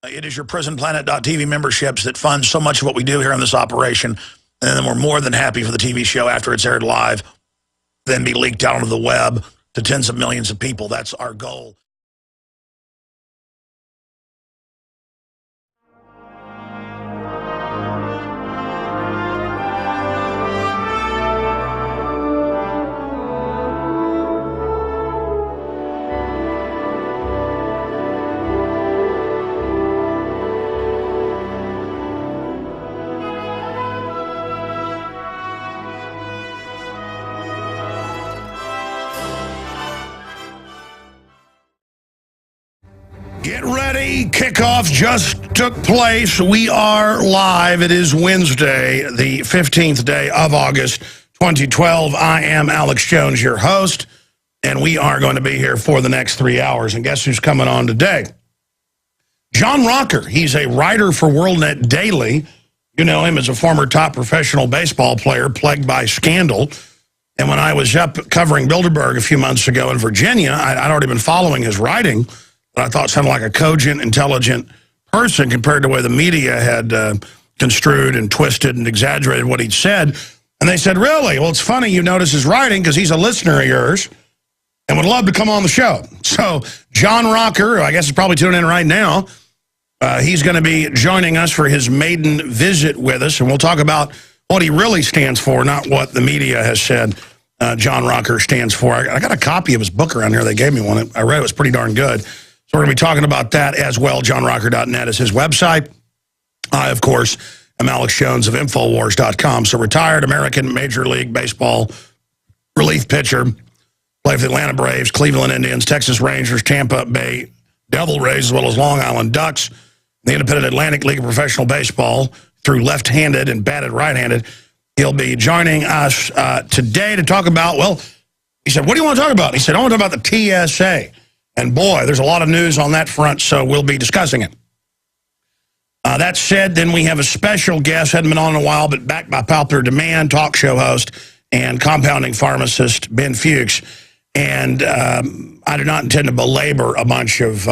It is your prisonplanet.tv memberships that fund so much of what we do here on this operation. And then we're more than happy for the TV show after it's aired live, then be leaked out onto the web to tens of millions of people. That's our goal. Get ready. Kickoff just took place. We are live. It is Wednesday, the 15th day of August, 2012. I am Alex Jones, your host, and we are going to be here for the next 3 hours. And guess who's coming on today? John Rocker. He's a writer for WorldNet Daily. You know him as a former top professional baseball player plagued by scandal. And when I was up covering Bilderberg a few months ago in Virginia, I'd already been following his writing that I thought sounded like a cogent, intelligent person compared to the way the media had construed and twisted and exaggerated what he'd said. And they said, really? Well, it's funny you notice his writing because he's a listener of yours and would love to come on the show. So John Rocker, I guess is probably tuning in right now, he's going to be joining us for his maiden visit with us, and we'll talk about what he really stands for, not what the media has said John Rocker stands for. I got a copy of his book around here. They gave me one. I read it. It was pretty darn good. So we're going to be talking about that as well. JohnRocker.net is his website. I, of course, am Alex Jones of Infowars.com. So retired American Major League Baseball relief pitcher. Played for the Atlanta Braves, Cleveland Indians, Texas Rangers, Tampa Bay Devil Rays, as well as Long Island Ducks. The Independent Atlantic League of Professional Baseball through left-handed and batted right-handed. He'll be joining us today to talk about, well, he said, what do you want to talk about? He said, I want to talk about the TSA. And boy, there's a lot of news on that front, so we'll be discussing it. That said, then we have a special guest, hadn't been on in a while, but backed by popular demand, talk show host and compounding pharmacist Ben Fuchs. And I do not intend to belabor a bunch of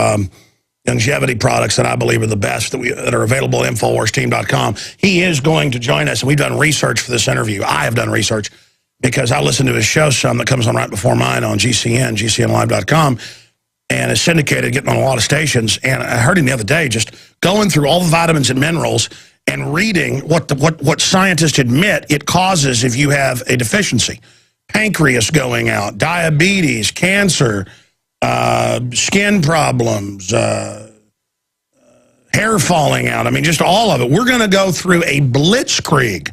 longevity products that I believe are the best that are available at InfoWarsTeam.com. He is going to join us, and we've done research for this interview. I have done research because I listen to his show some that comes on right before mine on GCN, GCNlive.com. And is syndicated, getting on a lot of stations. And I heard him the other day just going through all the vitamins and minerals and reading what scientists admit it causes if you have a deficiency. Pancreas going out, diabetes, cancer, skin problems, hair falling out. I mean, just all of it. We're going to go through a blitzkrieg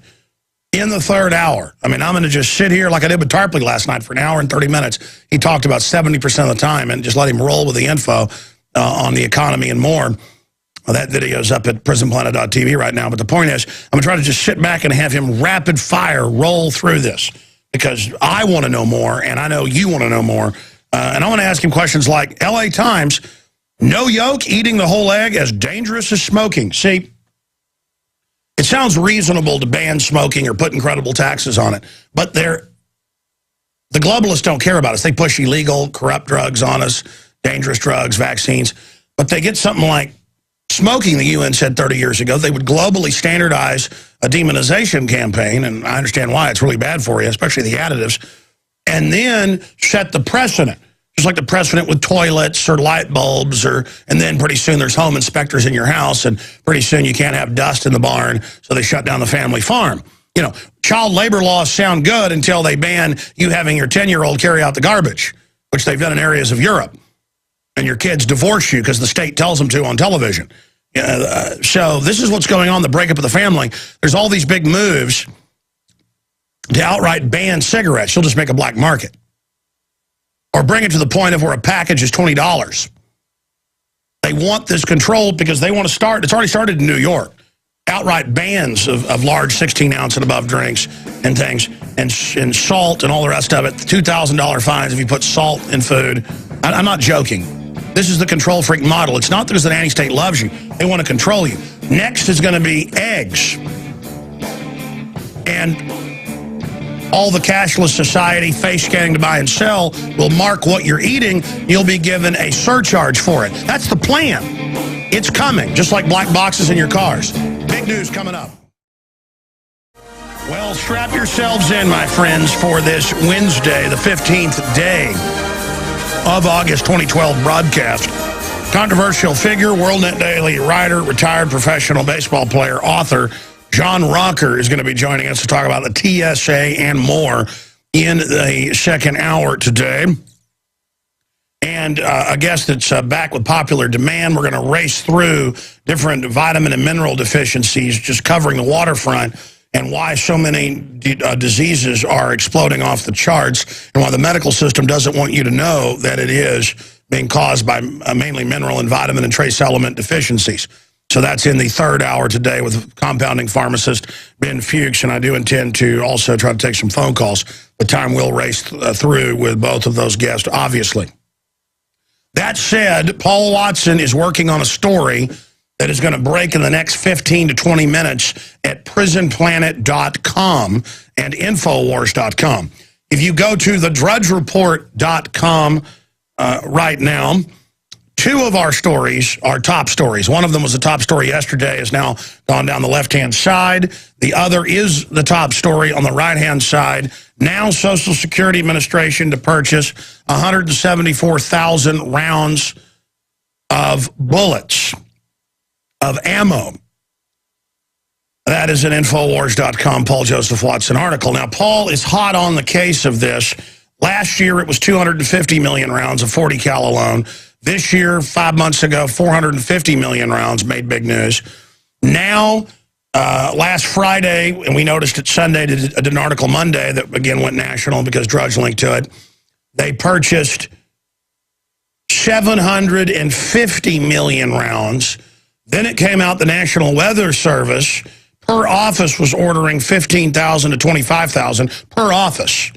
in the third hour. I mean, I'm going to just sit here like I did with Tarpley last night for an hour and 30 minutes. He talked about 70% of the time and just let him roll with the info on the economy and more. Well, that video's up at prisonplanet.tv right now. But the point is, I'm going to try to just sit back and have him rapid fire roll through this because I want to know more, and I know you want to know more. And I want to ask him questions like, LA Times, no yolk, eating the whole egg as dangerous as smoking. See, it sounds reasonable to ban smoking or put incredible taxes on it, but the globalists don't care about us. They push illegal, corrupt drugs on us, dangerous drugs, vaccines, but they get something like smoking, the UN said 30 years ago. They would globally standardize a demonization campaign, and I understand why. It's really bad for you, especially the additives, and then set the precedent. Just like the precedent with toilets or light bulbs, and then pretty soon there's home inspectors in your house, and pretty soon you can't have dust in the barn, so they shut down the family farm. You know, child labor laws sound good until they ban you having your 10-year-old carry out the garbage, which they've done in areas of Europe, and your kids divorce you because the state tells them to on television. So this is what's going on, the breakup of the family. There's all these big moves to outright ban cigarettes. You'll just make a black market. Or bring it to the point of where a package is $20. They want this controlled because they want to start, it's already started in New York, outright bans of large 16-ounce and above drinks and things, and salt and all the rest of it, $2,000 fines if you put salt in food. I'm not joking. This is the control freak model. It's not because the nanny state loves you. They want to control you. Next is going to be eggs. And all the cashless society, face scanning to buy and sell, will mark what you're eating. You'll be given a surcharge for it. That's the plan. It's coming, just like black boxes in your cars. Big news coming up. Well, strap yourselves in, my friends, for this Wednesday, the 15th day of August 2012 broadcast. Controversial figure, WorldNet Daily writer, retired professional baseball player, author, John Rocker is going to be joining us to talk about the TSA and more in the second hour today. And a guest that's back with popular demand. We're going to race through different vitamin and mineral deficiencies, just covering the waterfront, and why so many diseases are exploding off the charts, and why the medical system doesn't want you to know that it is being caused by mainly mineral and vitamin and trace element deficiencies. So that's in the third hour today with compounding pharmacist Ben Fuchs, and I do intend to also try to take some phone calls. The time will race through with both of those guests, obviously. That said, Paul Watson is working on a story that is going to break in the next 15 to 20 minutes at prisonplanet.com and Infowars.com. If you go to thedrudgereport.com right now, two of our stories are top stories. One of them was the top story yesterday, has now gone down the left-hand side. The other is the top story on the right-hand side. Now Social Security Administration to purchase 174,000 rounds of bullets, of ammo. That is an Infowars.com Paul Joseph Watson article. Now, Paul is hot on the case of this. Last year, it was 250 million rounds of 40 cal alone. This year, 5 months ago, 450 million rounds made big news. Now, last Friday, and we noticed it Sunday, did an article Monday that again went national because Drudge linked to it. They purchased 750 million rounds. Then it came out the National Weather Service, per office, was ordering 15,000 to 25,000 per office.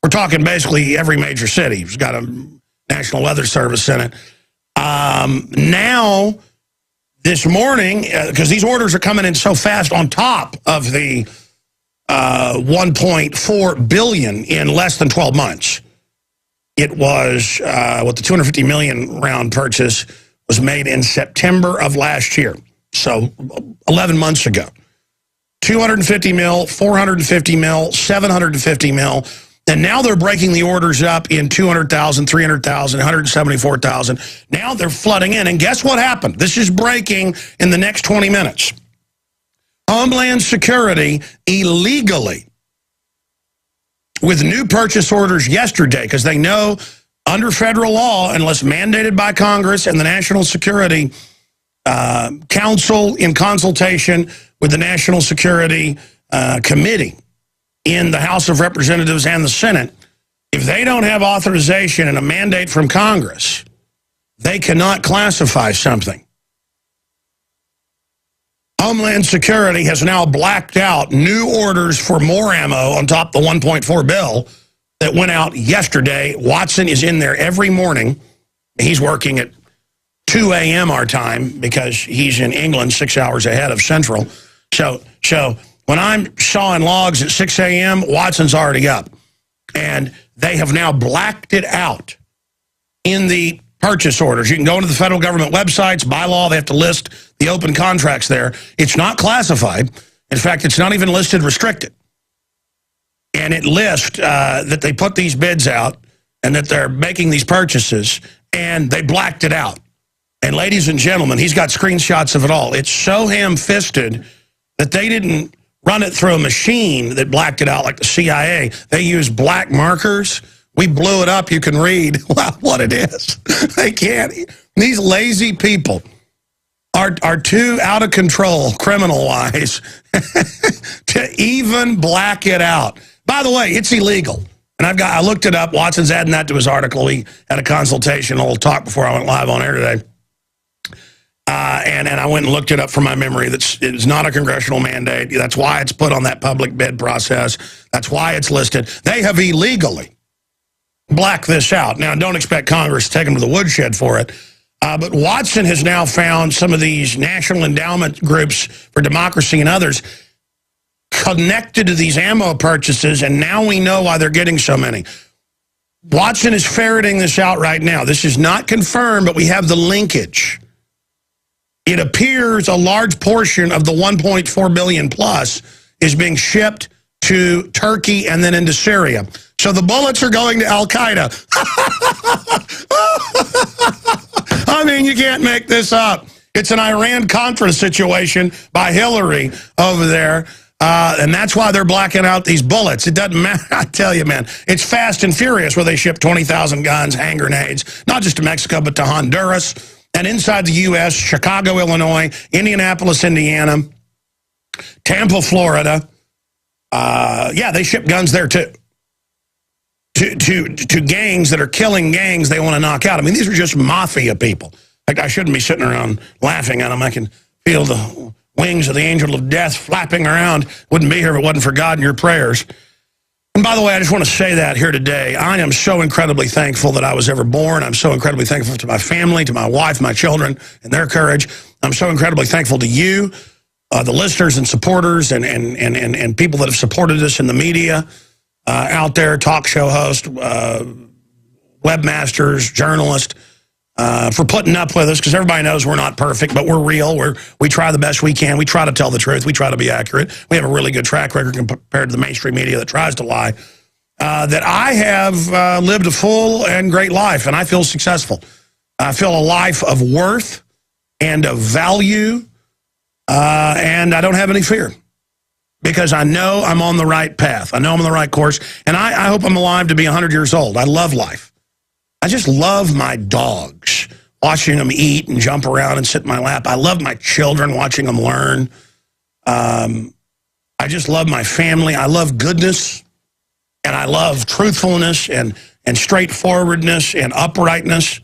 We're talking basically every major city has got a National Weather Service in it. Now, this morning, because these orders are coming in so fast on top of the 1.4 billion in less than 12 months. It was, the 250 million round purchase was made in September of last year, so 11 months ago. 250 mil, 450 mil, 750 mil. And now they're breaking the orders up in 200,000, 300,000, 174,000. Now they're flooding in. And guess what happened? This is breaking in the next 20 minutes. Homeland Security illegally, with new purchase orders yesterday, because they know under federal law, unless mandated by Congress and the National Security Council in consultation with the National Security Committee, in the House of Representatives and the Senate, if they don't have authorization and a mandate from Congress, they cannot classify something. Homeland Security has now blacked out new orders for more ammo on top of the 1.4 bill that went out yesterday. Watson is in there every morning. He's working at 2 a.m. our time because he's in England 6 hours ahead of Central. So when I'm sawing logs at 6 a.m., Watson's already up. And they have now blacked it out in the purchase orders. You can go into the federal government websites. By law, they have to list the open contracts there. It's not classified. In fact, it's not even listed restricted. And it lists that they put these bids out and that they're making these purchases, and they blacked it out. And ladies and gentlemen, he's got screenshots of it all. It's so ham-fisted that they didn't run it through a machine that blacked it out like the CIA. They used black markers. We blew it up. You can read what it is. They can't. These lazy people are too out of control, criminal-wise, to even black it out. By the way, it's illegal. And I looked it up. Watson's adding that to his article. We had a consultation, a little talk before I went live on air today. And I went and looked it up from my memory. It's not a congressional mandate. That's why it's put on that public bid process. That's why it's listed. They have illegally blacked this out. Now, don't expect Congress to take them to the woodshed for it. But Watson has now found some of these national endowment groups for democracy and others connected to these ammo purchases, and now we know why they're getting so many. Watson is ferreting this out right now. This is not confirmed, but we have the linkage. it appears a large portion of the 1.4 billion plus is being shipped to Turkey and then into Syria. So the bullets are going to Al-Qaeda. I mean, you can't make this up. It's an Iran-Contra situation by Hillary over there. And that's why they're blacking out these bullets. It doesn't matter. I tell you, man, it's Fast and Furious where they ship 20,000 guns, hand grenades, not just to Mexico, but to Honduras. And inside the U.S., Chicago, Illinois, Indianapolis, Indiana, Tampa, Florida. Yeah, they ship guns there, too. To gangs that are killing gangs they want to knock out. I mean, these are just mafia people. Like, I shouldn't be sitting around laughing at them. I can feel the wings of the angel of death flapping around. Wouldn't be here if it wasn't for God and your prayers. And by the way, I just want to say that here today. I am so incredibly thankful that I was ever born. I'm so incredibly thankful to my family, to my wife, my children, and their courage. I'm so incredibly thankful to you, the listeners and supporters and people that have supported us in the media, out there, talk show hosts, webmasters, journalists, for putting up with us, because everybody knows we're not perfect, but we're real. We try the best we can. We try to tell the truth. We try to be accurate. We have a really good track record compared to the mainstream media that tries to lie. That I have lived a full and great life, and I feel successful. I feel a life of worth and of value, and I don't have any fear, because I know I'm on the right path. I know I'm on the right course, and I hope I'm alive to be 100 years old. I love life. I just love my dogs, watching them eat and jump around and sit in my lap. I love my children, watching them learn. I just love my family. I love goodness, and I love truthfulness and straightforwardness and uprightness.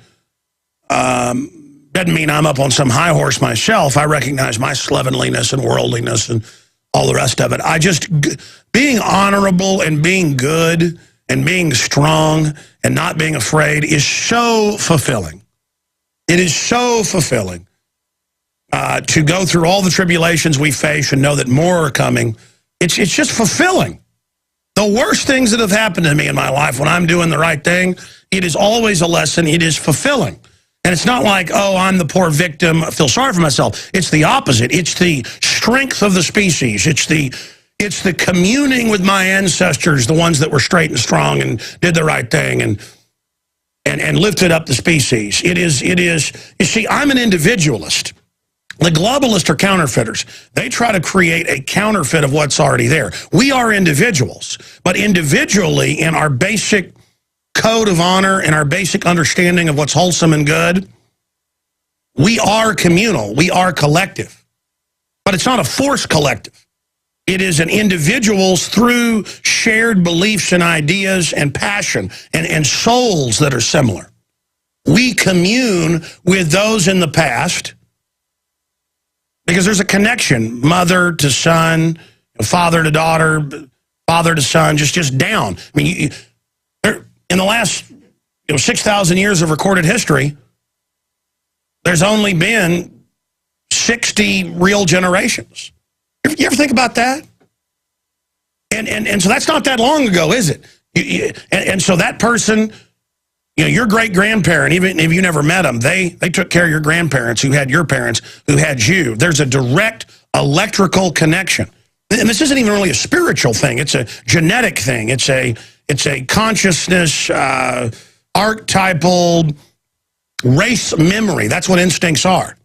Doesn't mean I'm up on some high horse myself. I recognize my slovenliness and worldliness and all the rest of it. Being honorable and being good and being strong and not being afraid is so fulfilling. It is so fulfilling to go through all the tribulations we face and know that more are coming. It's just fulfilling. The worst things that have happened to me in my life, when I'm doing the right thing, it is always a lesson. It is fulfilling. And it's not like, oh, I'm the poor victim, I feel sorry for myself. It's the opposite. It's the strength of the species. It's the communing with my ancestors, the ones that were straight and strong and did the right thing and lifted up the species. It is, you see, I'm an individualist. The globalists are counterfeiters. They try to create a counterfeit of what's already there. We are individuals, but individually in our basic code of honor and our basic understanding of what's wholesome and good, we are communal, we are collective. But it's not a forced collective. It is an individuals through shared beliefs and ideas and passion and souls that are similar. We commune with those in the past because there's a connection, mother to son, father to daughter, father to son, just down. I mean, in the last 6,000 years of recorded history, there's only been 60 real generations. You ever think about that? And so that's not that long ago, is it? And so that person, your great-grandparent, even if you never met them, they took care of your grandparents who had your parents who had you. There's a direct electrical connection. And this isn't even really a spiritual thing. It's a genetic thing. It's a consciousness, archetypal race memory. That's what instincts are.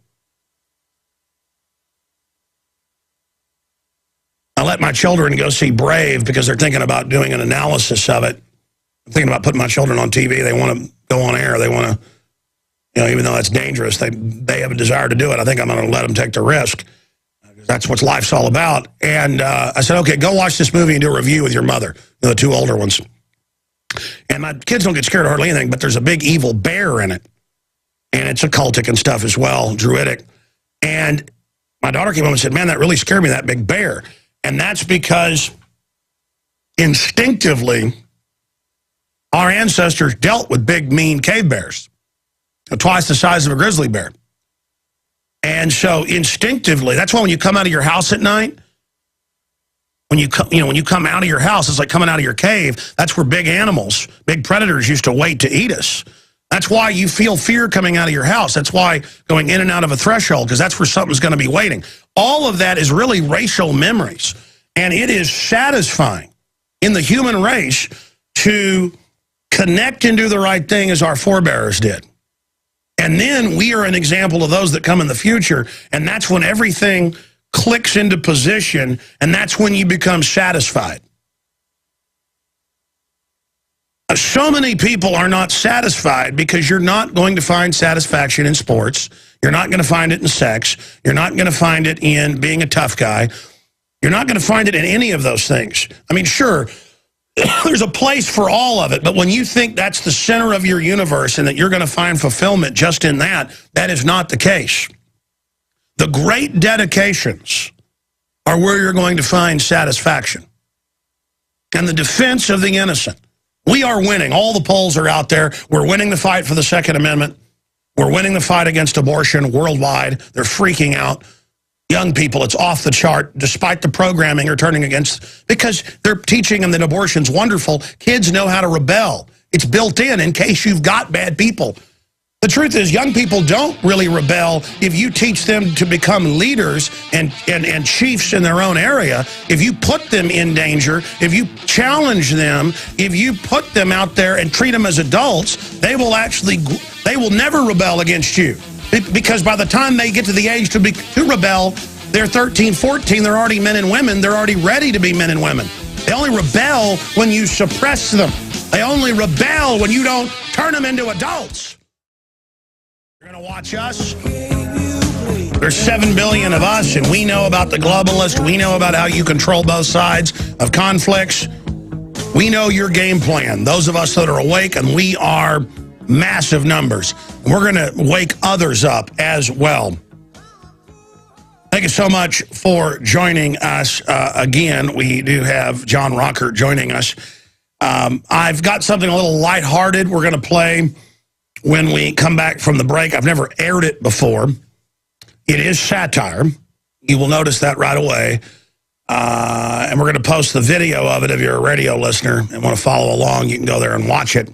I let my children go see Brave because they're thinking about doing an analysis of it. I'm thinking about putting my children on TV. They want to go on air. They want to, even though that's dangerous, they have a desire to do it. I think I'm going to let them take the risk. That's what life's all about. And I said, okay, go watch this movie and do a review with your mother, the two older ones. And my kids don't get scared of hardly anything, but there's a big evil bear in it. And it's occultic and stuff as well, druidic. And my daughter came home and said, man, that really scared me, that big bear. And that's because instinctively, our ancestors dealt with big, mean cave bears, twice the size of a grizzly bear. And so instinctively, that's why when you come out of your house at night, when you come out of your house, it's like coming out of your cave. That's where big animals, big predators used to wait to eat us. That's why you feel fear coming out of your house. That's why going in and out of a threshold, because that's where something's going to be waiting. All of that is really racial memories. And it is satisfying in the human race to connect and do the right thing as our forebears did. And then we are an example of those that come in the future, and that's when everything clicks into position, and that's when you become satisfied. So many people are not satisfied because you're not going to find satisfaction in sports. You're not going to find it in sex. You're not going to find it in being a tough guy. You're not going to find it in any of those things. I mean, sure, there's a place for all of it, but when you think that's the center of your universe and that you're going to find fulfillment just in that, that is not the case. The great dedications are where you're going to find satisfaction. And the defense of the innocent. We are winning. All the polls are out there. We're winning the fight for the Second Amendment. We're winning the fight against abortion worldwide. They're freaking out. Young people, it's off the chart, despite the programming are turning against, because they're teaching them that abortion's wonderful. Kids know how to rebel. It's built in case you've got bad people. The truth is, young people don't really rebel if you teach them to become leaders and chiefs in their own area. If you put them in danger, if you challenge them, if you put them out there and treat them as adults, they will never rebel against you. Because by the time they get to the age to rebel, they're 13, 14, they're already men and women, they're already ready to be men and women. They only rebel when you suppress them. They only rebel when you don't turn them into adults. You're going to watch us? There's 7 billion of us, and we know about the globalist. We know about how you control both sides of conflicts. We know your game plan. Those of us that are awake, and we are massive numbers. And we're going to wake others up as well. Thank you so much for joining us again. We do have John Rocker joining us. I've got something a little lighthearted we're going to play when we come back from the break. I've never aired it before. It is satire. You will notice that right away. And we're going to post the video of it if you're a radio listener and want to follow along. You can go there and watch it.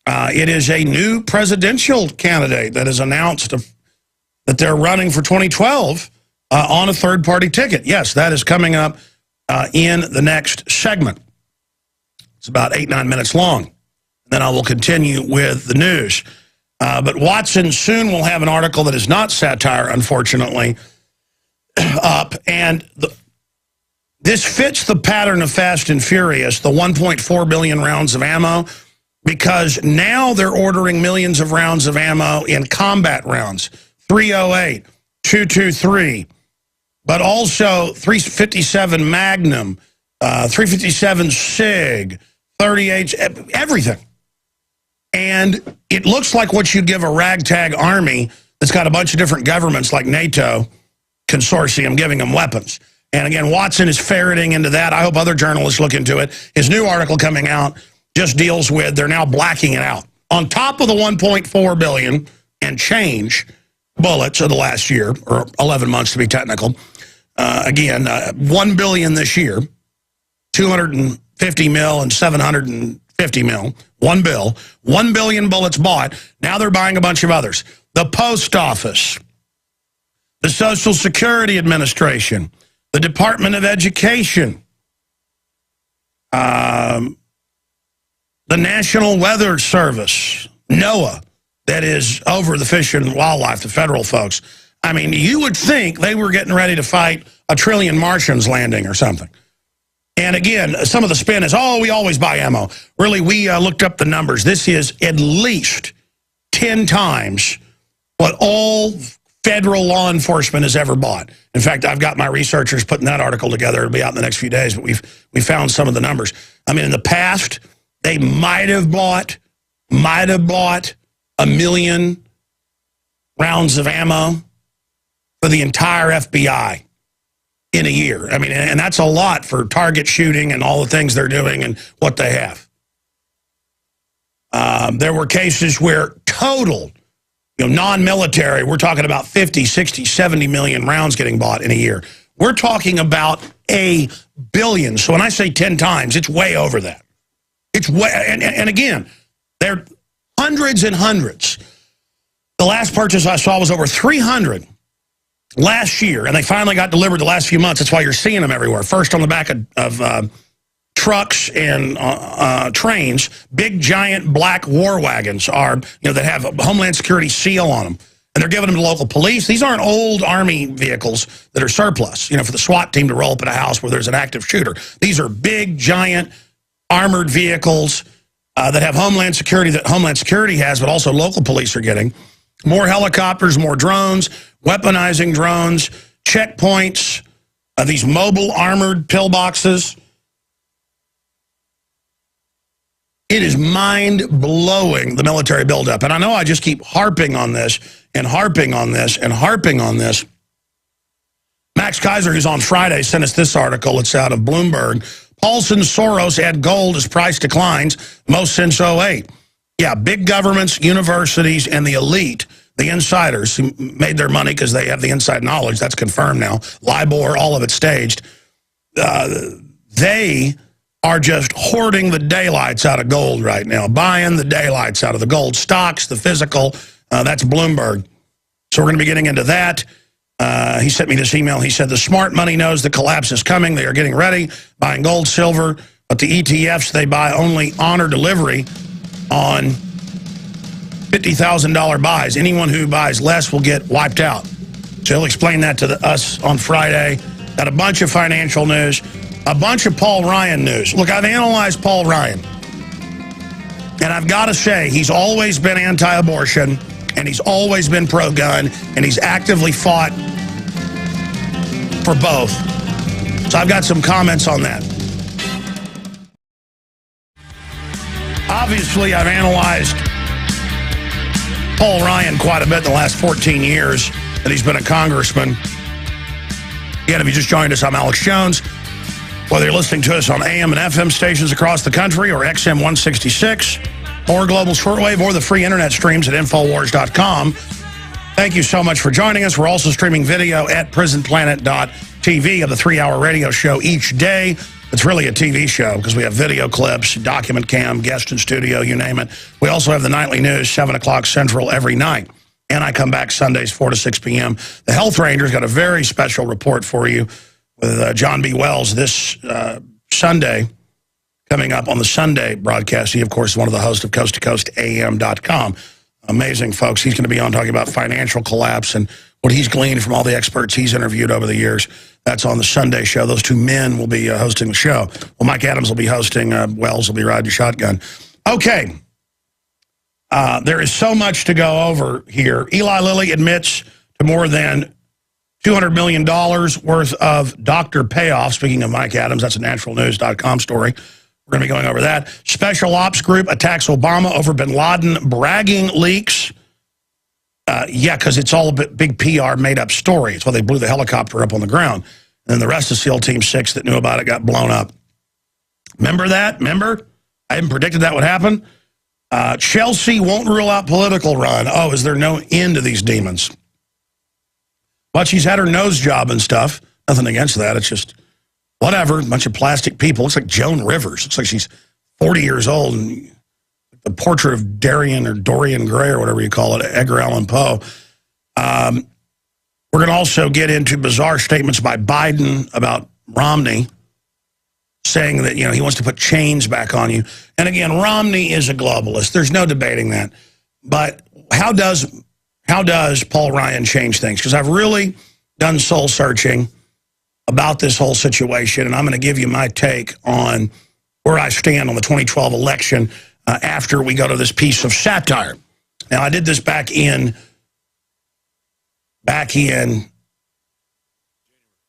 It is a new presidential candidate that has announced that they're running for 2012 on a third-party ticket. Yes, that is coming up in the next segment. It's about 8-9 minutes long. Then I will continue with the news. But Watson soon will have an article that is not satire, unfortunately, up. And this fits the pattern of Fast and Furious, the 1.4 billion rounds of ammo, because now they're ordering millions of rounds of ammo in combat rounds, 308, 223, but also 357 Magnum, 357 SIG, 38, everything. And it looks like what you'd give a ragtag army that's got a bunch of different governments like NATO consortium giving them weapons. And again, Watson is ferreting into that. I hope other journalists look into it. His new article coming out just deals with, they're now blacking it out. On top of the 1.4 billion and change bullets of the last year, or 11 months to be technical, 1 billion this year, 250 mil and 750 mil, one bill, 1 billion bullets bought. Now they're buying a bunch of others. The Post Office, the Social Security Administration, the Department of Education, the National Weather Service, NOAA, that is over the fish and wildlife, the federal folks. I mean, you would think they were getting ready to fight a trillion Martians landing or something. And again, some of the spin is, oh, we always buy ammo. Really, we looked up the numbers. This is at least 10 times what all federal law enforcement has ever bought. In fact, I've got my researchers putting that article together. It'll be out in the next few days, but we found some of the numbers. I mean, in the past, they might have bought 1 million rounds of ammo for the entire FBI in a year. I mean, and that's a lot for target shooting and all the things they're doing and what they have. There were cases where total, non-military, we're talking about 50, 60, 70 million rounds getting bought in a year. We're talking about 1 billion. So when I say 10 times, it's way over that. It's way, and again, they're hundreds and hundreds. The last purchase I saw was over 300 last year, and they finally got delivered the last few months. That's why you're seeing them everywhere. First on the back of trucks and trains. Big, giant black war wagons are, that have a Homeland Security seal on them. And they're giving them to local police. These aren't old Army vehicles that are surplus, for the SWAT team to roll up at a house where there's an active shooter. These are big, giant, armored vehicles that have Homeland Security that Homeland Security has, but also local police are getting. More helicopters, more drones, weaponizing drones, checkpoints, these mobile armored pillboxes. It is mind-blowing, the military buildup. And I know I just keep harping on this and harping on this and harping on this. Max Keiser, who's on Friday, sent us this article. It's out of Bloomberg. Paulson Soros add gold as price declines, most since '08. Yeah, big governments, universities, and the elite, the insiders who made their money because they have the inside knowledge. That's confirmed now. LIBOR, all of it staged. They are just hoarding the daylights out of gold right now, buying the daylights out of the gold stocks, the physical. That's Bloomberg. So we're going to be getting into that. He sent me this email. He said, the smart money knows the collapse is coming. They are getting ready, buying gold, silver, but the ETFs, they buy only honor delivery on $50,000 buys. Anyone who buys less will get wiped out. So he'll explain that to us on Friday. Got a bunch of financial news. A bunch of Paul Ryan news. Look, I've analyzed Paul Ryan. And I've got to say, he's always been anti-abortion, and he's always been pro-gun, and he's actively fought for both. So I've got some comments on that. Obviously, I've analyzed Paul Ryan quite a bit in the last 14 years that he's been a congressman. Again, if you just joined us, I'm Alex Jones. Whether you're listening to us on AM and FM stations across the country or XM 166 or global shortwave or the free internet streams at Infowars.com, thank you so much for joining us. We're also streaming video at prisonplanet.tv of the 3-hour radio show each day. It's really a TV show because we have video clips, document cam, guest in studio, you name it. We also have the nightly news, 7 o'clock Central every night. And I come back Sundays, 4 to 6 p.m. The Health Ranger's got a very special report for you with John B. Wells this Sunday, coming up on the Sunday broadcast. He, of course, is one of the hosts of coasttocoastam.com. Amazing, folks. He's going to be on talking about financial collapse and what he's gleaned from all the experts he's interviewed over the years. That's on the Sunday show. Those two men will be hosting the show. Well, Mike Adams will be hosting. Wells will be riding shotgun. Okay. There is so much to go over here. Eli Lilly admits to more than $200 million worth of doctor payoff. Speaking of Mike Adams, that's a naturalnews.com story. We're going to be going over that. Special Ops Group attacks Obama over bin Laden bragging leaks. Yeah, because it's all a big PR made-up story. It's why they blew the helicopter up on the ground. And then the rest of SEAL Team 6 that knew about it got blown up. Remember that? Remember? I hadn't predicted that would happen. Chelsea won't rule out political run. Oh, is there no end to these demons? But she's had her nose job and stuff. Nothing against that. It's just whatever. A bunch of plastic people. Looks like Joan Rivers. Looks like she's 40 years old. And the portrait of Dorian Gray or whatever you call it, Edgar Allan Poe. We're going to also get into bizarre statements by Biden about Romney, saying that, he wants to put chains back on you. And again, Romney is a globalist. There's no debating that. But how does Paul Ryan change things? Because I've really done soul searching about this whole situation, and I'm going to give you my take on where I stand on the 2012 election after we go to this piece of satire. Now, I did this back in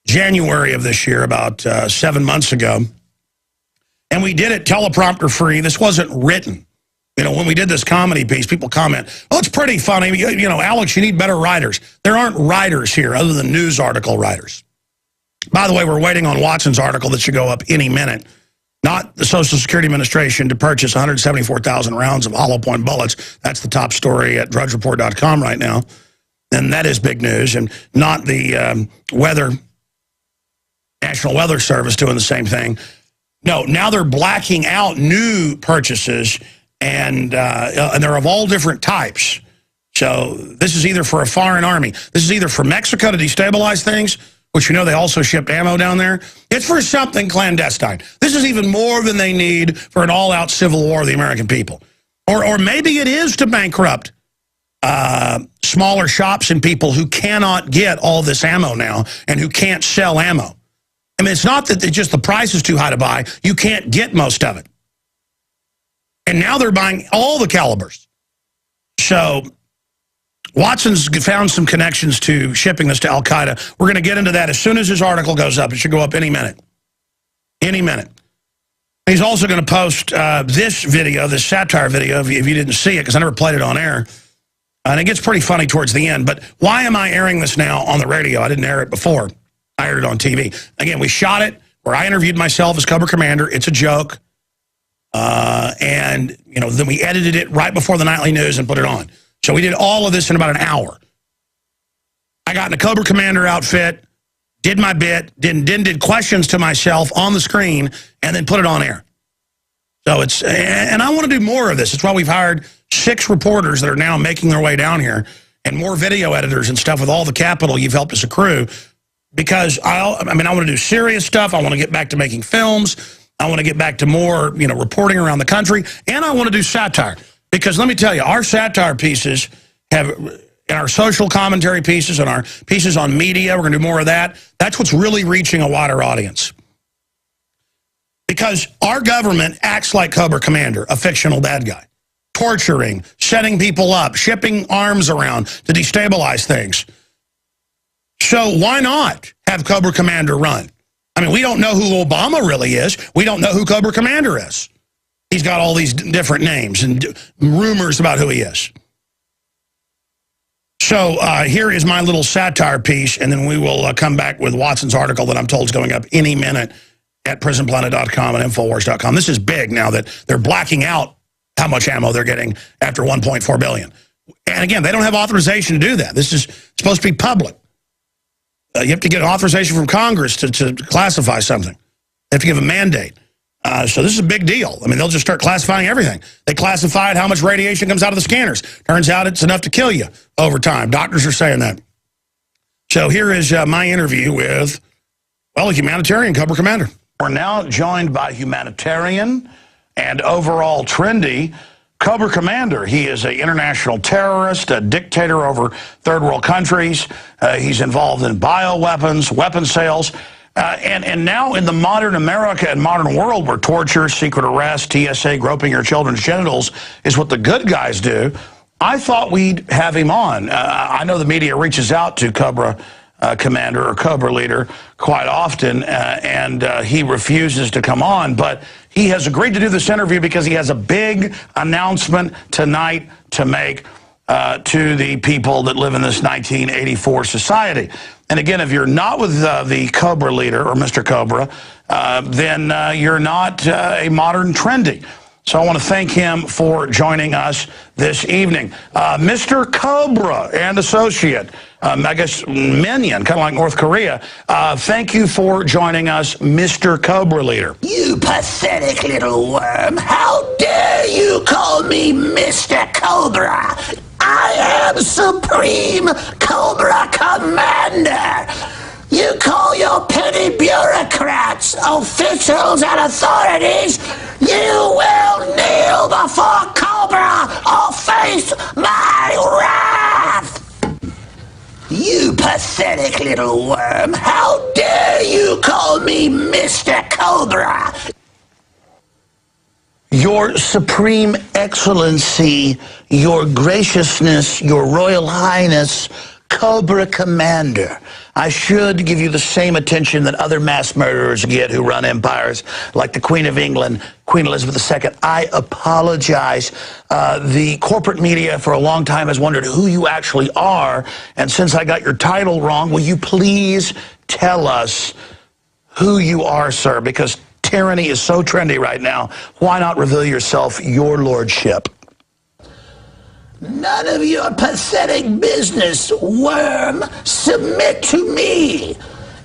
January of this year, about 7 months ago, and we did it teleprompter free. This wasn't written. When we did this comedy piece, people comment, oh, it's pretty funny. Alex, you need better writers. There aren't writers here other than news article writers. By the way, we're waiting on Watson's article that should go up any minute. Not the Social Security Administration to purchase 174,000 rounds of hollow point bullets. That's the top story at drudgereport.com right now. And that is big news. And not the National Weather Service doing the same thing. No, now they're blacking out new purchases and they're of all different types. So this is either for a foreign army. This is either for Mexico to destabilize things, which they also shipped ammo down there. It's for something clandestine. This is even more than they need for an all-out civil war of the American people. Or maybe it is to bankrupt smaller shops and people who cannot get all this ammo now and who can't sell ammo. I mean, it's not that just the price is too high to buy. You can't get most of it. And now they're buying all the calibers. So Watson's found some connections to shipping this to Al-Qaeda. We're going to get into that as soon as his article goes up. It should go up any minute. Any minute. He's also going to post this video, this satire video, if you didn't see it, because I never played it on air. And it gets pretty funny towards the end. But why am I airing this now on the radio? I didn't air it before. I aired it on TV. Again, we shot it where I interviewed myself as Cobra Commander. It's a joke. And, then we edited it right before the nightly news and put it on. So we did all of this in about an hour. I got in a Cobra Commander outfit, did my bit, did questions to myself on the screen, and then put it on air. So and I want to do more of this. It's why we've hired 6 reporters that are now making their way down here, and more video editors and stuff with all the capital you've helped us accrue. Because I want to do serious stuff. I want to get back to making films. I want to get back to more, reporting around the country, and I want to do satire. Because let me tell you, our satire pieces have, and our social commentary pieces and our pieces on media, we're going to do more of that. That's what's really reaching a wider audience. Because our government acts like Cobra Commander, a fictional bad guy. Torturing, setting people up, shipping arms around to destabilize things. So why not have Cobra Commander run? I mean, we don't know who Obama really is. We don't know who Cobra Commander is. He's got all these different names and rumors about who he is. So here is my little satire piece, and then we will come back with Watson's article that I'm told is going up any minute at prisonplanet.com and Infowars.com. This is big now that they're blacking out how much ammo they're getting after $1.4 billion. And again, they don't have authorization to do that. This is supposed to be public. You have to get authorization from Congress to classify something. They have to give a mandate. So this is a big deal. I mean, they'll just start classifying everything. They classified how much radiation comes out of the scanners. Turns out it's enough to kill you over time. Doctors are saying that. So here is my interview with, well, a humanitarian Cobra Commander. We're now joined by humanitarian and overall trendy Cobra Commander. He is an international terrorist, a dictator over third world countries. He's involved in bioweapons, weapon sales. And now in the modern America and modern world where torture, secret arrest, TSA, groping your children's genitals is what the good guys do, I thought we'd have him on. I know the media reaches out to Cobra Commander or Cobra leader quite often, and he refuses to come on. But he has agreed to do this interview because he has a big announcement tonight to make to the people that live in this 1984 society. And again, if you're not with the Cobra leader or Mr. Cobra, then you're not a modern trendy. So I want to thank him for joining us this evening. Mr. Cobra and associate, I guess minion, kind of like North Korea, thank you for joining us, Mr. Cobra leader. You pathetic little worm. How dare you call me Mr. Cobra? I am Supreme Cobra Commander. You call your petty bureaucrats, officials, and authorities. You will kneel before Cobra or face my wrath. You pathetic little worm. How dare you call me Mr. Cobra? Your Supreme Excellency, Your Graciousness, Your Royal Highness, Cobra Commander, I should give you the same attention that other mass murderers get who run empires, like the Queen of England, Queen Elizabeth II. I apologize. The corporate media for a long time has wondered who you actually are, and since I got your title wrong, will you please tell us who you are, sir? Because tyranny is so trendy right now. Why not reveal yourself, your lordship? None of your pathetic business, worm. Submit to me.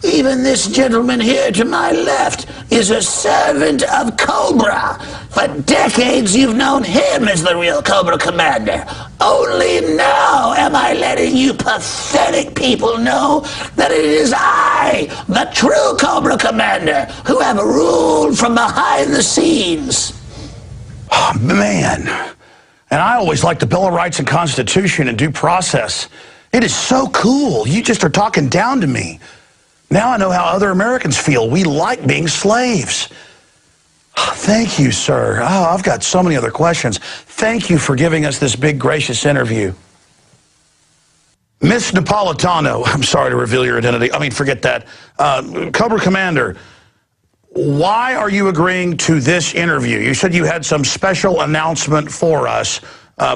Even this gentleman here to my left is a servant of Cobra. For decades you've known him as the real Cobra Commander. Only now am I letting you pathetic people know that it is I, the true Cobra Commander, who have ruled from behind the scenes. Oh, man. And I always liked the Bill of Rights and Constitution and due process. It is so cool. You just are talking down to me. Now I know how other Americans feel. We like being slaves. Thank you, sir. Oh, I've got so many other questions. Thank you for giving us this big, gracious interview. Miss Napolitano, I'm sorry to reveal your identity. I mean, forget that. Cobra Commander, why are you agreeing to this interview? You said you had some special announcement for us.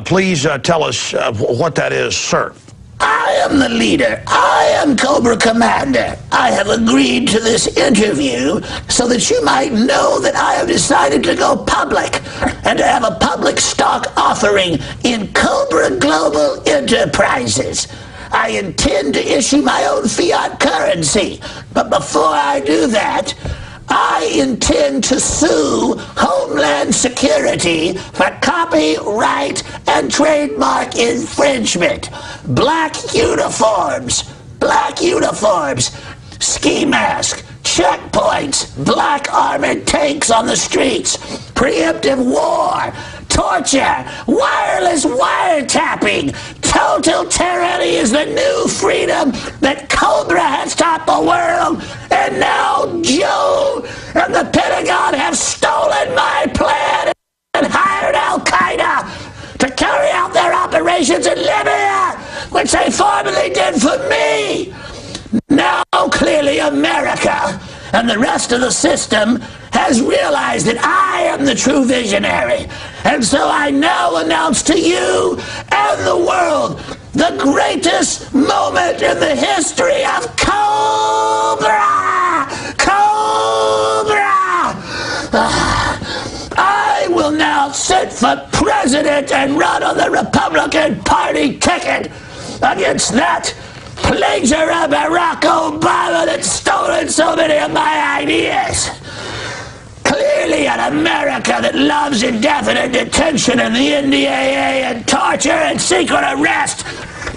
Please tell us what that is, sir. I am the leader. I am Cobra Commander. I have agreed to this interview so that you might know that I have decided to go public and to have a public stock offering in Cobra Global Enterprises. I intend to issue my own fiat currency, but before I do that, I intend to sue Homeland Security for copyright and trademark infringement. Black uniforms, ski mask, checkpoints, black armored tanks on the streets, preemptive war, torture, wireless wiretapping. Total tyranny is the new freedom that Cobra has taught the world, and now Joe and the Pentagon have stolen my plan and hired Al-Qaeda to carry out their operations in Libya, which they formerly did for me. Now, clearly, America and the rest of the system has realized that I am the true visionary. And so I now announce to you and the world the greatest moment in the history of Cobra! I will now sit for president and run on the Republican Party ticket against that plagiar of Barack Obama that's stolen so many of my ideas. Clearly an America that loves indefinite detention and the NDAA and torture and secret arrest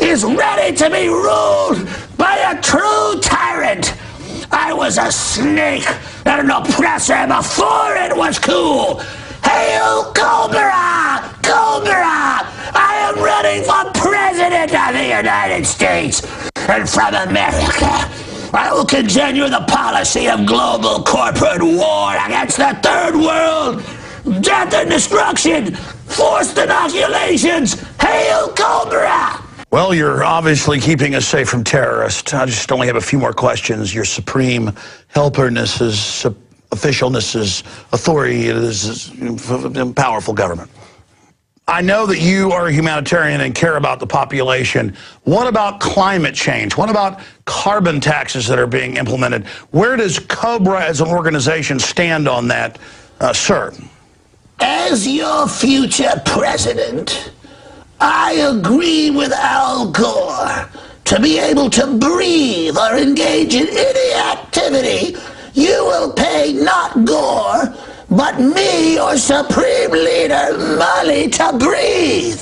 is ready to be ruled by a true tyrant. I was a snake and an oppressor before it was cool. Hail Cobra! Cobra! I am running for president of the United States, and from America I will continue the policy of global corporate war against the third world, death and destruction, forced inoculations. Hail Cobra! Well, you're obviously keeping us safe from terrorists. I just only have a few more questions. Your supreme helperness is officialness is authority, it is powerful government. I know that you are a humanitarian and care about the population. What about climate change? What about carbon taxes that are being implemented? Where does Cobra as an organization stand on that, sir? As your future president, I agree with Al Gore. To be able to breathe or engage in any activity, you will pay not Gore, but me or Supreme Leader money to breathe.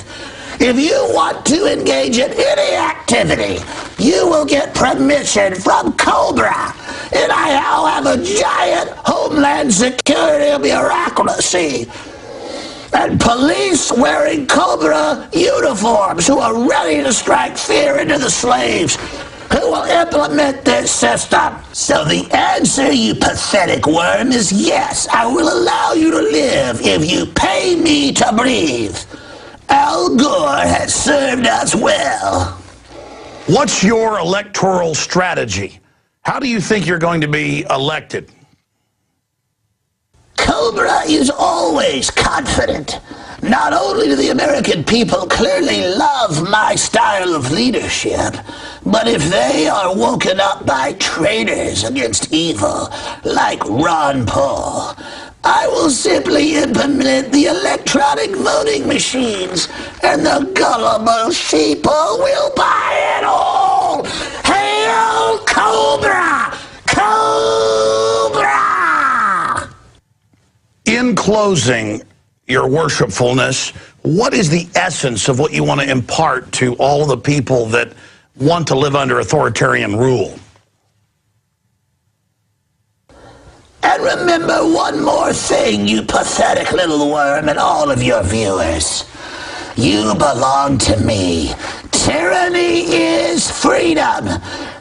If you want to engage in any activity, you will get permission from Cobra. And I now have a giant Homeland Security bureaucracy and police wearing Cobra uniforms who are ready to strike fear into the slaves who will implement this system. So the answer, you pathetic worm, is yes, I will allow you to live if you pay me to breathe. Al Gore has served us well. What's your electoral strategy? How do you think you're going to be elected? Cobra is always confident. Not only do the American people clearly love my style of leadership, but if they are woken up by traitors against evil, like Ron Paul, I will simply implement the electronic voting machines, and the gullible sheeple will buy it all! Hail Cobra! closing, your worshipfulness, what is the essence of what you want to impart to all the people that want to live under authoritarian rule? And remember one more thing, you pathetic little worm, and all of your viewers. You belong to me. Tyranny is freedom.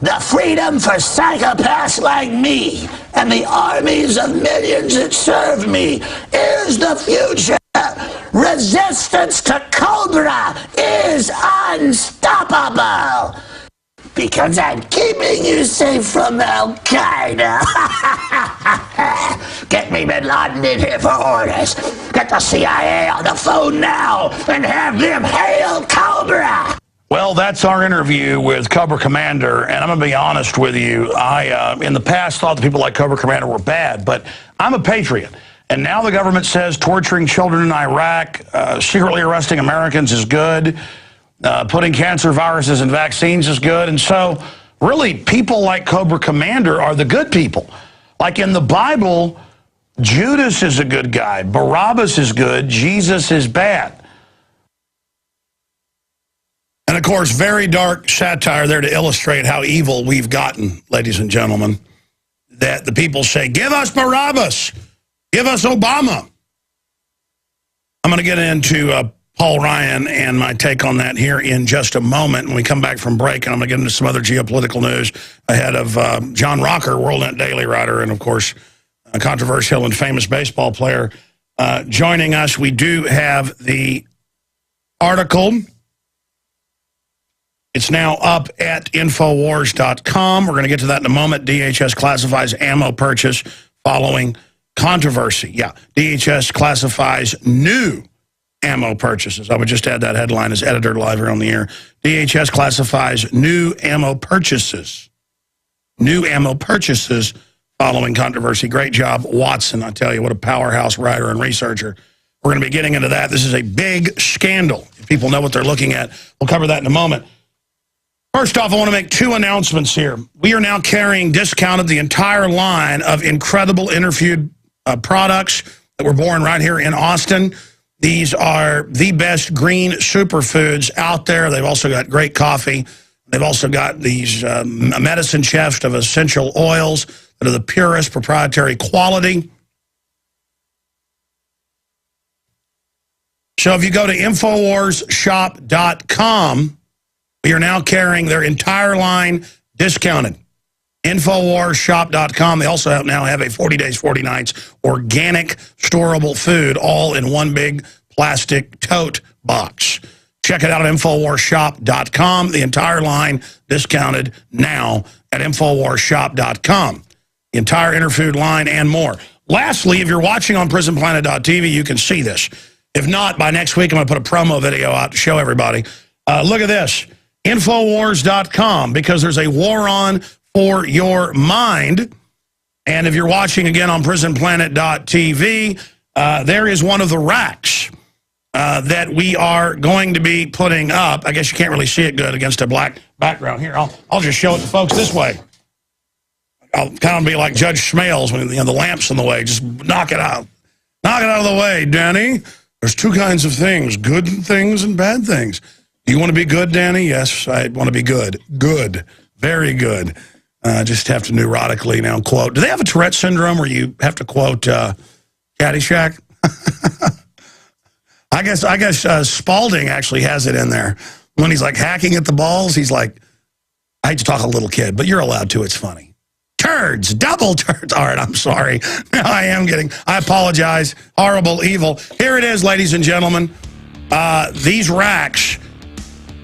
The freedom for psychopaths like me and the armies of millions that serve me is the future. Resistance to Cobra is unstoppable. Because I'm keeping you safe from Al-Qaeda. Get me Bin Laden in here for orders. Get the CIA on the phone now and have them hail Cobra. Well, that's our interview with Cobra Commander, and I'm going to be honest with you. I, in the past, thought the people like Cobra Commander were bad, but I'm a patriot. And now the government says torturing children in Iraq, secretly arresting Americans is good. Putting cancer viruses and vaccines is good. And so, really, people like Cobra Commander are the good people. Like in the Bible, Judas is a good guy. Barabbas is good. Jesus is bad. And, of course, very dark satire there to illustrate how evil we've gotten, ladies and gentlemen. That the people say, give us Barabbas. Give us Obama. I'm going to get into Paul Ryan and my take on that here in just a moment when we come back from break. And I'm going to get into some other geopolitical news ahead of John Rocker, WorldNet Daily writer, and, of course, a controversial and famous baseball player joining us. We do have the article. It's now up at Infowars.com. We're going to get to that in a moment. DHS classifies ammo purchase following controversy. Yeah, DHS classifies new ammo purchases. I would just add that headline as editor live here on the air. DHS classifies new ammo purchases. New ammo purchases following controversy. Great job, Watson. I tell you, what a powerhouse writer and researcher. We're going to be getting into that. This is a big scandal. If people know what they're looking at, we'll cover that in a moment. First off, I want to make two announcements here. We are now carrying discounted the entire line of incredible interviewed products that were born right here in Austin. These are the best green superfoods out there. They've also got great coffee. They've also got these medicine chests of essential oils that are the purest proprietary quality. So if you go to InfoWarsShop.com, we are now carrying their entire line discounted. InfoWarsShop.com. They also now have a 40 days, 40 nights organic storable food all in one big plastic tote box. Check it out at InfoWarsShop.com. The entire line discounted now at InfoWarsShop.com. The entire Interfood line and more. Lastly, if you're watching on PrisonPlanet.tv, you can see this. If not, by next week, I'm going to put a promo video out to show everybody. Look at this. Infowars.com, because there's a war on for your mind. And if you're watching again on PrisonPlanet.tv, there is one of the racks that we are going to be putting up. I guess you can't really see it good against a black background. Here, I'll just show it to folks this way. I'll kind of be like Judge Smales when the lamp's in the way. Just knock it out. Knock it out of the way, Danny. There's two kinds of things, good things and bad things. Do you want to be good, Danny? Yes, I want to be good. Good. Very good. Just have to neurotically now quote. Do they have a Tourette syndrome where you have to quote Caddyshack? I guess Spalding actually has it in there. When he's like hacking at the balls, he's like, I hate to talk a little kid, but you're allowed to. It's funny. Turds, double turds. All right, I'm sorry. I apologize. Horrible, evil. Here it is, ladies and gentlemen. These racks,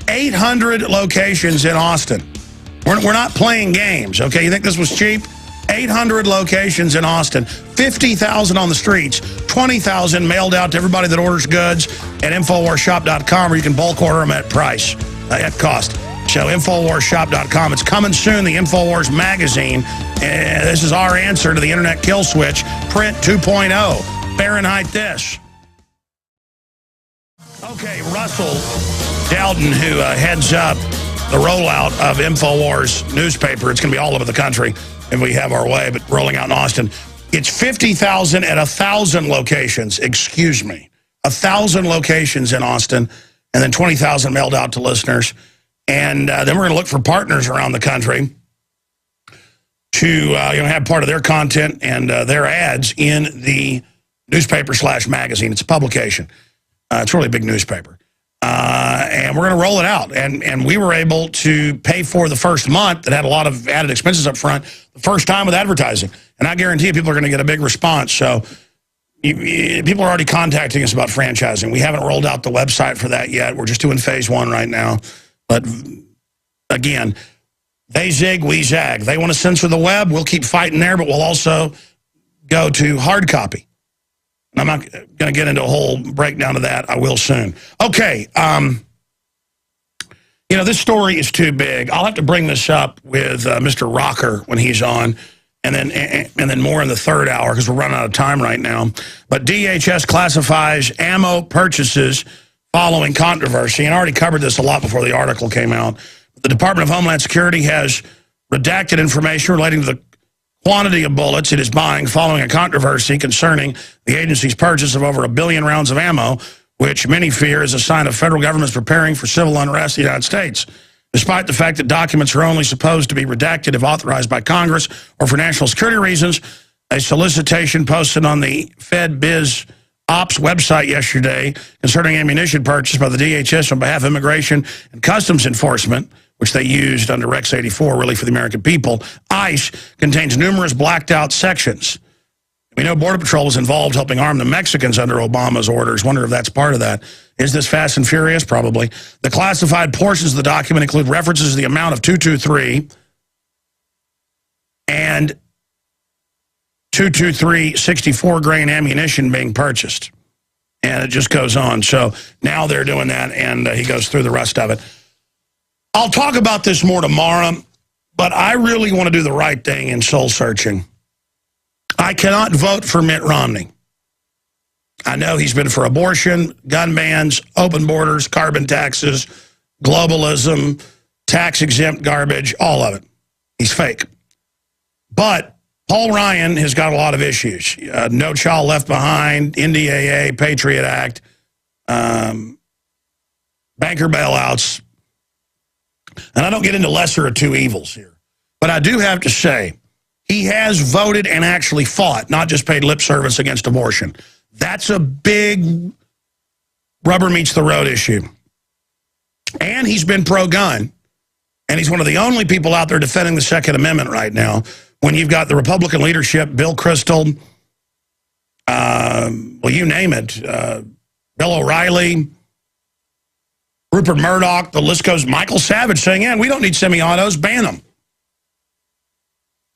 800 locations in Austin. We're not playing games, okay? You think this was cheap? 800 locations in Austin, 50,000 on the streets, 20,000 mailed out to everybody that orders goods at InfoWarsShop.com, where you can bulk order them at price, at cost. So InfoWarsShop.com. It's coming soon, the InfoWars magazine. This is our answer to the internet kill switch, print 2.0. Fahrenheit this. Okay, Russell Dowden, who heads up the rollout of InfoWars newspaper. It's going to be all over the country if we have our way, but rolling out in Austin. It's 50,000 at 1,000 locations, excuse me. 1,000 locations in Austin, and then 20,000 mailed out to listeners. And then we're going to look for partners around the country to have part of their content and their ads in the newspaper/magazine. It's a publication. It's a really big newspaper. And we're going to roll it out. And we were able to pay for the first month that had a lot of added expenses up front the first time with advertising. And I guarantee you people are going to get a big response. So people are already contacting us about franchising. We haven't rolled out the website for that yet. We're just doing phase 1 right now. But again, they zig, we zag. They want to censor the web. We'll keep fighting there, but we'll also go to hard copy. And I'm not going to get into a whole breakdown of that. I will soon. Okay. This story is too big. I'll have to bring this up with Mr. Rocker when he's on, and then more in the third hour because we're running out of time right now. But DHS classifies ammo purchases following controversy, and I already covered this a lot before the article came out. The Department of Homeland Security has redacted information relating to the quantity of bullets it is buying following a controversy concerning the agency's purchase of over 1 billion rounds of ammo, which many fear is a sign of federal government's preparing for civil unrest in the United States. Despite the fact that documents are only supposed to be redacted if authorized by Congress or for national security reasons, a solicitation posted on the Fed Biz Ops website yesterday concerning ammunition purchased by the DHS on behalf of Immigration and Customs Enforcement, which they used under Rex 84, really for the American people, ICE, contains numerous blacked out sections. We know Border Patrol was involved helping arm the Mexicans under Obama's orders. Wonder if that's part of that. Is this Fast and Furious? Probably. The classified portions of the document include references to the amount of 223 and 223 64-grain ammunition being purchased. And it just goes on. So now they're doing that, and he goes through the rest of it. I'll talk about this more tomorrow, but I really want to do the right thing in soul searching. I cannot vote for Mitt Romney. I know he's been for abortion, gun bans, open borders, carbon taxes, globalism, tax-exempt garbage, all of it. He's fake. But Paul Ryan has got a lot of issues. No Child Left Behind, NDAA, Patriot Act, banker bailouts. And I don't get into lesser of two evils here. But I do have to say, he has voted and actually fought, not just paid lip service against abortion. That's a big rubber meets the road issue. And he's been pro-gun. And he's one of the only people out there defending the Second Amendment right now. When you've got the Republican leadership, Bill Kristol, well, you name it, Bill O'Reilly, Rupert Murdoch, the list goes, Michael Savage saying, yeah, we don't need semi-autos, ban them.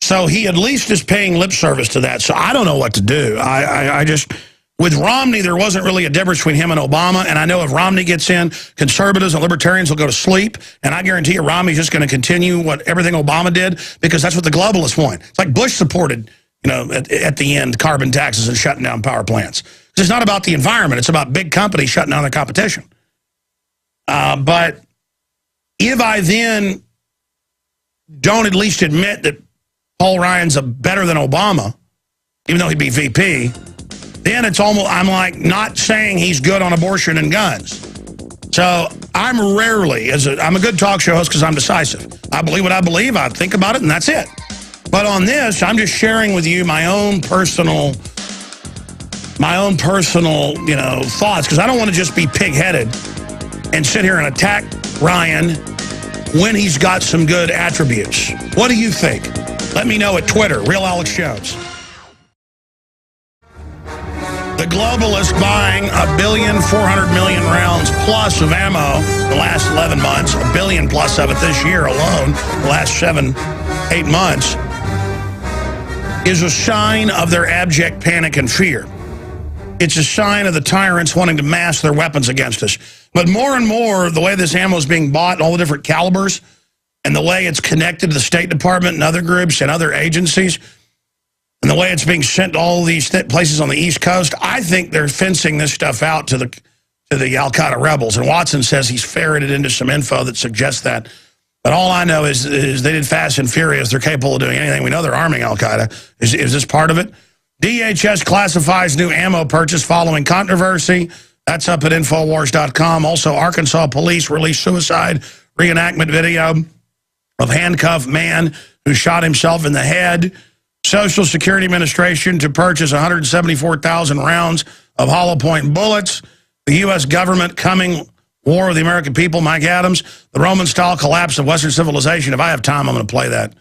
So he at least is paying lip service to that. So I don't know what to do. I just, with Romney, there wasn't really a difference between him and Obama. And I know if Romney gets in, conservatives and libertarians will go to sleep. And I guarantee you Romney's just going to continue everything Obama did, because that's what the globalists want. It's like Bush supported, at the end, carbon taxes and shutting down power plants. It's not about the environment. It's about big companies shutting down their competition. But if I then don't at least admit that Paul Ryan's better than Obama, even though he'd be VP, then it's almost, I'm like not saying he's good on abortion and guns. So I'm rarely, I'm a good talk show host because I'm decisive. I believe what I believe, I think about it, and that's it. But on this, I'm just sharing with you my own personal, thoughts, because I don't want to just be pig-headed and sit here and attack Ryan when he's got some good attributes. What do you think? Let me know at Twitter, Real Alex Jones. The globalists buying 1,400,000,000 rounds plus of ammo the last 11 months, 1 billion plus of it this year alone, the last 7-8 months, is a sign of their abject panic and fear. It's a sign of the tyrants wanting to mass their weapons against us. But more and more, the way this ammo is being bought, all the different calibers, and the way it's connected to the State Department and other groups and other agencies, and the way it's being sent to all these places on the East Coast, I think they're fencing this stuff out to the Al-Qaeda rebels. And Watson says he's ferreted into some info that suggests that. But all I know is they did Fast and Furious. They're capable of doing anything. We know they're arming Al-Qaeda. Is this part of it? DHS classifies new ammo purchase following controversy. That's up at Infowars.com. Also, Arkansas police released suicide reenactment video of handcuffed man who shot himself in the head. Social Security Administration to purchase 174,000 rounds of hollow point bullets. The U.S. government coming war of the American people, Mike Adams. The Roman-style collapse of Western civilization. If I have time, I'm going to play that.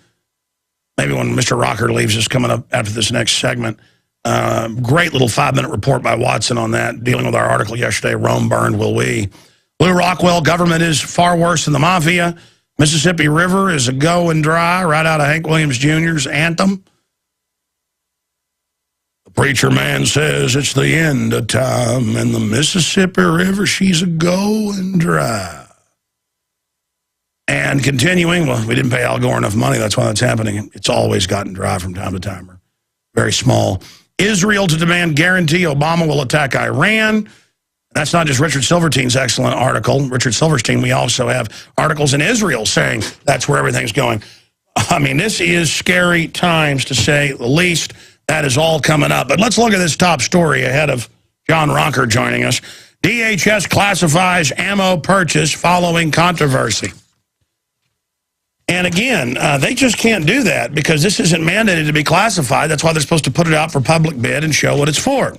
Maybe when Mr. Rocker leaves us coming up after this next segment. Great little 5-minute report by Watson on that, dealing with our article yesterday, Rome Burned, Will We? Lou Rockwell, government is far worse than the mafia. Mississippi River is a going dry, right out of Hank Williams Jr.'s anthem. The preacher man says it's the end of time, and the Mississippi River, she's a going dry. And continuing, well, we didn't pay Al Gore enough money, that's why that's happening. It's always gotten dry from time to time, or very small. Israel to demand guarantee Obama will attack Iran. That's not just Richard Silverstein's excellent article. Richard Silverstein, we also have articles in Israel saying that's where everything's going. I mean, this is scary times, to say the least. That is all coming up. But let's look at this top story ahead of John Rocker joining us. DHS classifies ammo purchase following controversy. And again, they just can't do that because this isn't mandated to be classified. That's why they're supposed to put it out for public bid and show what it's for.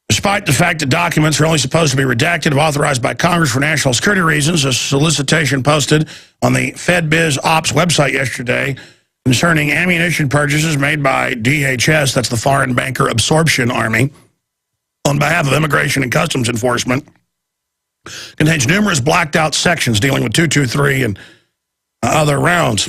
Despite the fact that documents are only supposed to be redacted if authorized by Congress for national security reasons, a solicitation posted on the FedBiz Ops website yesterday concerning ammunition purchases made by DHS, that's the Foreign Banker Absorption Army, on behalf of Immigration and Customs Enforcement, contains numerous blacked out sections dealing with 223 and other rounds.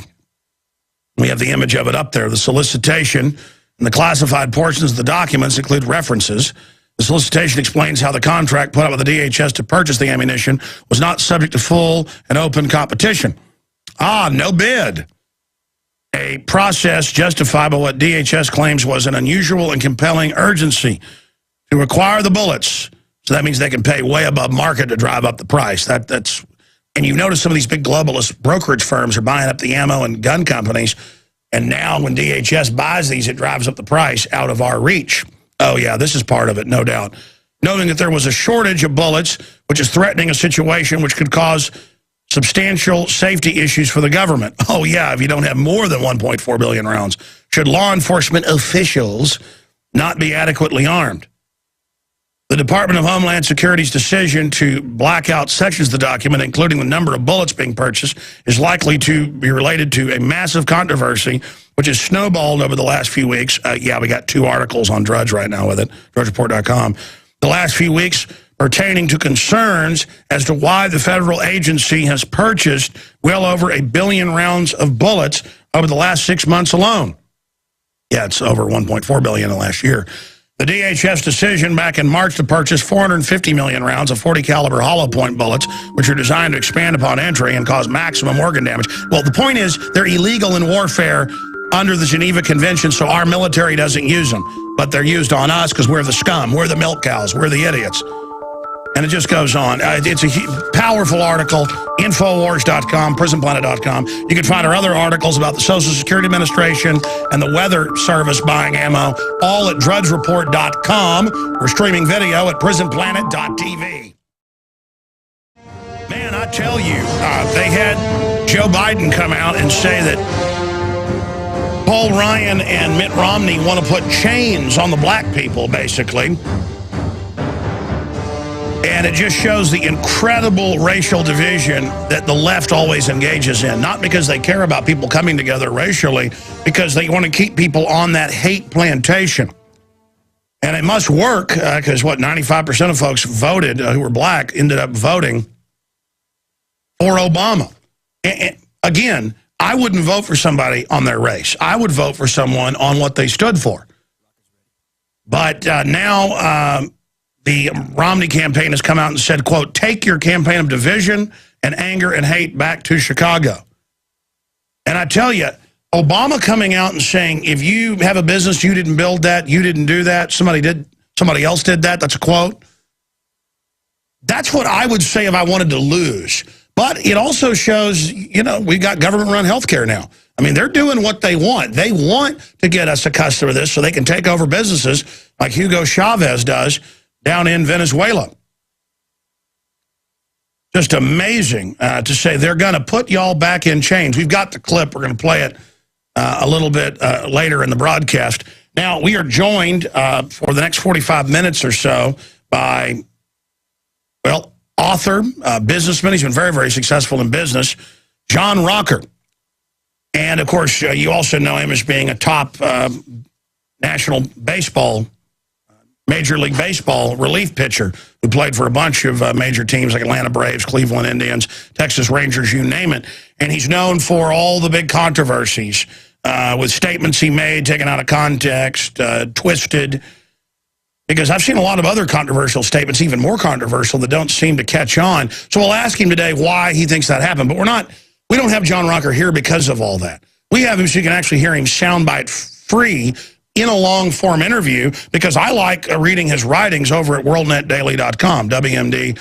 We have the image of it up there. The solicitation and the classified portions of the documents include references. The solicitation explains how the contract put out with the DHS to purchase the ammunition was not subject to full and open competition. No bid. A process justified by what DHS claims was an unusual and compelling urgency to acquire the bullets. So that means they can pay way above market to drive up the price. That's, and you notice some of these big globalist brokerage firms are buying up the ammo and gun companies. And now when DHS buys these, it drives up the price out of our reach. Oh, yeah, this is part of it, no doubt. Noting that there was a shortage of bullets, which is threatening a situation which could cause substantial safety issues for the government. Oh, yeah, if you don't have more than 1.4 billion rounds. Should law enforcement officials not be adequately armed? The Department of Homeland Security's decision to black out sections of the document, including the number of bullets being purchased, is likely to be related to a massive controversy, which has snowballed over the last few weeks. Yeah, we got 2 articles on Drudge right now with it, drudgereport.com. The last few weeks pertaining to concerns as to why the federal agency has purchased well over 1 billion rounds of bullets over the last 6 months alone. Yeah, it's over 1.4 billion in the last year. The DHS decision back in March to purchase 450 million rounds of 40 caliber hollow point bullets, which are designed to expand upon entry and cause maximum organ damage. Well, the point is they're illegal in warfare under the Geneva Convention, so our military doesn't use them. But they're used on us because we're the scum, we're the milk cows, we're the idiots. And it just goes on. It's a powerful article, Infowars.com, PrisonPlanet.com. You can find our other articles about the Social Security Administration and the Weather Service buying ammo, all at DrudgeReport.com. We're streaming video at PrisonPlanet.tv. Man, I tell you, they had Joe Biden come out and say that Paul Ryan and Mitt Romney want to put chains on the black people, basically. And it just shows the incredible racial division that the left always engages in. Not because they care about people coming together racially, because they want to keep people on that hate plantation. And it must work, because 95% of folks voted, who were black, ended up voting for Obama. And again, I wouldn't vote for somebody on their race. I would vote for someone on what they stood for. But now the Romney campaign has come out and said, quote, take your campaign of division and anger and hate back to Chicago. And I tell you, Obama coming out and saying, if you have a business, you didn't build that, you didn't do that, somebody else did that, that's a quote. That's what I would say if I wanted to lose. But it also shows, you know, we've got government-run health care now. I mean, they're doing what they want. They want to get us accustomed to this so they can take over businesses like Hugo Chavez does down in Venezuela. Just amazing to say they're going to put y'all back in chains. We've got the clip. We're going to play it a little bit later in the broadcast. Now, we are joined for the next 45 minutes or so by, well, author, businessman. He's been very, very successful in business, John Rocker. And, of course, you also know him as being a top national baseball, Major League Baseball relief pitcher who played for a bunch of major teams like Atlanta Braves, Cleveland Indians, Texas Rangers, you name it. And he's known for all the big controversies with statements he made, taken out of context, twisted. Because I've seen a lot of other controversial statements, even more controversial, that don't seem to catch on. So we'll ask him today why he thinks that happened. But we don't have John Rocker here because of all that. We have him so you can actually hear him soundbite free in a long-form interview, because I like reading his writings over at worldnetdaily.com, WMD.com,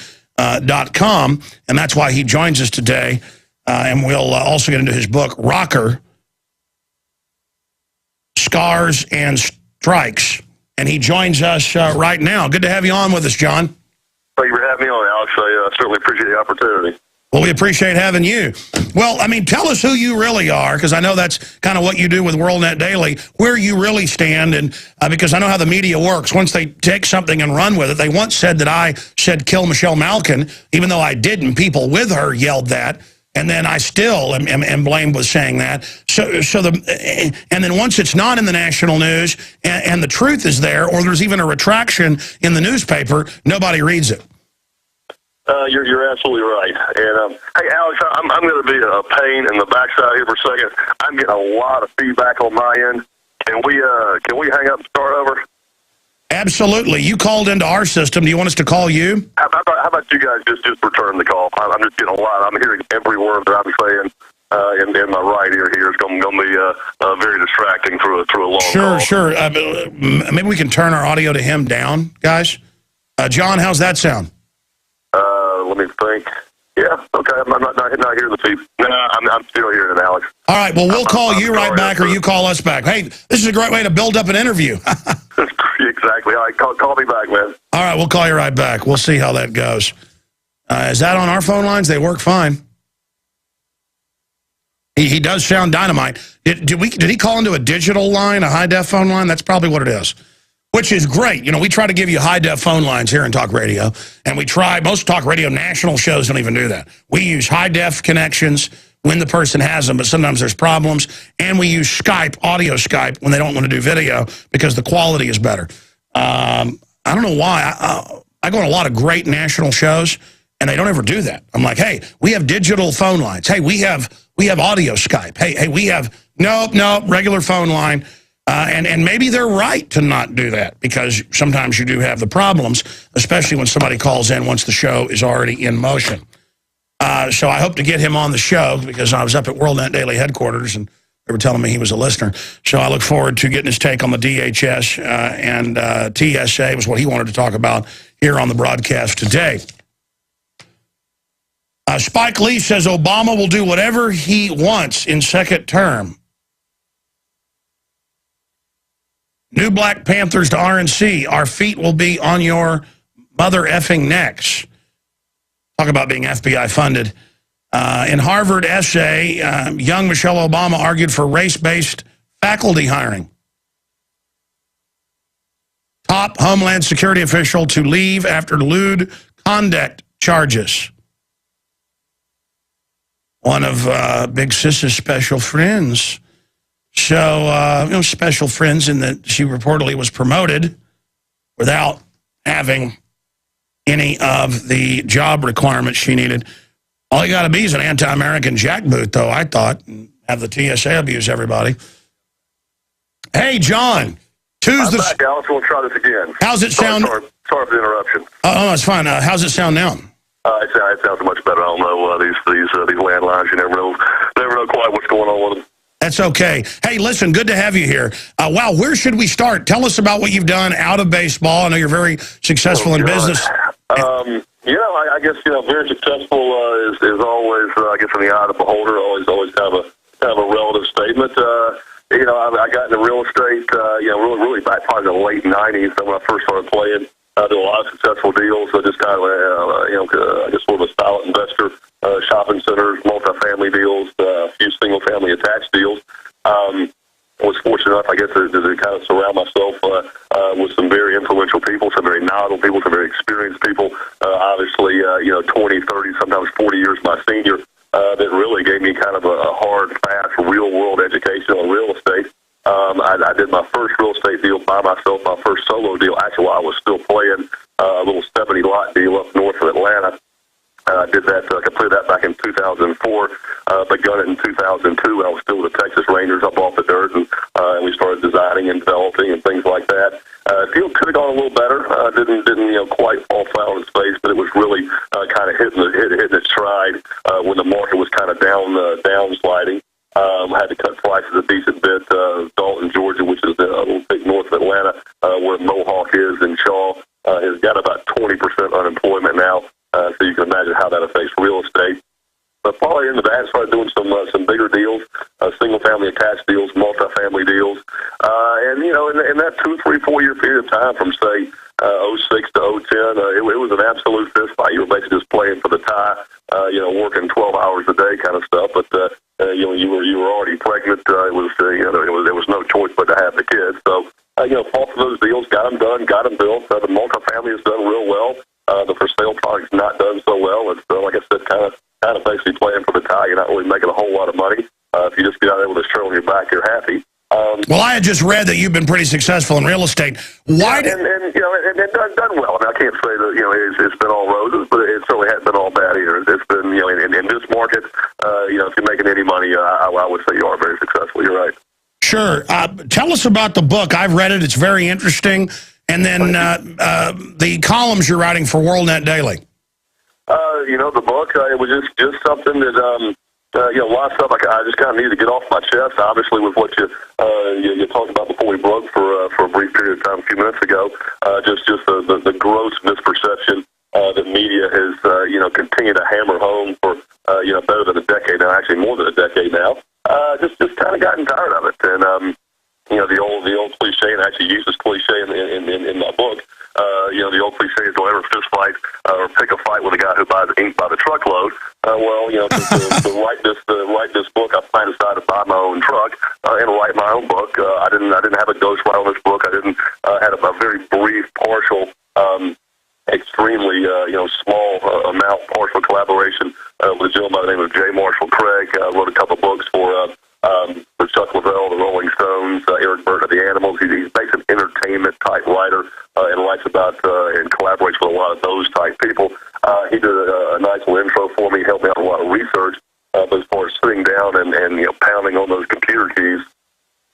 and that's why he joins us today. And we'll also get into his book, Rocker, Scars and Strikes. And he joins us right now. Good to have you on with us, John. Thank you for having me on, Alex. I certainly appreciate the opportunity. Well, we appreciate having you. Well, I mean, tell us who you really are, because I know that's kind of what you do with WorldNet Daily, where you really stand, and because I know how the media works. Once they take something and run with it, they once said that I said kill Michelle Malkin, even though I didn't. People with her yelled that, and then I still am blamed with saying that. And then once it's not in the national news, and the truth is there, or there's even a retraction in the newspaper, nobody reads it. You're absolutely right. And hey, Alex, I'm going to be a pain in the backside here for a second. I'm getting a lot of feedback on my end. Can we hang up and start over? Absolutely. You called into our system. Do you want us to call you? How about you guys just return the call? I'm just getting a lot. I'm hearing every word that I'm saying in my right ear here. It's going to be very distracting through a long call. Sure. Maybe we can turn our audio to him down, guys. John, how's that sound? Let me think. Yeah, okay. I'm not hearing the feed. No, I'm still hearing it, Alex. All right, well, we'll call you right back, or you call us back. Hey, this is a great way to build up an interview. Exactly. All right, call me back, man. All right, we'll call you right back. We'll see how that goes. Is that on our phone lines? They work fine. He does sound dynamite. Did he call into a digital line, a high-def phone line? That's probably what it is. Which is great. You know, we try to give you high-def phone lines here in talk radio, and most talk radio national shows don't even do that. We use high-def connections when the person has them, but sometimes there's problems, and we use Skype, audio Skype, when they don't want to do video because the quality is better. I don't know why. I go on a lot of great national shows, and they don't ever do that. I'm like, hey, we have digital phone lines. Hey, we have audio Skype. Hey, we have, nope, regular phone line. And maybe they're right to not do that, because sometimes you do have the problems, especially when somebody calls in once the show is already in motion. So I hope to get him on the show, because I was up at WorldNet Daily headquarters, and they were telling me he was a listener. So I look forward to getting his take on the DHS and TSA was what he wanted to talk about here on the broadcast today. Spike Lee says Obama will do whatever he wants in second term. New Black Panthers to RNC. Our feet will be on your mother effing necks. Talk about being FBI funded. In Harvard essay, young Michelle Obama argued for race-based faculty hiring. Top Homeland Security official to leave after lewd conduct charges. One of Big Sis's special friends. So, special friends in that she reportedly was promoted without having any of the job requirements she needed. All you got to be is an anti-American jackboot, though, I thought, and have the TSA abuse everybody. Hey, John. I'm back, Alex. We'll try this again. How's it sound? Sorry for the interruption. Oh, it's fine. How's it sound now? It sounds much better. I don't know these landlines. You never know quite what's going on with them. That's okay. Hey, listen, good to have you here. Wow, where should we start? Tell us about what you've done out of baseball. I know you're very successful in business. I guess very successful is always I guess in the eye of the beholder. Always kind of a relative statement. I got into real estate. Really back probably in the late '90s when I first started playing. I did a lot of successful deals. So just kind of I guess sort of a silent investor. Shopping centers, multifamily deals, a few single family attached deals. I was fortunate enough, I guess, to kind of surround myself with some very influential people, some very knowledgeable people, some very experienced people. Obviously, 20, 30, sometimes 40 years my senior, that really gave me kind of a hard, fast, real-world education on real estate. I did my first real estate deal by myself, my first solo deal, actually while I was still playing, a little 70-lot deal up north of Atlanta. Did that, completed that back in 2004, begun it in 2002 when I was still with the Texas Rangers. I bought the dirt and we started designing and developing and things like that. Deal could have gone a little better. Didn't quite fall flat on its face, but it was really kind of hitting its stride when the market was kind of downsliding. Had to cut prices a decent bit. Dalton, Georgia, which is a little bit north of Atlanta, where Mohawk is, and Shaw has got about 20% unemployment now. So you can imagine how that affects real estate. But probably into that, started doing some bigger deals, single-family attached deals, multifamily deals. In that 2, 3, 4 year period of time from, say, '06 to '10, it was an absolute fist fight. You were basically just playing for the tie, working 12 hours a day kind of stuff. But, you were already pregnant. There was no choice but to have the kids. So, fought for those deals, got them done, got them built. The multifamily has done real well. The for sale product's not done so well. It's like I said, kind of basically playing for the tie. You're not really making a whole lot of money. If you just get out there with a shirt on your back, you're happy. Well, I had just read that you've been pretty successful in real estate. Why? And done well. I mean, I can't say that it's been all roses, but it certainly hasn't been all bad either. It's been in this market, if you're making any money, I would say you are very successful. You're right. Sure. Tell us about the book. I've read it. It's very interesting. And then the columns you're writing for WorldNet Daily. The book, it was just something that, a lot of stuff I just kind of needed to get off my chest, obviously, with what you talked about before we broke for a brief period of time a few minutes ago, just the gross misperception that media has, continued to hammer home for, better than a decade now, actually more than a decade now. Just kind of gotten tired of it. And, the old cliche, and I actually use this cliche in my book. The old cliche is don't ever fist fight or pick a fight with a guy who buys ink by the truckload. To write this book, I finally decided to buy my own truck and write my own book. I didn't have a ghostwriter on this book. I didn't had a very brief, partial, extremely small amount partial collaboration with a gentleman by the name of J. Marshall Craig. Wrote a couple books for Chuck Leavell, the Rolling Stones, Eric Burton of the Animals. He's basically an entertainment type writer and writes about and collaborates with a lot of those type people. He did a nice little intro for me, helped me out with a lot of research. But as far as sitting down and pounding on those computer keys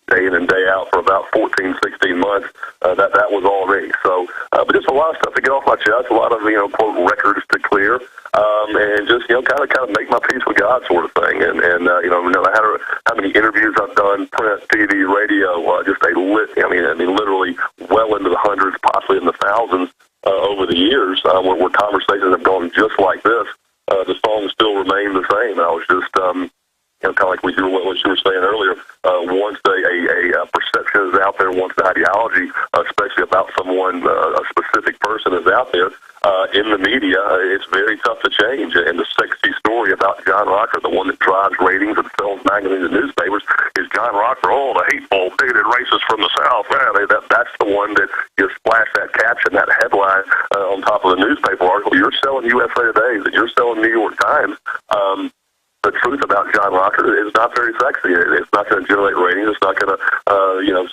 day in and day out for about 14, 16 months, that was all me. So, but just a lot of stuff to get off my chest, a lot of quote records to clear, and just kind of make my peace with God, sort of thing. And no matter how many interviews I've done, print, TV, radio, just literally well into the hundreds, possibly in the thousands over the years, where conversations have gone just like this. The songs still remain the same. I was just kind of like what you were saying earlier, once a perception is out there, once the ideology, especially about someone, a specific person is out there in the media, it's very tough to change. And the sexy story about John Rocker, the one that drives ratings and sells magazines and newspapers, is John Rocker, the hateful, bigoted racist from the South. That's the one that you splash that caption, that headline on top of the newspaper article. You're selling USA Today, that you're selling New York Times. The truth about John Rocker is not very sexy. It's not going to generate ratings. It's not going to,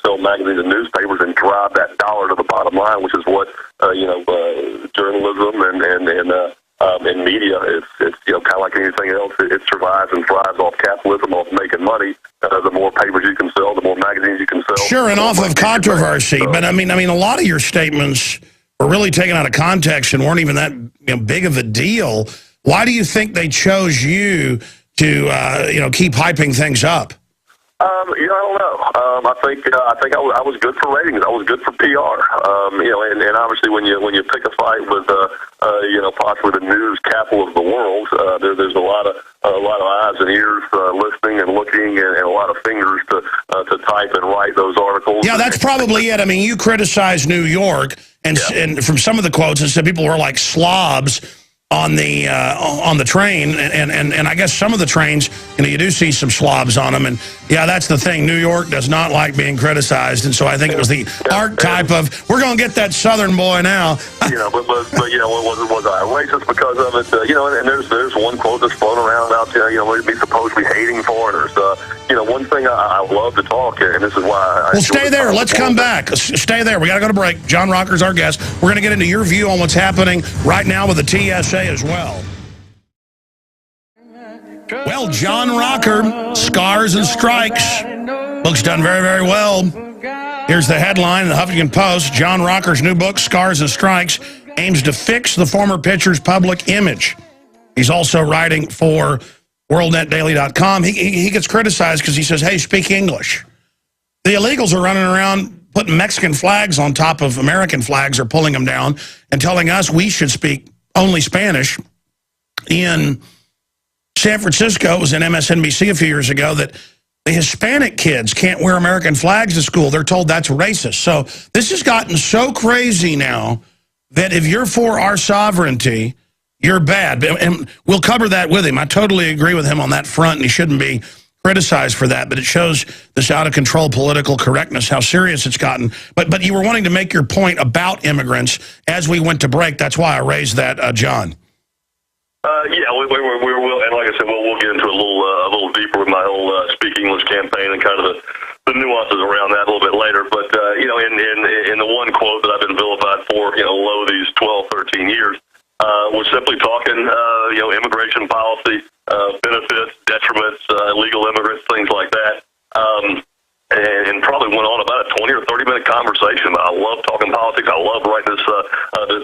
sell magazines and newspapers and drive that dollar to the bottom line, which is what, journalism and media. It's kind of like anything else. It survives and thrives off capitalism, off making money. The more papers you can sell, the more magazines you can sell. Sure, and off of controversy. But I mean, a lot of your statements were really taken out of context and weren't even that big of a deal. Why do you think they chose you to, keep hyping things up? I don't know. I was good for ratings. I was good for PR. And obviously when you pick a fight with possibly the news capital of the world, there's a lot of eyes and ears listening and looking, and a lot of fingers to type and write those articles. Yeah, that's probably it. I mean, you criticize New York, and from some of the quotes, it said people were like slobs on the train, and I guess some of the trains, you do see some slobs on them, and yeah, that's the thing. New York does not like being criticized, and so I think it was the archetype of, we're going to get that Southern boy now. But was I racist because of it? And there's one quote that's flown around about, what we supposed to be hating foreigners. One thing I love to talk, and this is why Well, stay there. Let's come back. Stay there. We got to go to break. John Rocker's our guest. We're going to get into your view on what's happening right now with the TSA as well. Well, John Rocker, Scars and Strikes. Book's done very, very well. Here's the headline in the Huffington Post. John Rocker's new book, Scars and Strikes, aims to fix the former pitcher's public image. He's also writing for WorldNetDaily.com. He gets criticized because he says, hey, speak English. The illegals are running around putting Mexican flags on top of American flags or pulling them down and telling us we should speak only Spanish. In San Francisco, it was in MSNBC a few years ago, that the Hispanic kids can't wear American flags to school. They're told that's racist. So this has gotten so crazy now that if you're for our sovereignty, you're bad. And we'll cover that with him. I totally agree with him on that front, and he shouldn't be criticized for that. But it shows this out-of-control political correctness, how serious it's gotten. But you were wanting to make your point about immigrants as we went to break. That's why I raised that, John. We will, and like I said, we'll get into a little deeper with my whole Speak English campaign and kind of the nuances around that a little bit later. But in the one quote that I've been vilified for, low these 12, 13 years, was simply talking, immigration policy, benefits, detriments, illegal immigrants, things like that. And probably went on about a 20 or 30-minute conversation. I love talking politics. I love writing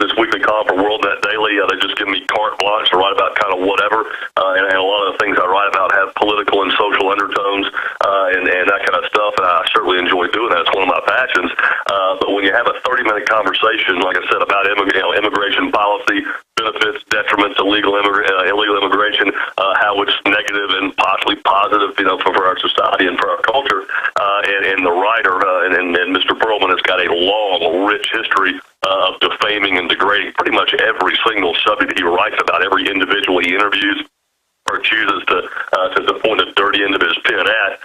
this weekly column for WorldNet Daily. They just give me carte blanche to write about kind of whatever. And a lot of the things I write about have political and social undertones and that kind of stuff. And I certainly enjoy doing that. It's one of my passions. But when you have a 30-minute conversation, like I said, about immigration policy, benefits, detriments, illegal immigration, how it's negative and possibly positive, for our society and for our culture. And the writer and Mr. Perlman has got a long, rich history of defaming and degrading pretty much every single subject he writes about, every individual he interviews or chooses to point a dirty end of his pen at,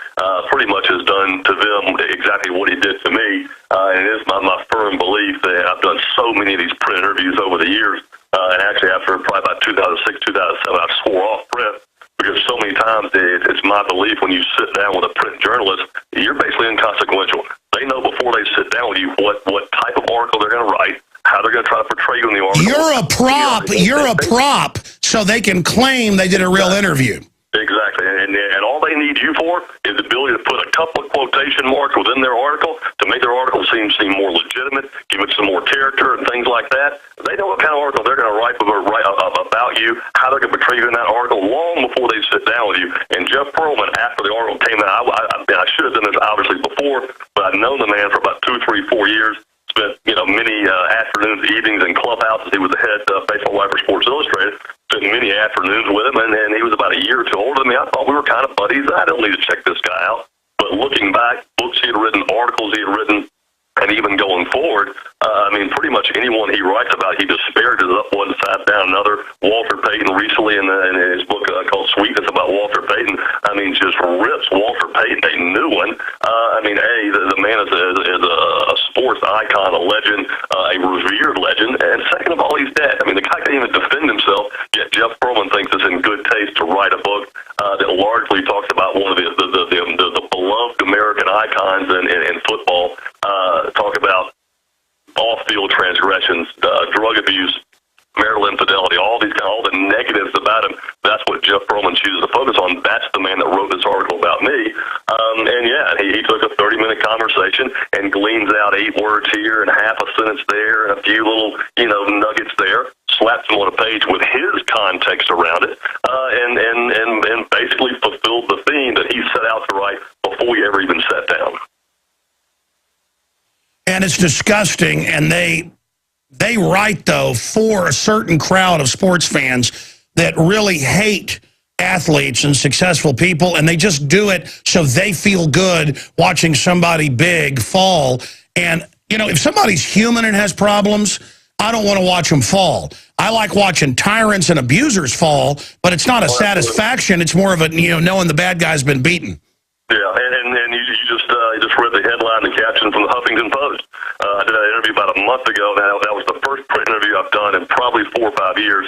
pretty much has done to them exactly what he did to me. And it is my firm belief that I've done so many of these print interviews over the years, and actually after probably about 2006, 2007, I swore off print. Because so many times it's my belief when you sit down with a print journalist, you're basically inconsequential. They know before they sit down with you what type of article they're going to write, how they're going to try to portray you in the article. You're a prop. You're a prop, so they can claim they did a real interview. Exactly, and all they need you for is the ability to put a couple of quotation marks within their article to make their article seem more legitimate, give it some more character and things like that. They know what kind of article they're going to write about you, how they're going to portray you in that article long before they sit down with you. And Jeff Perlman, after the article came out, I should have done this obviously before, but I've known the man for about 2, 3, 4 years. Spent many afternoons, evenings, in clubhouses. He was the head baseball writer for Sports Illustrated. Spent many afternoons with him, and he was about a year or two older than me. I thought we were kind of buddies. I don't need to check this guy out. But looking back, books he had written, articles he had written, and even going forward, pretty much anyone he writes about, he disparages up one side, down another. Walter Payton recently in his book called Sweetness about Walter Payton, just rips Walter Payton a new one. The man is a sports icon, a legend, a revered legend, and second of all, he's dead. The guy can't even defend himself, yet Jeff Perlman thinks it's in good taste to write a book that largely talks about one of the beloved American icons in football, talk about off-field transgressions, drug abuse, marital infidelity, all the negatives about him. That's what Jeff Perlman chooses to focus on. That's the man that wrote this article about me. He took a 30-minute conversation and gleans out 8 words here and half a sentence there and a few little, nuggets there, slaps them on a page with his context around it, and basically fulfilled the theme that he set out to write before we ever and it's disgusting. And they write, though, for a certain crowd of sports fans that really hate athletes and successful people, and they just do it so they feel good watching somebody big fall. And, you know, if somebody's human and has problems, I don't want to watch them fall. I like watching tyrants and abusers fall, but it's not a satisfaction. It's more of a, you know, knowing the bad guy's been beaten. Yeah, and you just read the headline, the caption from the Huffington Post. I did that interview about a month ago. Now that was the first print interview I've done in probably 4 or 5 years.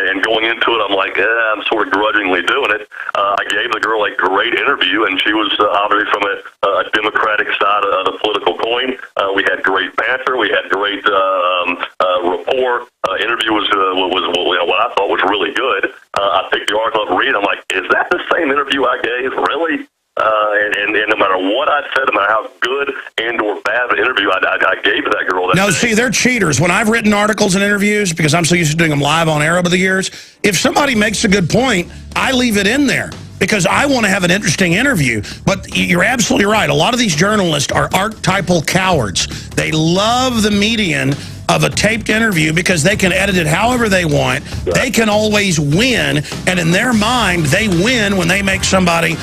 And going into it, I'm like, I'm sort of grudgingly doing it. I gave the girl a great interview, and she was obviously from a Democratic side of the political coin. We had great banter. We had great rapport. Interview was what I thought was really good. I picked the article up, read. I'm like, is that the same interview I gave? Really? And no matter what I said, no matter how good and or bad an interview I gave to that girl. No, see, they're cheaters. When I've written articles and interviews, because I'm so used to doing them live on air over the years, if somebody makes a good point, I leave it in there because I want to have an interesting interview. But you're absolutely right. A lot of these journalists are archetypal cowards. They love the median of a taped interview because they can edit it however they want. Right. They can always win. And in their mind, they win when they make somebody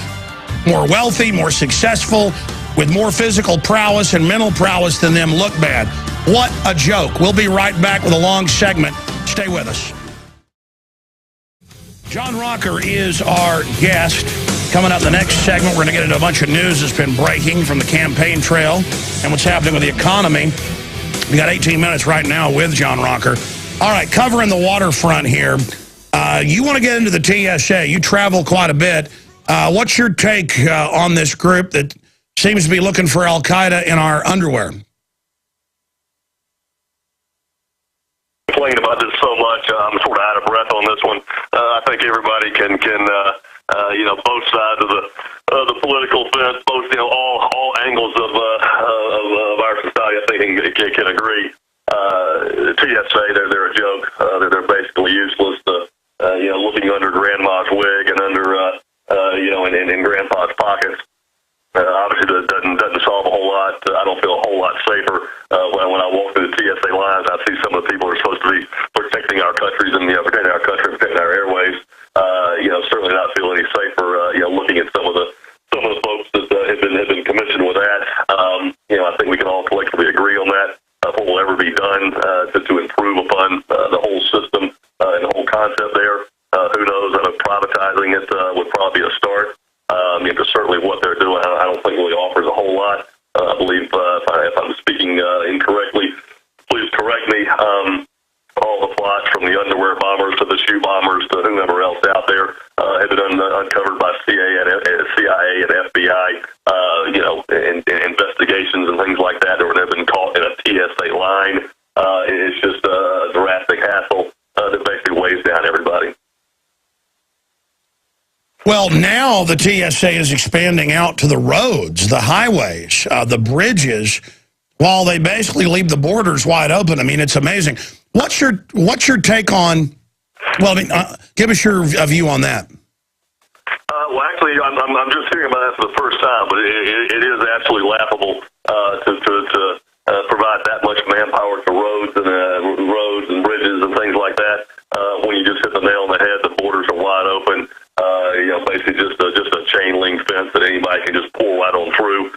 more wealthy, more successful, with more physical prowess and mental prowess than them look bad. What a joke. We'll be right back with a long segment. Stay with us. John Rocker is our guest. Coming up in the next segment, we're going to get into a bunch of news that's been breaking from the campaign trail and what's happening with the economy. We got 18 minutes right now with John Rocker. All right, covering the waterfront here. You want to get into the TSA. You travel quite a bit. What's your take on this group that seems to be looking for Al-Qaeda in our underwear? Complaining about this so much, I'm sort of out of breath on this one. I think everybody can both sides of the political fence, both all angles of our society, I think can agree. TSA, they're a joke. They're basically useless. Looking under grandma's wig and under in grandpa's pockets. Obviously, that doesn't solve a whole lot. I don't feel a whole lot safer when I walk through the TSA lines. I see some of the people who are supposed to be protecting our countries and protecting our country, protecting our airways. Certainly not feel any safer. Looking at some of the folks that have been commissioned with that. I think we can all collectively agree on that. What will ever be done to improve upon the whole system and the whole concept there. Who knows? Privatizing it would probably be a start. Because certainly what they're doing, I don't think really offers a whole lot. I believe if I'm speaking incorrectly, please correct me. All the plots from the underwear bombers to the shoe bombers to whomever else out there have been uncovered by CIA and FBI. And investigations and things like that, or they've been caught in a TSA line. It's just a drastic hassle that basically weighs down everybody. Well, now the TSA is expanding out to the roads, the highways, the bridges, while they basically leave the borders wide open. I mean, it's amazing. What's your take on? Well, I mean, give us your view on that. Well, actually, I'm just hearing about that for the first time, but it is absolutely laughable to provide that much manpower to roads and bridges and things like that. When you just hit the nail on the head, the borders are wide open. Basically just a chain link fence that anybody can just pull right on through.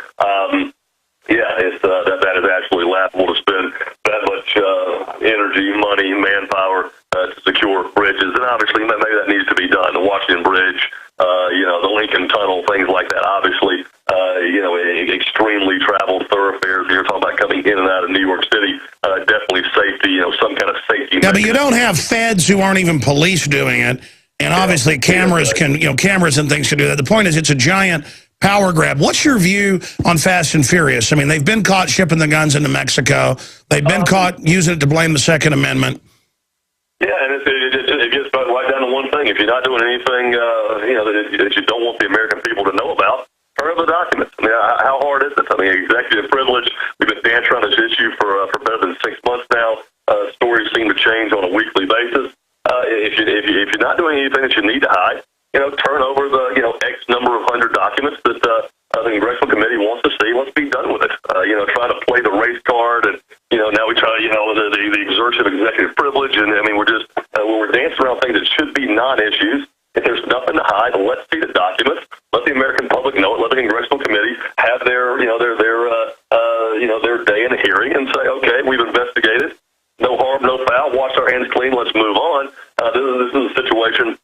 That is absolutely laughable to spend that much energy, money, manpower to secure bridges, and obviously maybe that needs to be done. The Washington Bridge, the Lincoln Tunnel, things like that. Obviously, extremely traveled thoroughfares. You're talking about coming in and out of New York City. Definitely safety. Some kind of safety. Yeah, but you don't have feds who aren't even police doing it. And obviously cameras cameras and things can do that. The point is it's a giant power grab. What's your view on Fast and Furious? I mean, they've been caught shipping the guns into Mexico. They've been caught using it to blame the Second Amendment. Yeah, and it gets right down to one thing. If you're not doing anything, that you don't want the American people to know about, turn over the documents. I mean, how hard is it? I mean, executive privilege. We've been dancing around this issue for better than 6 months now. Stories seem to change on a weekly basis. If you're not doing anything that you need to hide, turn over the X number of 100 documents that the Congressional Committee wants to see. Let's be done with it. Trying to play the race issues. If there's nothing to hide, let's see the documents. Let the American public know it. Let the congressional committee have their, their day in a hearing and say, okay, we've investigated. No harm, no foul. Wash our hands clean. Let's move on. This is a situation.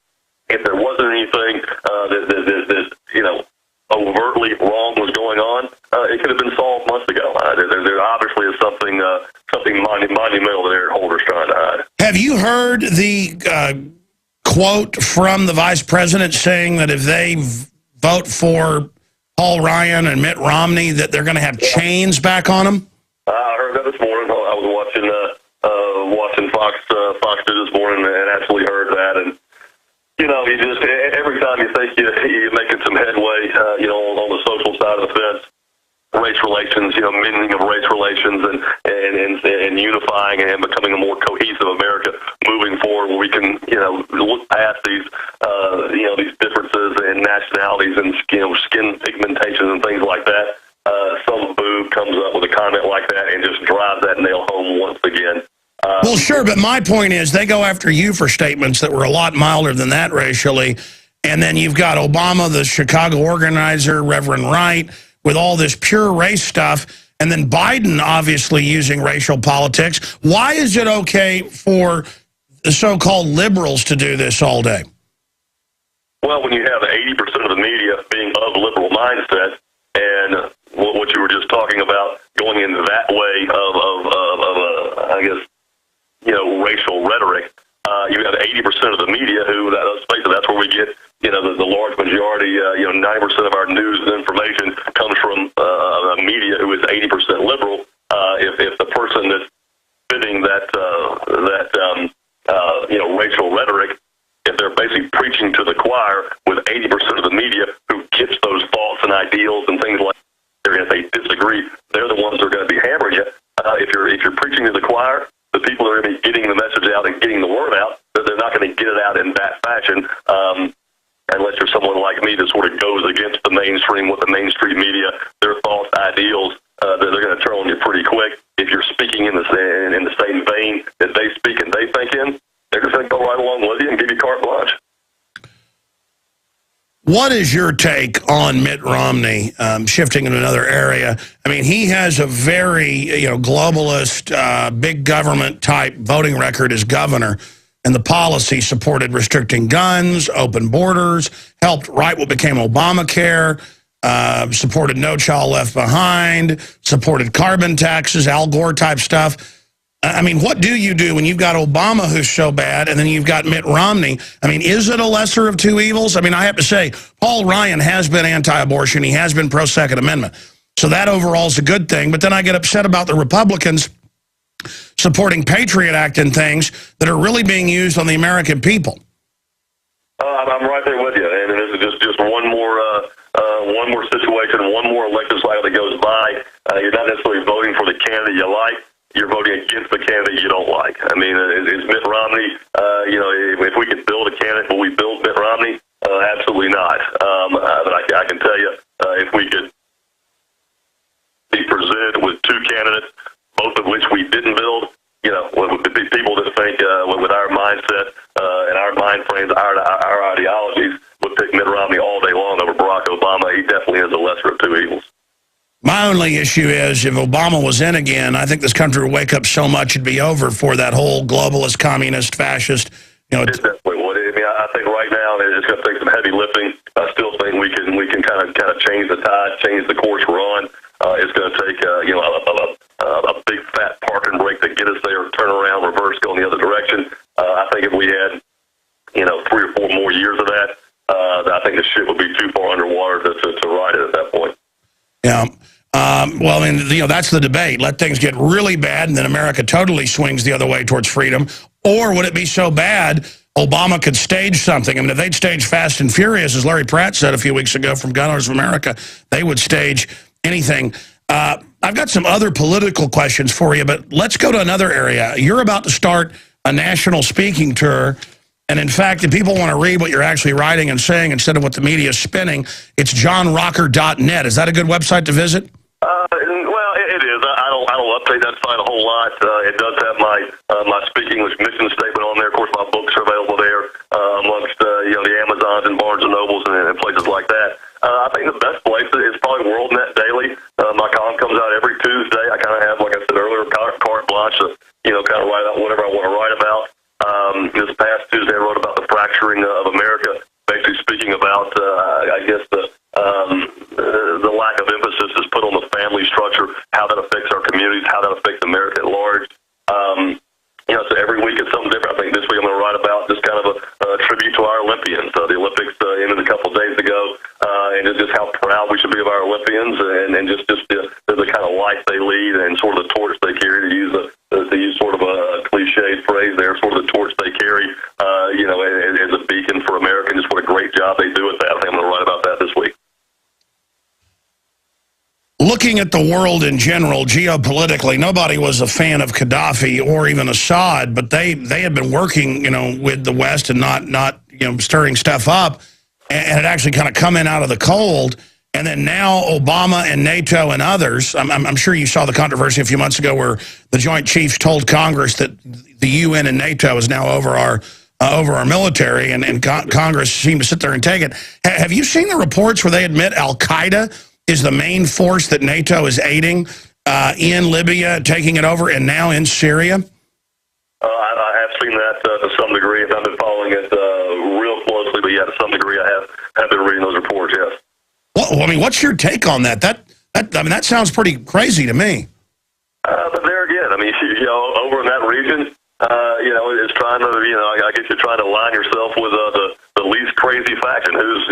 If there wasn't anything that overtly wrong was going on, it could have been solved months ago. There obviously is something monumental that Eric Holder's trying to hide. Have you heard the quote from the vice president saying that if they vote for Paul Ryan and Mitt Romney, that they're going to have chains back on them? I heard that this morning. I was watching Fox News this morning and actually heard that. And you just every time you think you're making some headway, on the social side of the fence, race relations, mending of race relations, and unifying and becoming a more cohesive America moving forward, where we can look past these these differences in nationalities and skin pigmentation and things like that. Some boob comes up with a comment like that and just drives that nail home once again. Well, sure, but my point is they go after you for statements that were a lot milder than that racially, and then you've got Obama, the Chicago organizer, Reverend Wright, with all this pure race stuff, and then Biden obviously using racial politics. Why is it okay for the so-called liberals to do this all day? Well, when you have 80% of the media being of liberal mindset, and what you were just talking about, going into that way of I guess, racial rhetoric, you have 80% of the media who, let's face it, that's where we get, the large majority, 90% of our news and information comes from a media who is 80% liberal. If the person that's fitting that racial rhetoric, if they're basically preaching to the choir with 80% of the media who gets those thoughts and ideals and things like that, if they disagree, they're the ones who are going to be hammering you. If you're preaching to the choir, the people that are going to be getting the message out and getting the word out, they're not going to get it out in that fashion, unless you're someone like me that sort of goes against the mainstream, what the mainstream media, their thoughts, ideals, they're going to turn on you pretty quick. If you're speaking in the same vein that they speak and they think in, they're just going to go right along with you and give you carte blanche. What is your take on Mitt Romney, shifting into another area? I mean, he has a very, globalist, big government type voting record as governor, and the policy supported restricting guns, open borders, helped write what became Obamacare, supported No Child Left Behind, supported carbon taxes, Al Gore type stuff. I mean, what do you do when you've got Obama, who's so bad, and then you've got Mitt Romney? I mean, is it a lesser of two evils? I mean, I have to say, Paul Ryan has been anti-abortion. He has been pro-Second Amendment. So that overall is a good thing. But then I get upset about the Republicans supporting Patriot Act and things that are really being used on the American people. I'm right there with you. And this is just one more situation, one more elective cycle that goes by. You're not necessarily voting for the candidate you like. You're voting against the candidate you don't like. I mean, is Mitt Romney, if we could build a candidate, will we build Mitt Romney? Absolutely not. But I can tell you, if we could be presented with two candidates, both of which we didn't build, with the people that think with our mindset and our mind frames, our ideologies, would pick Mitt Romney all day long over Barack Obama. He definitely is a lesser of two evils. My only issue is if Obama was in again, I think this country would wake up so much it'd be over for that whole globalist, communist, fascist. It definitely would. I mean, I think right now it's going to take some heavy lifting. I still think we can kind of change the tide, change the course we're on. It's going to take a big fat parking brake to get us there, turn around, reverse, go in the other direction. I think if we had 3 or 4 more years of that, I think the ship would be too far underwater to ride it at that point. Yeah. Well, I mean, that's the debate. Let things get really bad, and then America totally swings the other way towards freedom. Or would it be so bad Obama could stage something? I mean, if they'd stage Fast and Furious, as Larry Pratt said a few weeks ago from Gun Owners of America, they would stage anything. I've got some other political questions for you, but let's go to another area. You're about to start a national speaking tour. And in fact, if people want to read what you're actually writing and saying instead of what the media is spinning, it's johnrocker.net. Is that a good website to visit? Well, it is. I don't update that site a whole lot. It does have my Speak English mission statement on there. Of course, my books are available there, amongst Amazons and Barnes and Nobles and places like that. I think the best place is probably WorldNet Daily. My column comes out every Tuesday. I kind of have, like I said earlier, carte blanche to, kind of write out whatever I want to write about. This past Tuesday, I wrote about the fracturing of America, basically speaking about, I guess, the lack of emphasis is put on the family structure, how that affects our communities, how that affects America at large. So every week it's something different. I think this week I'm going to write about just kind of a tribute to our Olympians. The Olympics ended a couple of days ago, and just how proud we should be of our Olympians, and just the kind of life they lead and sort of the torch they carry, to use sort of a cliched phrase there, sort of the torch they carry, as a beacon for America, and just what a great job they do with that. I think I'm going to write about that this week. Looking at the world in general, geopolitically, nobody was a fan of Gaddafi or even Assad, but they had been working, with the West and not stirring stuff up, and it actually kind of come in out of the cold. And then now Obama and NATO and others, I'm sure you saw the controversy a few months ago where the Joint Chiefs told Congress that the UN and NATO is now over our military, and Congress seemed to sit there and take it. Have you seen the reports where they admit Al-Qaeda is the main force that NATO is aiding in Libya, taking it over, and now in Syria? I have seen that to some degree. I've been following it real closely, but yeah, to some degree I have been reading those reports, yes. Well, I mean, what's your take on that? That sounds pretty crazy to me. But there again, I mean, over in that region, it's trying to, I guess you're trying to align yourself with the least crazy faction. Who's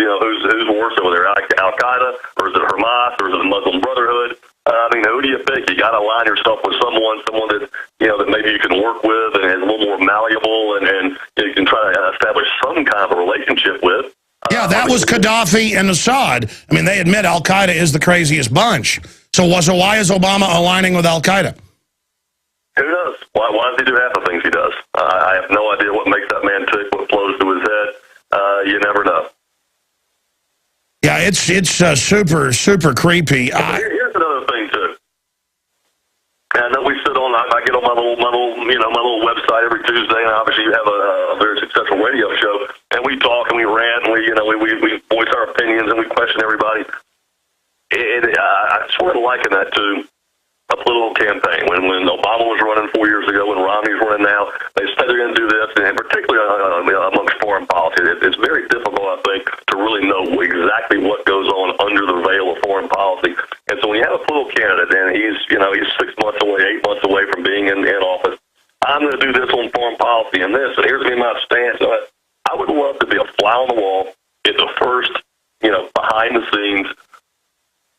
worse over there, Al Qaeda, or is it Hamas, or is it the Muslim Brotherhood? I mean, who do you pick? You got to align yourself with someone that that maybe you can work with and is a little more malleable, and you can try to establish some kind of a relationship with. Yeah, that was Gaddafi and Assad. I mean, they admit Al-Qaeda is the craziest bunch. So why is Obama aligning with Al-Qaeda? Who knows? Why does he do half the things he does? I have no idea what makes that man tick, what flows through his head. You never know. Yeah, it's super, super creepy. Here's another thing, too. I know we sit on, I get on my little website every Tuesday, and obviously you have a very successful radio show, and we talk and we rant, and we voice our opinions, and we question everybody. I sort of liken that to a political campaign. When Obama was running 4 years ago, when Romney's running now, they say they're going to do this, and particularly amongst foreign policy, it's very difficult, I think, to really know exactly what goes on under the veil of foreign policy. And so when you have a political candidate, and he's 6 months away, 8 months away from being in office, I'm going to do this on foreign policy and this, and here's my stance. I would love to be a fly on the wall at the first, behind the scenes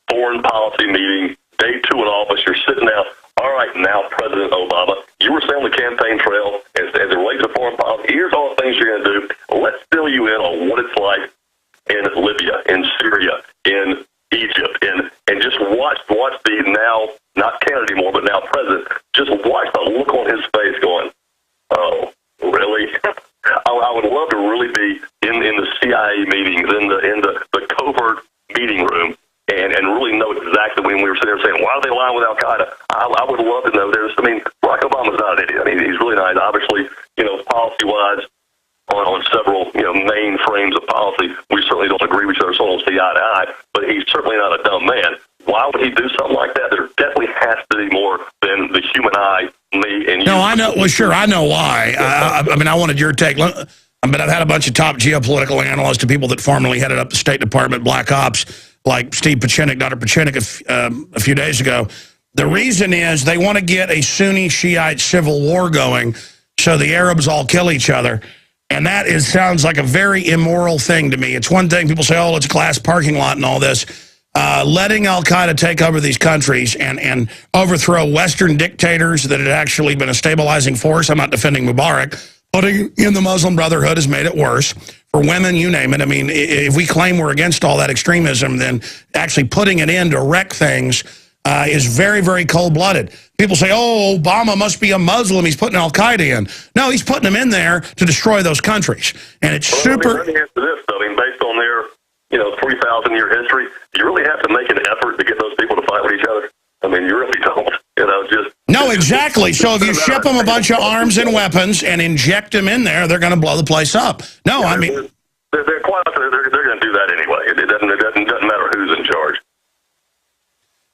foreign policy meeting, day 2 in office. You're sitting down. All right, now, President Obama, you were saying on the campaign trail as it relates to foreign policy. Here's all the things you're going to do. Let's fill you in on what it's like in Libya, in Syria, in Egypt, and just watch the now, not candidate anymore, but now president, just watch the look on his face going, oh, really? I would love to really be in the CIA meetings, in the covert meeting room, and really know exactly when we were sitting there saying, why are they lying with Al-Qaeda? I would love to know. Barack Obama's not an idiot. I mean, he's really not. Obviously, policy-wise, on several, main frames of policy, we certainly don't agree with each other, so don't see eye to eye, but he's certainly not a dumb man. Why would he do something like that? There definitely has to be more than the human eye, me, and you. No, I know. Well, sure, I know why. I wanted your take. But I've had a bunch of top geopolitical analysts and people that formerly headed up the State Department Black Ops, like Steve Pachinik, Dr. Pachinik, a few days ago. The reason is they want to get a Sunni-Shiite civil war going so the Arabs all kill each other. And that sounds like a very immoral thing to me. It's one thing people say, oh, it's a glass parking lot and all this. Letting Al-Qaeda take over these countries and overthrow Western dictators that had actually been a stabilizing force. I'm not defending Mubarak. Putting in the Muslim Brotherhood has made it worse. For women, you name it. I mean, if we claim we're against all that extremism, then actually putting it in to wreck things is very, very cold-blooded. People say, oh, Obama must be a Muslim. He's putting Al-Qaeda in. No, he's putting them in there to destroy those countries. And it's super... Let me answer this, though. Based on their 3,000-year history, do you really have to make an effort to get those people to fight with each other? I mean, you really don't. No, exactly. So if you ship them a bunch of arms and weapons and inject them in there, they're going to blow the place up. No, I mean... They're quite honestly, they're going to do that anyway. It doesn't matter who's in charge.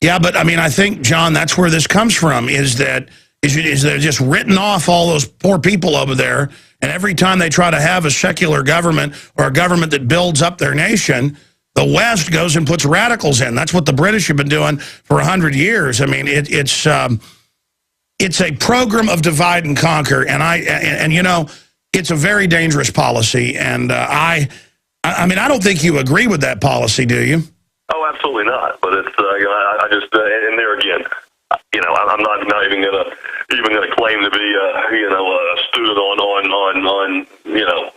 Yeah, but I mean, I think, John, that's where this comes from, is they're just written off all those poor people over there, and every time they try to have a secular government or a government that builds up their nation, the West goes and puts radicals in. That's what the British have been doing for 100 years. I mean, it's a program of divide and conquer, and you know, it's a very dangerous policy, and I mean, I don't think you agree with that policy, do you? Oh, absolutely not. But it's you know, I just and there again, you know, I'm not even gonna claim to be you know, a student on you know,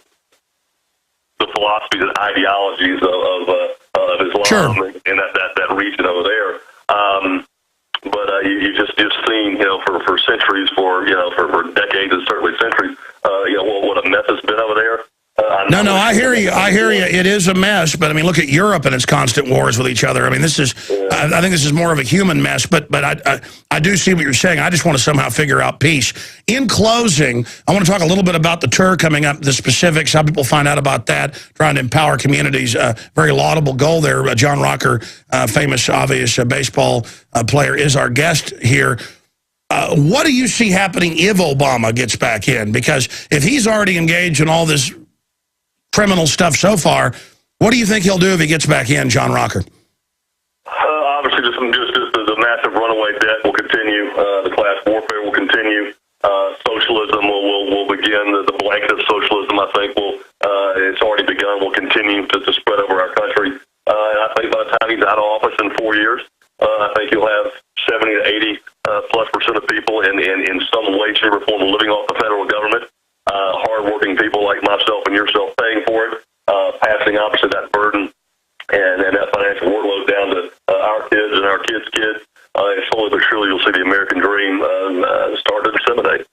the philosophies and ideologies of Islam, sure, in that region over there. But you've just seen, you know, for centuries, for decades and certainly centuries, you know, what a mess has been over there. No, I hear you. I hear you. It is a mess, but I mean, look at Europe and its constant wars with each other. I mean, this is, I think this is more of a human mess, but I do see what you're saying. I just want to somehow figure out peace. In closing, I want to talk a little bit about the tour coming up, the specifics, how people find out about that, trying to empower communities. Very laudable goal there. John Rocker, famous, obvious baseball player, is our guest here. What do you see happening if Obama gets back in? Because if he's already engaged in all this criminal stuff so far, what do you think he'll do if he gets back in, John Rocker? Obviously, just the massive runaway debt will continue. The class warfare will continue. Socialism will begin. The blanket of socialism, I think, it's already begun, will continue to spread over our country. And I think by the time he's out of office in 4 years, I think you'll have 70 to 80+% of people in some way, shape, or form living off the federal government. Hardworking people like myself and yourself paying for it, passing obviously that burden and that financial workload down to our kids and our kids' kids. And slowly but surely you'll see the American dream start to disseminate.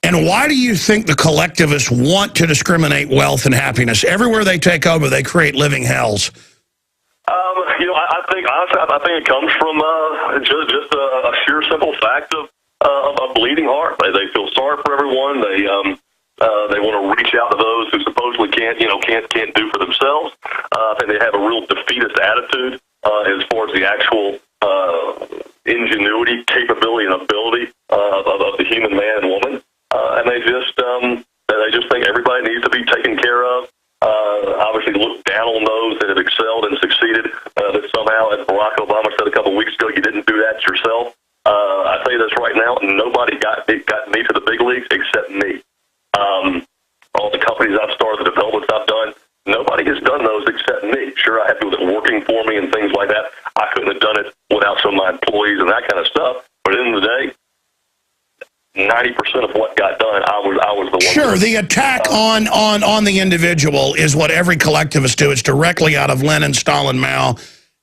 And why do you think the collectivists want to discriminate wealth and happiness? Everywhere they take over, they create living hells. You know, I think honestly, I think it comes from just a sheer simple fact of a bleeding heart. They feel sorry for everyone. They want to reach out to those who supposedly can't do for themselves. I think they have a real defeatist attitude as far as the actual ingenuity, capability, and ability of the human man and woman. And they just think everybody needs to be taken care of. Obviously look down on those that have excelled and succeeded. That somehow, as Barack Obama said a couple of weeks ago, you didn't do that yourself. I tell you this right now, nobody got me to the big leagues except me. All the companies I've started, the developments I've done, nobody has done those except me. Sure, I have people that are working for me and things like that. I couldn't have done it without some of my employees and that kind of stuff. But at the end of the day, 90% of what got done, I was the one. Sure, the attack on the individual is what every collectivist do. It's directly out of Lenin, Stalin, Mao,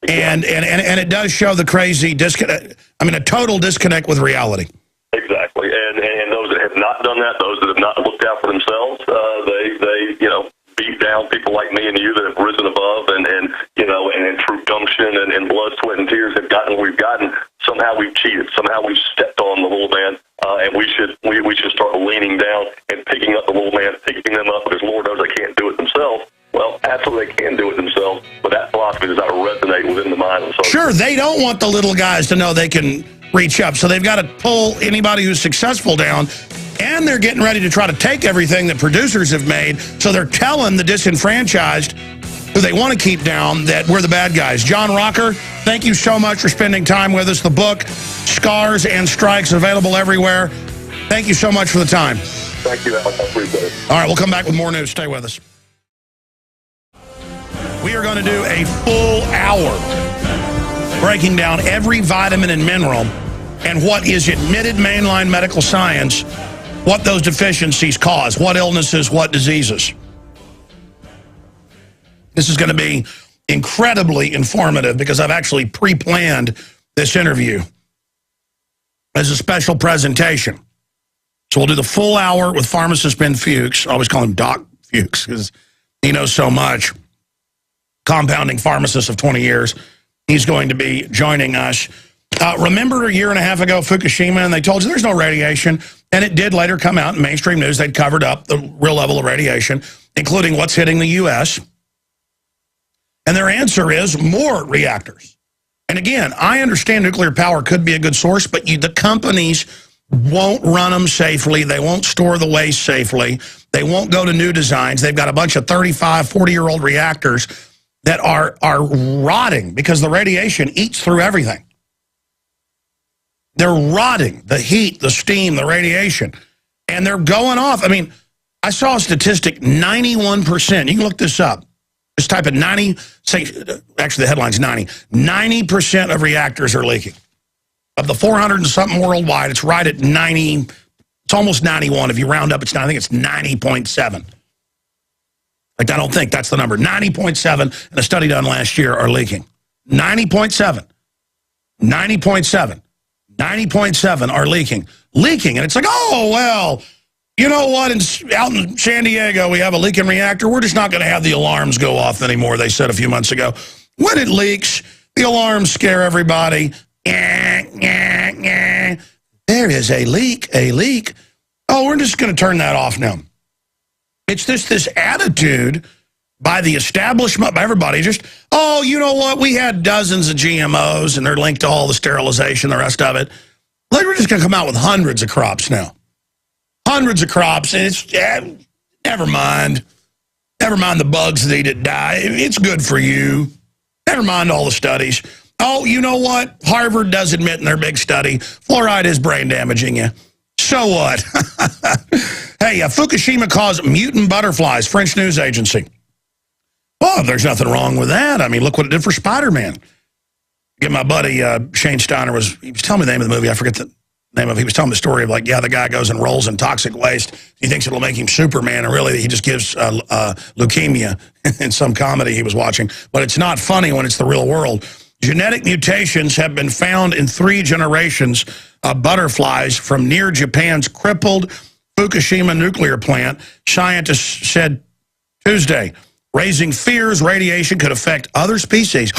and it does show the crazy disconnect. I mean, a total disconnect with reality. Exactly, and those that have not done that, those that have not looked out for themselves, they you know, beat down people like me and you that have risen above, and you know, and through gumption and blood, sweat, and tears have gotten where we've gotten. Somehow we've cheated. Somehow we've stepped on the little man, and we should start leaning down and picking up the little man, picking them up, because Lord knows they can't do it themselves. Well, absolutely they can do it themselves, but that philosophy does not resonate within the mind of some. Sure, they don't want the little guys to know they can reach up, so they've got to pull anybody who's successful down, and they're getting ready to try to take everything that producers have made, so they're telling the disenfranchised who they want to keep down that we're the bad guys. John Rocker, thank you so much for spending time with us. The book, Scars and Strikes, available everywhere. Thank you so much for the time. Thank you, Alex. I appreciate it. All right, we'll come back with more news. Stay with us. We are going to do a full hour breaking down every vitamin and mineral and what is admitted mainline medical science, what those deficiencies cause, what illnesses, what diseases. This is going to be incredibly informative because I've actually pre-planned this interview as a special presentation. So we'll do the full hour with pharmacist Ben Fuchs. I always call him Doc Fuchs because he knows so much. Compounding pharmacist of 20 years. He's going to be joining us. Remember a year and a half ago, Fukushima, and they told you there's no radiation, and it did later come out in mainstream news. They'd covered up the real level of radiation. including what's hitting the U.S., and their answer is more reactors. And again, I understand nuclear power could be a good source, but the companies won't run them safely. They won't store the waste safely. They won't go to new designs. They've got a bunch of 35, 40-year-old reactors that are rotting because the radiation eats through everything. They're rotting, the heat, the steam, the radiation, and they're going off. I mean, I saw a statistic, 91%. You can look this up. Just type in 90, say, actually the headline's 90. 90% of reactors are leaking. Of the 400 and something worldwide, it's right at 90, it's almost 91. If you round up, I think it's 90.7. Like, I don't think that's the number. 90.7, and a study done last year, are leaking. 90.7. 90.7. 90.7 are leaking. Leaking, and it's like, oh, well, you know what? Out in San Diego, we have a leaking reactor. We're just not going to have the alarms go off anymore, they said a few months ago. When it leaks, the alarms scare everybody. There is a leak, a leak. Oh, we're just going to turn that off now. It's this attitude by the establishment, by everybody, just, oh, you know what? We had dozens of GMOs, and they're linked to all the sterilization, the rest of it. We're just going to come out with hundreds of crops now. Hundreds of crops, and it's, never mind. Never mind the bugs that eat it die. It's good for you. Never mind all the studies. Oh, you know what? Harvard does admit in their big study, fluoride is brain damaging you. So what? Hey, Fukushima caused mutant butterflies, French news agency. Oh, there's nothing wrong with that. I mean, look what it did for Spider-Man. Get my buddy Shane Steiner he was telling me the name of the movie. I forget the name of it. He was telling the story of, like, yeah, the guy goes and rolls in toxic waste. He thinks it'll make him Superman, and really he just gives leukemia in some comedy he was watching. But it's not funny when it's the real world. Genetic mutations have been found in 3 generations of butterflies from near Japan's crippled Fukushima nuclear plant, scientists said Tuesday, raising fears radiation could affect other species.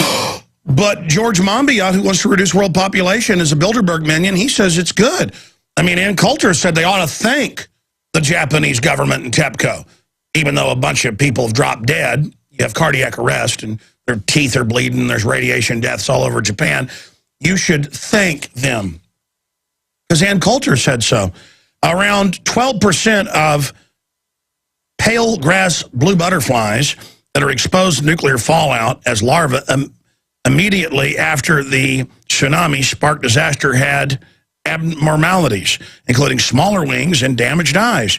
But George Monbiot, who wants to reduce world population, is a Bilderberg minion. He says it's good. I mean, Ann Coulter said they ought to thank the Japanese government and TEPCO, even though a bunch of people have dropped dead. You have cardiac arrest, and their teeth are bleeding. There's radiation deaths all over Japan. You should thank them, because Ann Coulter said so. Around 12% of pale grass blue butterflies that are exposed to nuclear fallout as larvae immediately after the tsunami sparked disaster had abnormalities, including smaller wings and damaged eyes.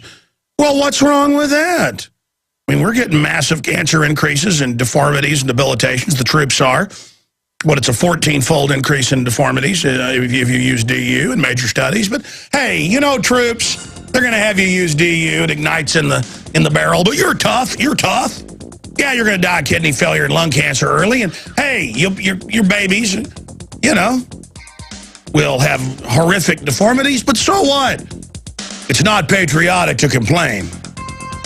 Well, what's wrong with that? I mean, we're getting massive cancer increases and deformities and debilitations. The troops are. But it's a 14-fold increase in deformities if you use DU in major studies. But, hey, you know, troops, they're going to have you use DU. It ignites in the barrel. But you're tough. You're tough. Yeah, you're going to die of kidney failure and lung cancer early. And, hey, your babies, you know, will have horrific deformities. But so what? It's not patriotic to complain.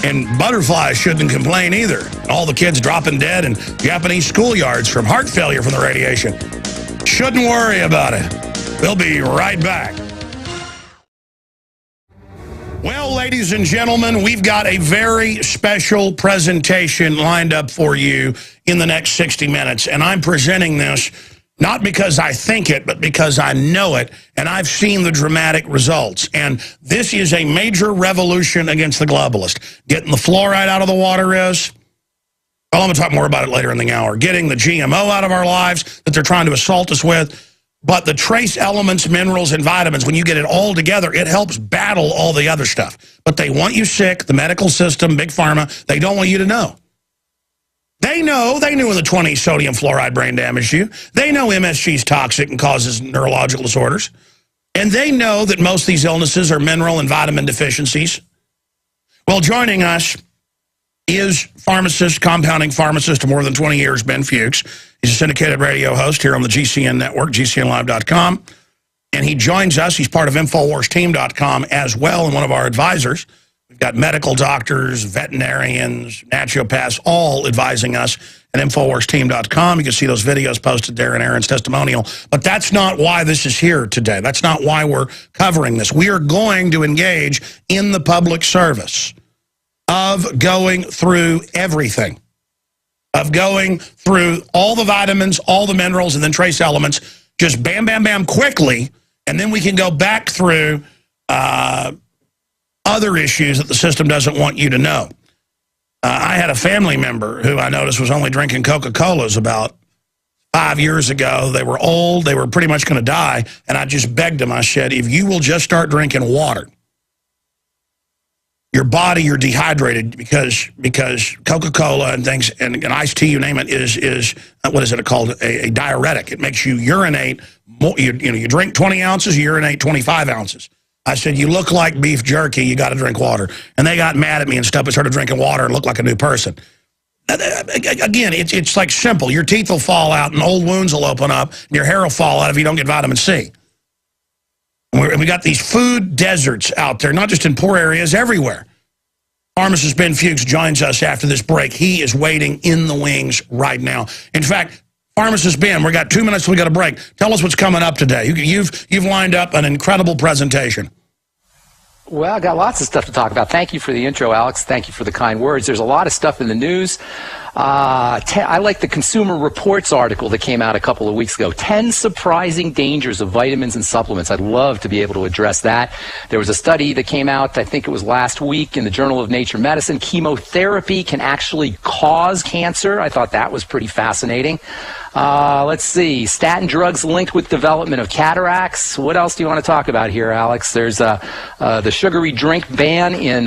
And butterflies shouldn't complain either. And all the kids dropping dead in Japanese schoolyards from heart failure from the radiation. Shouldn't worry about it. We'll be right back. Well, ladies and gentlemen, we've got a very special presentation lined up for you in the next 60 minutes. And I'm presenting this not because I think it, but because I know it, and I've seen the dramatic results. And this is a major revolution against the globalist. Getting the fluoride out of the water is, well, I'm going to talk more about it later in the hour. Getting the GMO out of our lives that they're trying to assault us with. But the trace elements, minerals, and vitamins, when you get it all together, it helps battle all the other stuff. But they want you sick, the medical system, Big Pharma, they don't want you to know. They knew in the 20s sodium fluoride brain damaged you. They know MSG is toxic and causes neurological disorders. And they know that most of these illnesses are mineral and vitamin deficiencies. Well, joining us is pharmacist, compounding pharmacist of more than 20 years, Ben Fuchs. He's a syndicated radio host here on the GCN network, GCNlive.com. And he joins us. He's part of InfoWarsTeam.com as well, and one of our advisors. We've got medical doctors, veterinarians, naturopaths, all advising us at InfoWarsTeam.com. You can see those videos posted there in Aaron's testimonial. But that's not why this is here today. That's not why we're covering this. We are going to engage in the public service. of going through everything, of going through all the vitamins, all the minerals, and then trace elements, just bam, bam, bam, quickly, and then we can go back through other issues that the system doesn't want you to know. I had a family member who I noticed was only drinking Coca-Colas about 5 years ago. They were old. They were pretty much going to die. And I just begged them. I said, if you will just start drinking water, your body, you're dehydrated because Coca-Cola and things and iced tea, you name it, is what is it called? A diuretic. It makes you urinate more. You drink 20 ounces, you urinate 25 ounces. I said, you look like beef jerky, you got to drink water. And they got mad at me and stuff and started drinking water and looked like a new person. Again, it's like simple. Your teeth will fall out and old wounds will open up and your hair will fall out if you don't get vitamin C. And we got these food deserts out there, not just in poor areas, everywhere. Pharmacist Ben Fuchs joins us after this break. He is waiting in the wings right now. In fact, Pharmacist Ben, we got 2 minutes till we got a break. Tell us what's coming up today. You've lined up an incredible presentation. Well, I got lots of stuff to talk about. Thank you for the intro, Alex. Thank you for the kind words. There's a lot of stuff in the news. I like the Consumer Reports article that came out a couple of weeks ago. 10 surprising dangers of vitamins and supplements. I'd love to be able to address that. There was a study that came out, I think it was last week, in the Journal of Nature Medicine. Chemotherapy can actually cause cancer. I thought that was pretty fascinating. Let's see. Statin drugs linked with development of cataracts. What else do you want to talk about here, Alex? There's the sugary drink ban in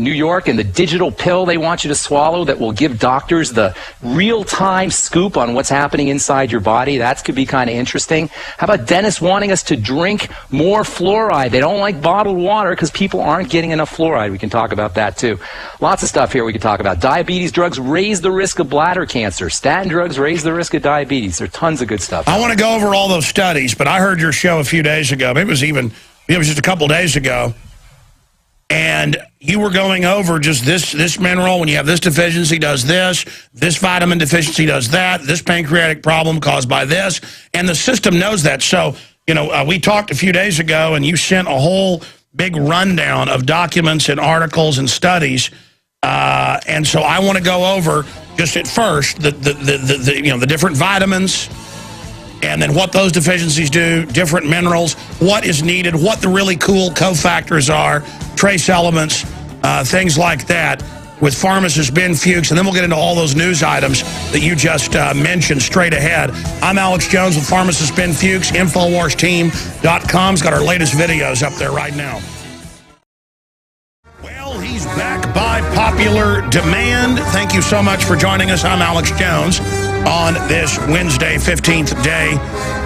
New York, and the digital pill they want you to swallow that will give doctors the real-time scoop on what's happening inside your body. That could be kind of interesting. How about dentists wanting us to drink more fluoride? They don't like bottled water because people aren't getting enough fluoride. We can talk about that too. Lots of stuff here we can talk about. Diabetes drugs raise the risk of bladder cancer. Statin drugs raise the risk of diabetes. There's tons of good stuff. I want to go over all those studies, but I heard your show a few days ago. Maybe it was just a couple days ago. And you were going over just this mineral, when you have this deficiency, does this vitamin deficiency does that, this pancreatic problem caused by this, and the system knows that. So, we talked a few days ago, and you sent a whole big rundown of documents and articles and studies, and so I want to go over just at first the different vitamins, and then what those deficiencies do, different minerals, what is needed, what the really cool cofactors are, trace elements, things like that, with pharmacist Ben Fuchs, and then we'll get into all those news items that you just mentioned straight ahead. I'm Alex Jones with pharmacist Ben Fuchs. InfoWarsTeam.com's got our latest videos up there right now. Well, he's back by popular demand. Thank you so much for joining us. I'm Alex Jones on this Wednesday, 15th day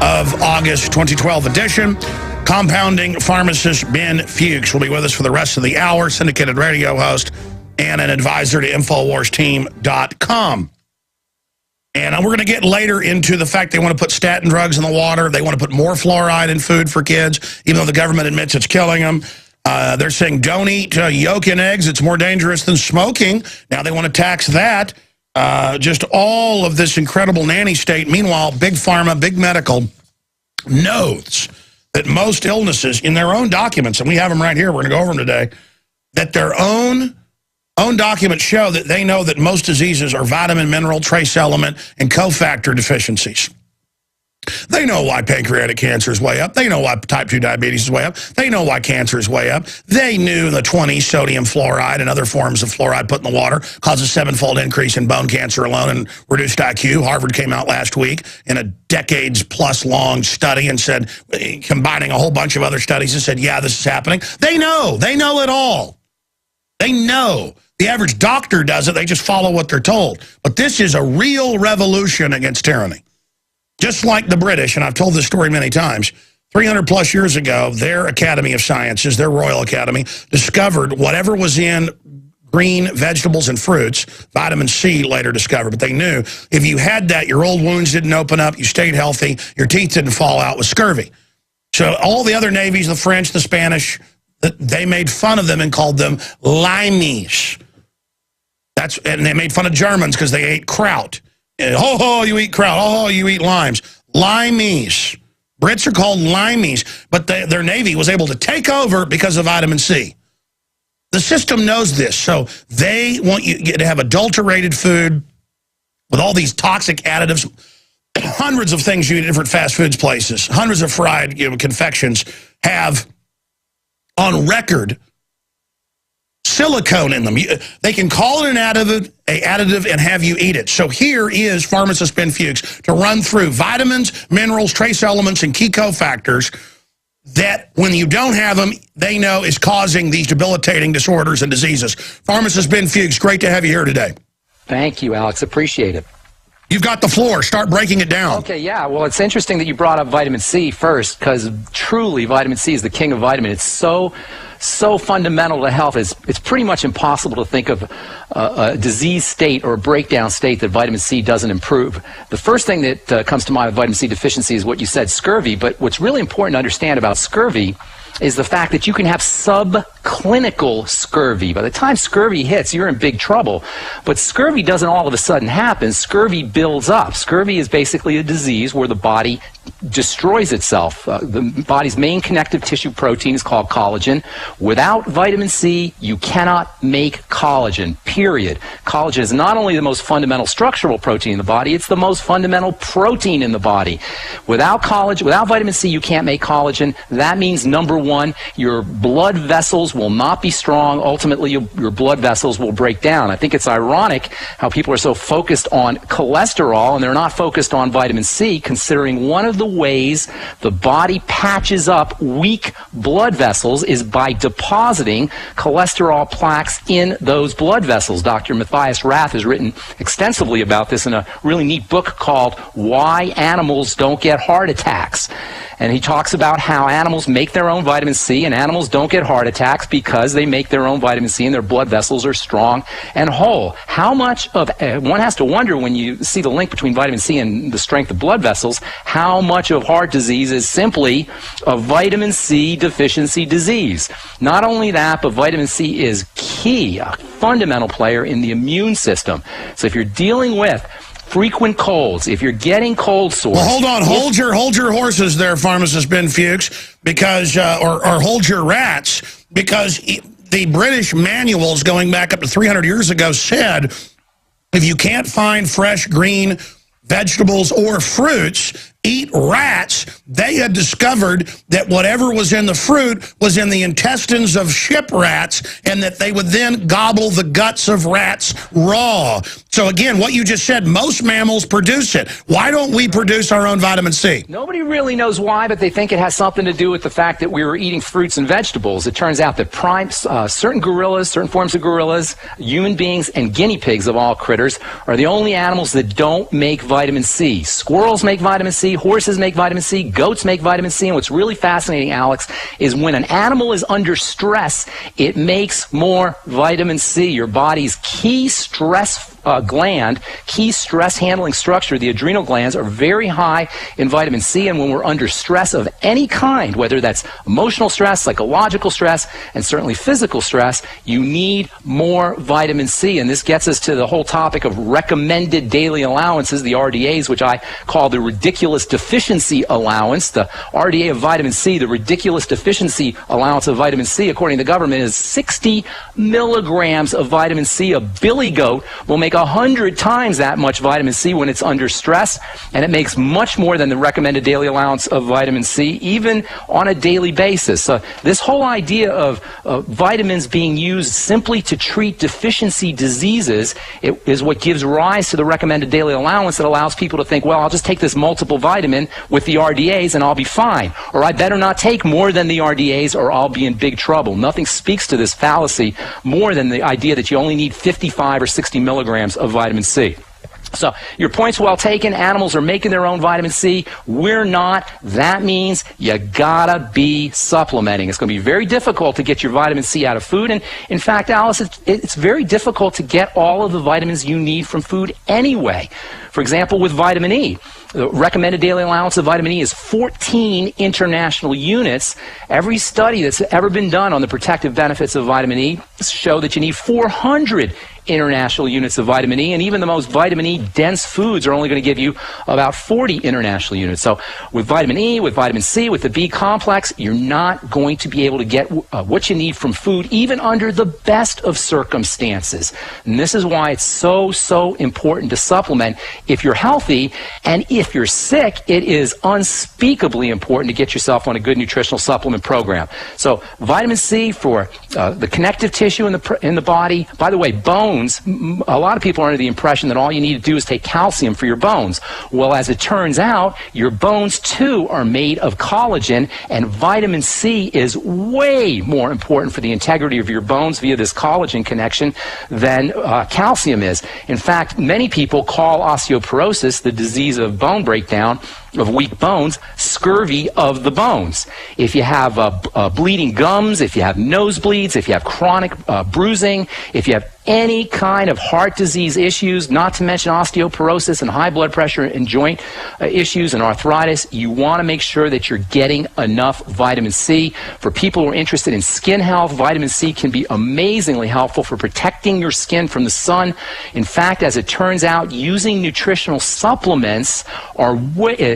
of August 2012 edition. Compounding pharmacist Ben Fuchs will be with us for the rest of the hour, syndicated radio host and an advisor to InfoWarsTeam.com. And we're going to get later into the fact they want to put statin drugs in the water. They want to put more fluoride in food for kids, even though the government admits it's killing them. They're saying don't eat yolk and eggs. It's more dangerous than smoking. Now they want to tax that. Just all of this incredible nanny state. Meanwhile, big pharma, big medical knows that most illnesses in their own documents, and we have them right here, we're going to go over them today, that their own documents show that they know that most diseases are vitamin, mineral, trace element, and cofactor deficiencies. They know why pancreatic cancer is way up. They know why type 2 diabetes is way up. They know why cancer is way up. They knew the 20 sodium fluoride and other forms of fluoride put in the water causes a 7-fold increase in bone cancer alone and reduced IQ. Harvard came out last week in a decades-plus long study and said, combining a whole bunch of other studies, and said, yeah, this is happening. They know it all. They know. The average doctor does it. They just follow what they're told. But this is a real revolution against tyranny. Just like the British, and I've told this story many times, 300-plus years ago, their Academy of Sciences, their Royal Academy, discovered whatever was in green vegetables and fruits, vitamin C later discovered, but they knew if you had that, your old wounds didn't open up, you stayed healthy, your teeth didn't fall out with scurvy. So all the other navies, the French, the Spanish, they made fun of them and called them limeys. And they made fun of Germans because they ate kraut. Ho, ho, you eat kraut. Ho, ho, you eat limes. Limeys. Brits are called limeys, but their navy was able to take over because of vitamin C. The system knows this, so they want you to have adulterated food with all these toxic additives, hundreds of things you eat at different fast foods places, hundreds of fried confections have on record silicone in them. They can call it an additive and have you eat it. So here is pharmacist Ben Fuchs to run through vitamins, minerals, trace elements, and key cofactors that when you don't have them, they know is causing these debilitating disorders and diseases. Pharmacist Ben Fuchs, great to have you here today. Thank you, Alex. Appreciate it. You've got the floor. Start breaking it down. Okay, yeah. Well, it's interesting that you brought up vitamin C first, because truly vitamin C is the king of vitamins. It's so fundamental to health. It's pretty much impossible to think of a disease state or a breakdown state that vitamin C doesn't improve. The first thing that comes to mind with vitamin C deficiency is what you said, scurvy. But what's really important to understand about scurvy is the fact that you can have subclinical scurvy. By the time scurvy hits, you're in big trouble. But scurvy doesn't all of a sudden happen. Scurvy builds up. Scurvy is basically a disease where the body destroys itself. The body's main connective tissue protein is called collagen. Without vitamin C, you cannot make collagen, period. Collagen is not only the most fundamental structural protein in the body, it's the most fundamental protein in the body. Without collagen, without vitamin C, you can't make collagen. That means, number one, your blood vessels will not be strong. Ultimately, your blood vessels will break down. I think it's ironic how people are so focused on cholesterol and they're not focused on vitamin C, considering one of the ways the body patches up weak blood vessels is by depositing cholesterol plaques in those blood vessels. Dr. Matthias Rath has written extensively about this in a really neat book called Why Animals Don't Get Heart Attacks. And he talks about how animals make their own vitamin C, and animals don't get heart attacks because they make their own vitamin C and their blood vessels are strong and whole. How much of, one has to wonder when you see the link between vitamin C and the strength of blood vessels, how much of heart disease is simply a vitamin C deficiency disease. Not only that, but vitamin C is key, a fundamental player in the immune system. So if you're dealing with frequent colds, if you're getting cold sores... Well, hold on. Hold your horses there, pharmacist Ben Fuchs, because, or hold your rats, because the British manuals going back up to 300 years ago said if you can't find fresh green vegetables or fruits, eat rats. They had discovered that whatever was in the fruit was in the intestines of ship rats, and that they would then gobble the guts of rats raw. So again, what you just said, most mammals produce it. Why don't we produce our own vitamin C? Nobody really knows why, but they think it has something to do with the fact that we were eating fruits and vegetables. It turns out that certain gorillas, certain forms of gorillas, human beings, and guinea pigs of all critters are the only animals that don't make vitamin C. Squirrels make vitamin C. Horses make vitamin C, goats make vitamin C, and what's really fascinating, Alex, is when an animal is under stress, it makes more vitamin C. Your body's key stress gland, key stress handling structure, the adrenal glands, are very high in vitamin C, and when we're under stress of any kind, whether that's emotional stress, psychological stress, and certainly physical stress, you need more vitamin C. And this gets us to the whole topic of recommended daily allowances, the RDAs, which I call the ridiculous deficiency allowance. The RDA of vitamin C, the ridiculous deficiency allowance of vitamin C, according to the government, is 60 milligrams of vitamin C. A billy goat will make 100 times that much vitamin C when it's under stress, and it makes much more than the recommended daily allowance of vitamin C, even on a daily basis. This whole idea of vitamins being used simply to treat deficiency diseases is what gives rise to the recommended daily allowance that allows people to think, well, I'll just take this multiple vitamin with the RDAs and I'll be fine. Or I better not take more than the RDAs or I'll be in big trouble. Nothing speaks to this fallacy more than the idea that you only need 55 or 60 milligrams of vitamin C. So your point's well taken. Animals are making their own vitamin C. We're not. That means you gotta be supplementing. It's going to be very difficult to get your vitamin C out of food. And in fact, Alice, it's very difficult to get all of the vitamins you need from food anyway. For example, with vitamin E, the recommended daily allowance of vitamin E is 14 international units. Every study that's ever been done on the protective benefits of vitamin E show that you need 400 international units of vitamin E, and even the most vitamin E dense foods are only going to give you about 40 international units. So with vitamin E, with vitamin C, with the B complex, you're not going to be able to get what you need from food, even under the best of circumstances. And this is why it's so important to supplement if you're healthy, and if you're sick, it is unspeakably important to get yourself on a good nutritional supplement program. So vitamin C for the connective tissue in the body. By the way, bones, a lot of people are under the impression that all you need to do is take calcium for your bones. Well, as it turns out, your bones too are made of collagen, and vitamin C is way more important for the integrity of your bones via this collagen connection than calcium is. In fact, many people call osteoporosis, the disease of bone breakdown, of weak bones, scurvy of the bones. If you have bleeding gums, if you have nosebleeds, if you have chronic bruising, if you have any kind of heart disease issues, not to mention osteoporosis and high blood pressure and joint issues and arthritis, you want to make sure that you're getting enough vitamin C. For people who are interested in skin health, vitamin C can be amazingly helpful for protecting your skin from the sun. In fact, as it turns out, using nutritional supplements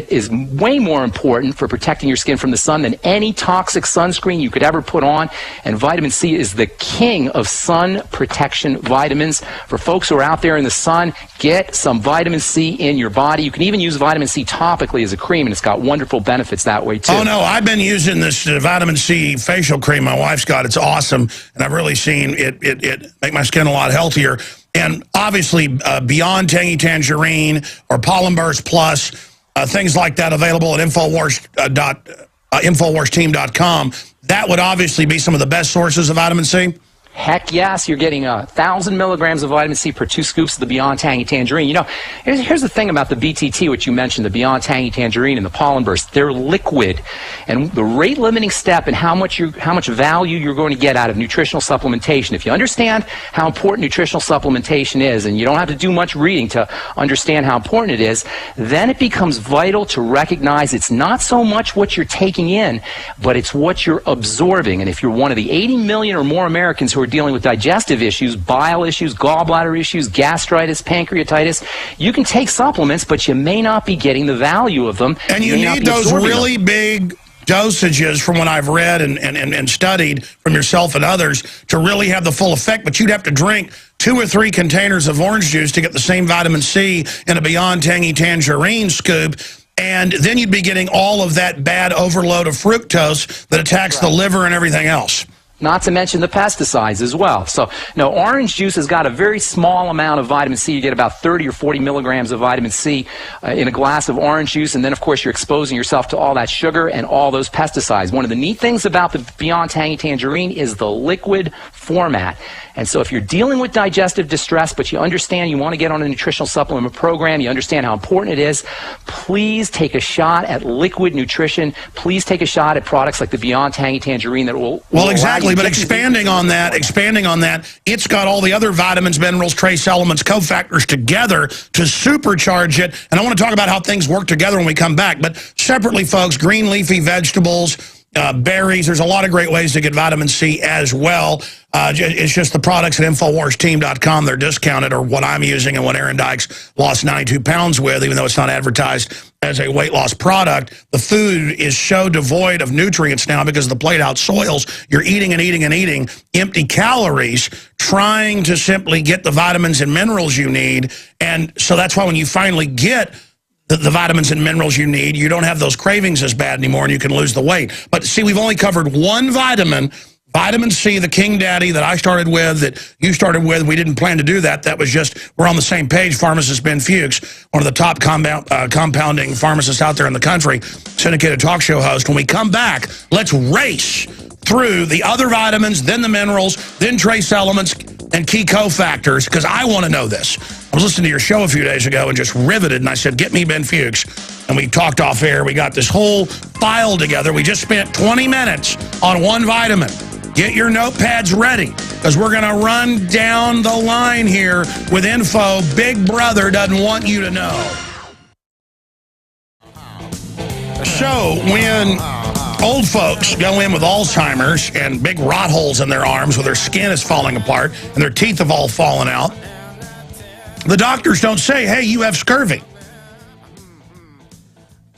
is way more important for protecting your skin from the sun than any toxic sunscreen you could ever put on. And vitamin C is the king of sun protection vitamins. For folks who are out there in the sun, get some vitamin C in your body. You can even use vitamin C topically as a cream, and it's got wonderful benefits that way too. Oh no, I've been using this vitamin C facial cream my wife's got. It's awesome, and I've really seen it make my skin a lot healthier. And obviously, Beyond Tangy Tangerine or Pollen Burst Plus, things like that available at InfoWarsTeam.com. That would obviously be some of the best sources of vitamin C. Heck yes, you're getting 1,000 milligrams of vitamin C per 2 scoops of the Beyond Tangy Tangerine. You know, here's the thing about the BTT, which you mentioned, the Beyond Tangy Tangerine and the Pollen Burst. They're liquid, and the rate-limiting step in how much value you're going to get out of nutritional supplementation. If you understand how important nutritional supplementation is, and you don't have to do much reading to understand how important it is, then it becomes vital to recognize it's not so much what you're taking in, but it's what you're absorbing. And if you're one of the 80 million or more Americans who are dealing with digestive issues, bile issues, gallbladder issues, gastritis, pancreatitis, you can take supplements, but you may not be getting the value of them. And you need those really big dosages from what I've read and studied from yourself and others to really have the full effect, but you'd have to drink 2 or 3 containers of orange juice to get the same vitamin C in a Beyond Tangy Tangerine scoop. And then you'd be getting all of that bad overload of fructose that attacks the liver and everything else. Not to mention the pesticides as well. So, no, orange juice has got a very small amount of vitamin C. You get about 30 or 40 milligrams of vitamin C in a glass of orange juice, and then, of course, you're exposing yourself to all that sugar and all those pesticides. One of the neat things about the Beyond Tangy Tangerine is the liquid format. And so if you're dealing with digestive distress, but you understand you want to get on a nutritional supplement program, you understand how important it is, please take a shot at liquid nutrition. Please take a shot at products like the Beyond Tangy Tangerine that will... Well, exactly, but expanding on that, it's got all the other vitamins, minerals, trace elements, cofactors together to supercharge it. And I want to talk about how things work together when we come back. But separately, folks, green leafy vegetables, berries, there's a lot of great ways to get vitamin C as well. It's just the products at InfoWarsTeam.com. They're discounted, or what I'm using and what Aaron Dykes lost 92 pounds with, even though it's not advertised as a weight loss product. The food is so devoid of nutrients now because of the played out soils. You're eating and eating and eating empty calories, trying to simply get the vitamins and minerals you need. And so that's why when you finally get the vitamins and minerals you need, you don't have those cravings as bad anymore, and you can lose the weight. But see, we've only covered one vitamin, vitamin C, the King Daddy that I started with, that you started with. We didn't plan to do that. That was just, we're on the same page. Pharmacist Ben Fuchs, one of the top compounding pharmacists out there in the country, syndicated talk show host. When we come back, let's race through the other vitamins, then the minerals, then trace elements and key cofactors, because I want to know this. I was listening to your show a few days ago and just riveted, and I said, get me Ben Fuchs. And we talked off air. We got this whole file together. We just spent 20 minutes on one vitamin. Get your notepads ready, because we're going to run down the line here with info Big Brother doesn't want you to know. So when Old folks go in with Alzheimer's and big rot holes in their arms where their skin is falling apart and their teeth have all fallen out. The doctors don't say, hey, you have scurvy.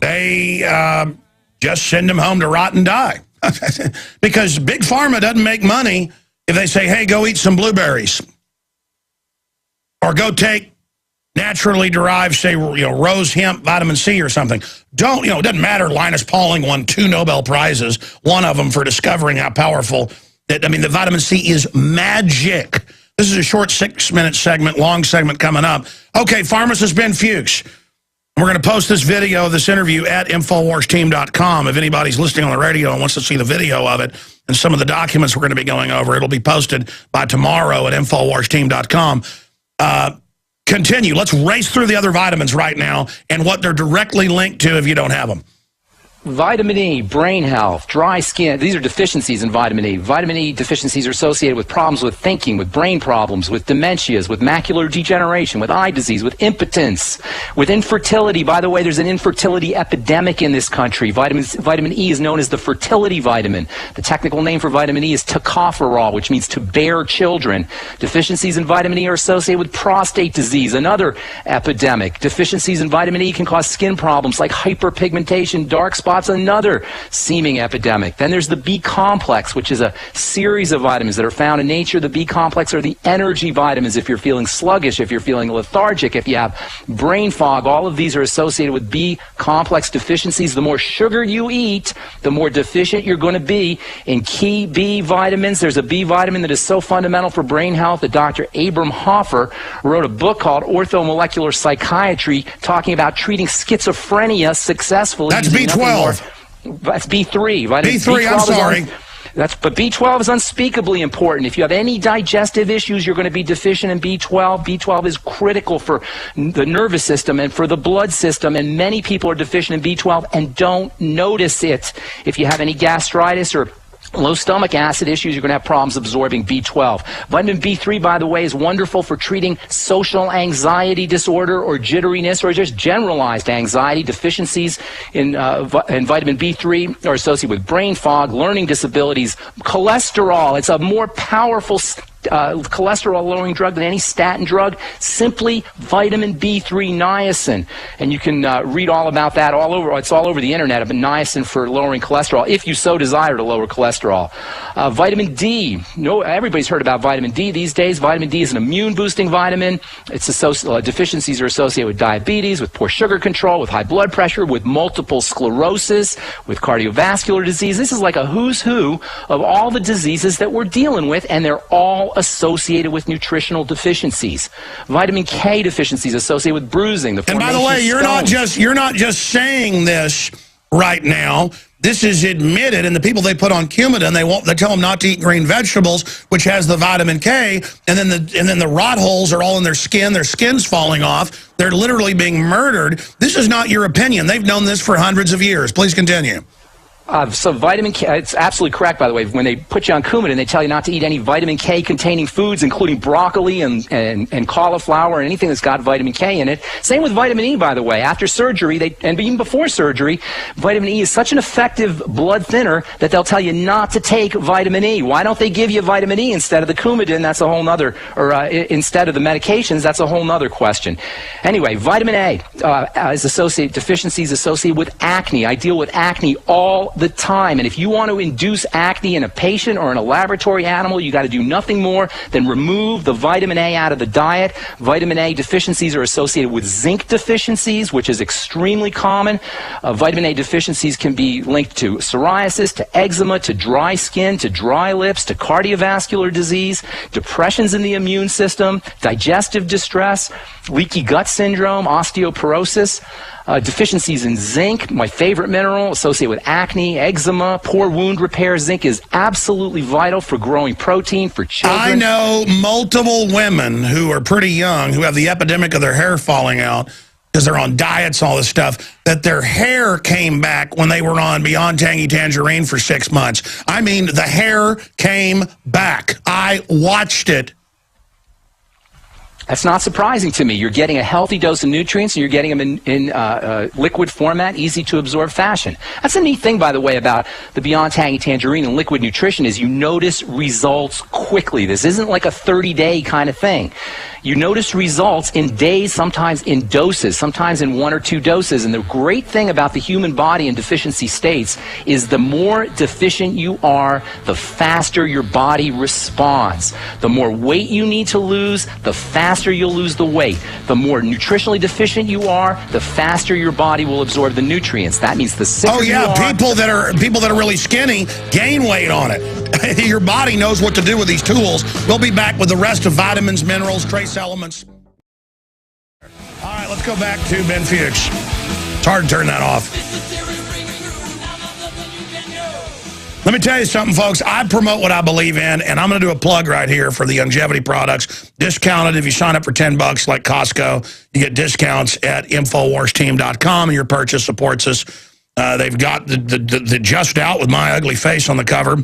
They just send them home to rot and die. Because Big Pharma doesn't make money if they say, hey, go eat some blueberries. Or go take naturally derived, say, rose hemp, vitamin C or something. Don't, it doesn't matter. Linus Pauling won 2 Nobel Prizes, one of them for discovering how powerful that, the vitamin C is magic. This is a short 6-minute segment, long segment coming up. Okay, pharmacist Ben Fuchs. We're going to post this video of this interview at InfoWarsTeam.com. If anybody's listening on the radio and wants to see the video of it and some of the documents we're going to be going over, it'll be posted by tomorrow at InfoWarsTeam.com. Continue. Let's race through the other vitamins right now and what they're directly linked to if you don't have them. Vitamin E, brain health, dry skin. These are deficiencies in vitamin E. Vitamin E deficiencies are associated with problems with thinking, with brain problems, with dementias, with macular degeneration, with eye disease, with impotence, with infertility. By the way, there's an infertility epidemic in this country. Vitamin E is known as the fertility vitamin. The technical name for vitamin E is tocopherol, which means to bear children. Deficiencies in vitamin E are associated with prostate disease, another epidemic. Deficiencies in vitamin E can cause skin problems like hyperpigmentation, dark spots, another seeming epidemic. Then there's the B complex, which is a series of vitamins that are found in nature. The B complex are the energy vitamins if you're feeling sluggish, if you're feeling lethargic, if you have brain fog. All of these are associated with B complex deficiencies. The more sugar you eat, the more deficient you're going to be in key B vitamins. There's a B vitamin that is so fundamental for brain health that Dr. Abram Hoffer wrote a book called Orthomolecular Psychiatry talking about treating schizophrenia successfully. That's B12. That's B3. B3, I'm sorry. But B12 is unspeakably important. If you have any digestive issues, you're going to be deficient in B12. B12 is critical for the nervous system and for the blood system, and many people are deficient in B12 and don't notice it. If you have any gastritis or low stomach acid issues, you're going to have problems absorbing B12. Vitamin B3, by the way, is wonderful for treating social anxiety disorder or jitteriness or just generalized anxiety. Deficiencies in vitamin B3 are associated with brain fog, learning disabilities, cholesterol. It's a more powerful cholesterol-lowering drug than any statin drug, simply vitamin B3 niacin. And you can read all about that all over. It's all over the internet about niacin for lowering cholesterol, if you so desire to lower cholesterol. Vitamin D. Everybody's heard about vitamin D these days. Vitamin D is an immune-boosting vitamin. Its deficiencies are associated with diabetes, with poor sugar control, with high blood pressure, with multiple sclerosis, with cardiovascular disease. This is like a who's who of all the diseases that we're dealing with, and they're all associated with nutritional deficiencies. Vitamin K deficiencies associated with bruising. And by the way, you're not just saying this right now. This is admitted, and the people they put on Coumadin, they tell them not to eat green vegetables, which has the vitamin K, and then the rot holes are all in their skin's falling off. They're literally being murdered. This is not your opinion. They've known this for hundreds of years. Please continue. So vitamin K, it's absolutely correct, by the way. When they put you on Coumadin, they tell you not to eat any vitamin K containing foods, including broccoli and cauliflower and anything that's got vitamin K in it. Same with vitamin E, by the way. After surgery, and even before surgery, vitamin E is such an effective blood thinner that they'll tell you not to take vitamin E. Why don't they give you vitamin E instead of the Coumadin? That's a whole nother, instead of the medications, that's a whole nother question. Anyway, vitamin A is deficiencies associated with acne. I deal with acne all the time, and if you want to induce acne in a patient or in a laboratory animal, you got to do nothing more than remove the vitamin A out of the diet. Vitamin A deficiencies are associated with zinc deficiencies, which is extremely common. Vitamin A deficiencies can be linked to psoriasis, to eczema, to dry skin, to dry lips, to cardiovascular disease, depressions in the immune system, digestive distress, leaky gut syndrome, osteoporosis. Deficiencies in zinc, my favorite mineral, associated with acne, eczema, poor wound repair. Zinc is absolutely vital for growing protein for children. I know multiple women who are pretty young who have the epidemic of their hair falling out because they're on diets and all this stuff, that their hair came back when they were on Beyond Tangy Tangerine for 6 months. I mean, the hair came back. I watched it. That's not surprising to me. You're getting a healthy dose of nutrients, and you're getting them in liquid format, easy to absorb fashion. That's a neat thing, by the way, about the Beyond Tangy Tangerine and liquid nutrition is you notice results quickly. This isn't like a 30-day kind of thing. You notice results in days, sometimes in doses, sometimes in 1 or 2 doses. And the great thing about the human body in deficiency states is the more deficient you are, the faster your body responds. The more weight you need to lose, the faster you'll lose the weight. The more nutritionally deficient you are, the faster your body will absorb the nutrients. That means the sicker you are. people that are really skinny gain weight on it. Your body knows what to do with these tools. We'll be back with the rest of vitamins, minerals, trace elements. All right, let's go back to Ben Fuchs. It's hard to turn that off. Let me tell you something, folks. I promote what I believe in, and I'm going to do a plug right here for the longevity products. Discounted if you sign up for $10 like Costco. You get discounts at InfoWarsTeam.com, and your purchase supports us. They've got the Just Out with my ugly face on the cover.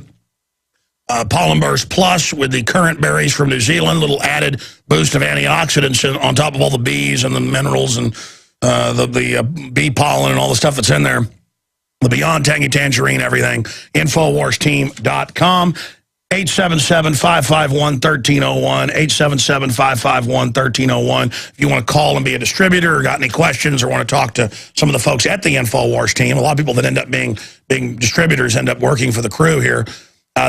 Pollen Burst Plus with the currant berries from New Zealand, little added boost of antioxidants on top of all the bees and the minerals and the bee pollen and all the stuff that's in there. The Beyond Tangy Tangerine, everything. InfoWarsTeam.com. 877-551-1301. 877-551-1301. If you want to call and be a distributor or got any questions or want to talk to some of the folks at the InfoWars team, a lot of people that end up being distributors end up working for the crew here.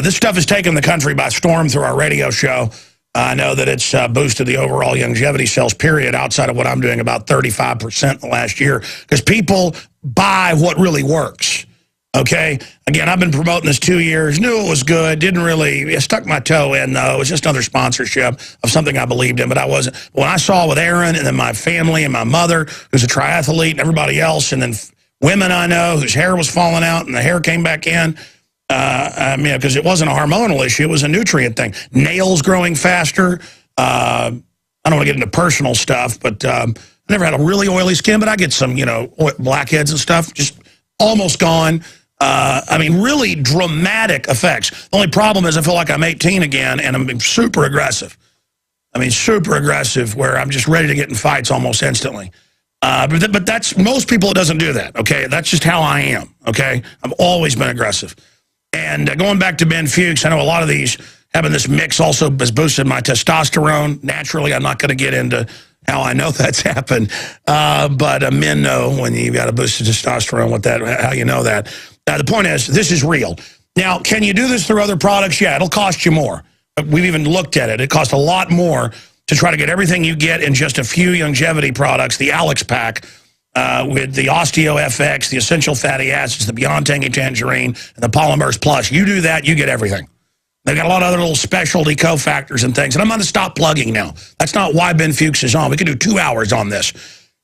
This stuff has taken the country by storm through our radio show. I know that it's boosted the overall longevity sales, period, outside of what I'm doing, about 35% the last year, because people buy what really works, okay? Again, I've been promoting this 2 years, knew it was good, didn't really, I stuck my toe in, though. It was just another sponsorship of something I believed in, but I wasn't. When I saw with Aaron and then my family and my mother, who's a triathlete, and everybody else, and then women I know whose hair was falling out and the hair came back in, I mean, because it wasn't a hormonal issue, it was a nutrient thing. Nails growing faster. I don't want to get into personal stuff, but I never had a really oily skin, but I get some, you know, blackheads and stuff, just almost gone. I mean, really dramatic effects. The only problem is I feel like I'm 18 again, and I'm super aggressive. I mean, super aggressive, where I'm just ready to get in fights almost instantly. But that's, most people, it doesn't do that, okay? That's just how I am, okay? I've always been aggressive. And going back to Ben Fuchs, I know a lot of these, having this mix also has boosted my testosterone. Naturally, I'm not going to get into how I know that's happened. But men know when you've got a boosted testosterone, how you know that. The point is, this is real. Now, can you do this through other products? Yeah, it'll cost you more. We've even looked at it. It costs a lot more to try to get everything you get in just a few longevity products, the Alex Pack, with the Osteo FX, the Essential Fatty Acids, the Beyond Tangy Tangerine, and the Pollen Burst Plus. You do that, you get everything. They've got a lot of other little specialty cofactors and things. And I'm going to stop plugging now. That's not why Ben Fuchs is on. We can do 2 hours on this.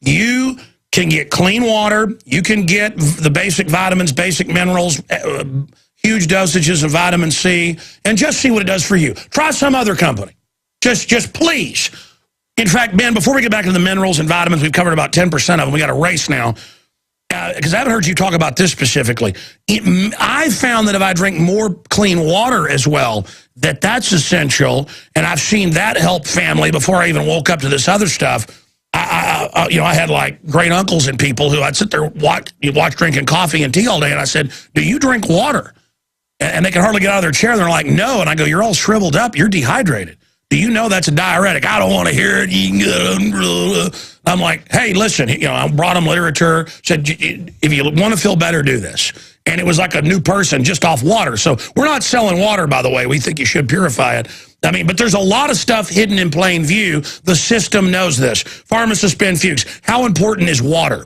You can get clean water. You can get the basic vitamins, basic minerals, huge dosages of vitamin C, and just see what it does for you. Try some other company. Just please. In fact, Ben, before we get back to the minerals and vitamins, we've covered about 10% of them. We got a race now. Because I haven't heard you talk about this specifically. I found that if I drink more clean water as well, that's essential. And I've seen that help family before I even woke up to this other stuff. I had like great uncles and people who I'd sit there watch drinking coffee and tea all day. And I said, do you drink water? And they can hardly get out of their chair. And they're like, no. And I go, you're all shriveled up. You're dehydrated. Do you know that's a diuretic? I don't want to hear it. I'm like, hey, listen, I brought them literature, said, if you want to feel better, do this. And it was like a new person just off water. So we're not selling water, by the way. We think you should purify it. I mean, but there's a lot of stuff hidden in plain view. The system knows this. Pharmacist Ben Fuchs, how important is water?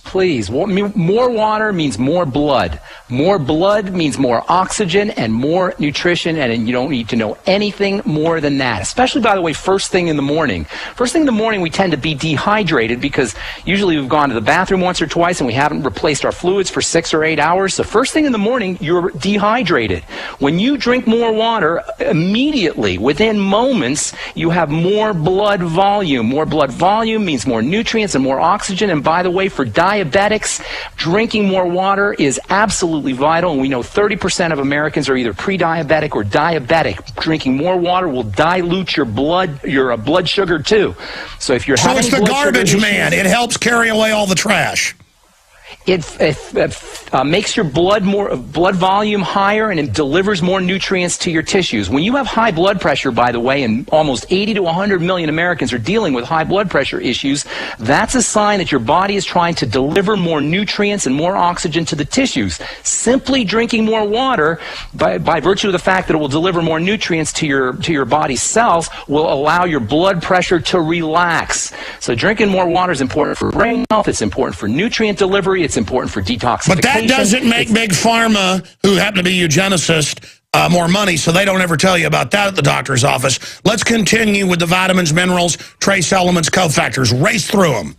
Please, more water means more blood. More blood means more oxygen and more nutrition, and you don't need to know anything more than that, especially, by the way, first thing in the morning. First thing in the morning, we tend to be dehydrated because usually we've gone to the bathroom once or twice and we haven't replaced our fluids for 6 or 8 hours. So first thing in the morning, you're dehydrated. When you drink more water, immediately, within moments, you have more blood volume. More blood volume means more nutrients and more oxygen, and by the way, for diabetics, drinking more water is absolutely vital, and we know 30% of Americans are either pre-diabetic or diabetic. Drinking more water will dilute your blood sugar too. So if you're having it's the garbage man. It helps carry away all the trash. It makes your blood volume higher, and it delivers more nutrients to your tissues. When you have high blood pressure, by the way, and almost 80 to 100 million Americans are dealing with high blood pressure issues, that's a sign that your body is trying to deliver more nutrients and more oxygen to the tissues. Simply drinking more water, by virtue of the fact that it will deliver more nutrients to your body's cells, will allow your blood pressure to relax. So drinking more water is important for brain health. It's important for nutrient delivery. It's important for detoxification. But that doesn't make Big Pharma, who happen to be eugenicists, more money, so they don't ever tell you about that at the doctor's office. Let's continue with the vitamins, minerals, trace elements, cofactors. Race through them.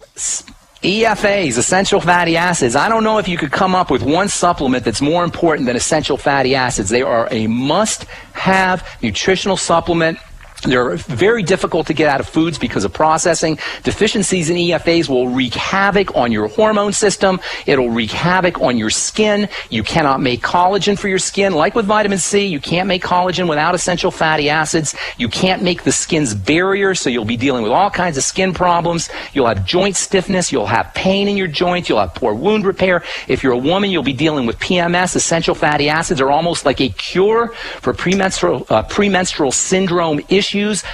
EFAs, essential fatty acids. I don't know if you could come up with one supplement that's more important than essential fatty acids. They are a must-have nutritional supplement. They're very difficult to get out of foods because of processing. Deficiencies in EFAs will wreak havoc on your hormone system. It'll wreak havoc on your skin. You cannot make collagen for your skin. Like with vitamin C, you can't make collagen without essential fatty acids. You can't make the skin's barrier, so you'll be dealing with all kinds of skin problems. You'll have joint stiffness. You'll have pain in your joints. You'll have poor wound repair. If you're a woman, you'll be dealing with PMS. Essential fatty acids are almost like a cure for premenstrual syndrome issues.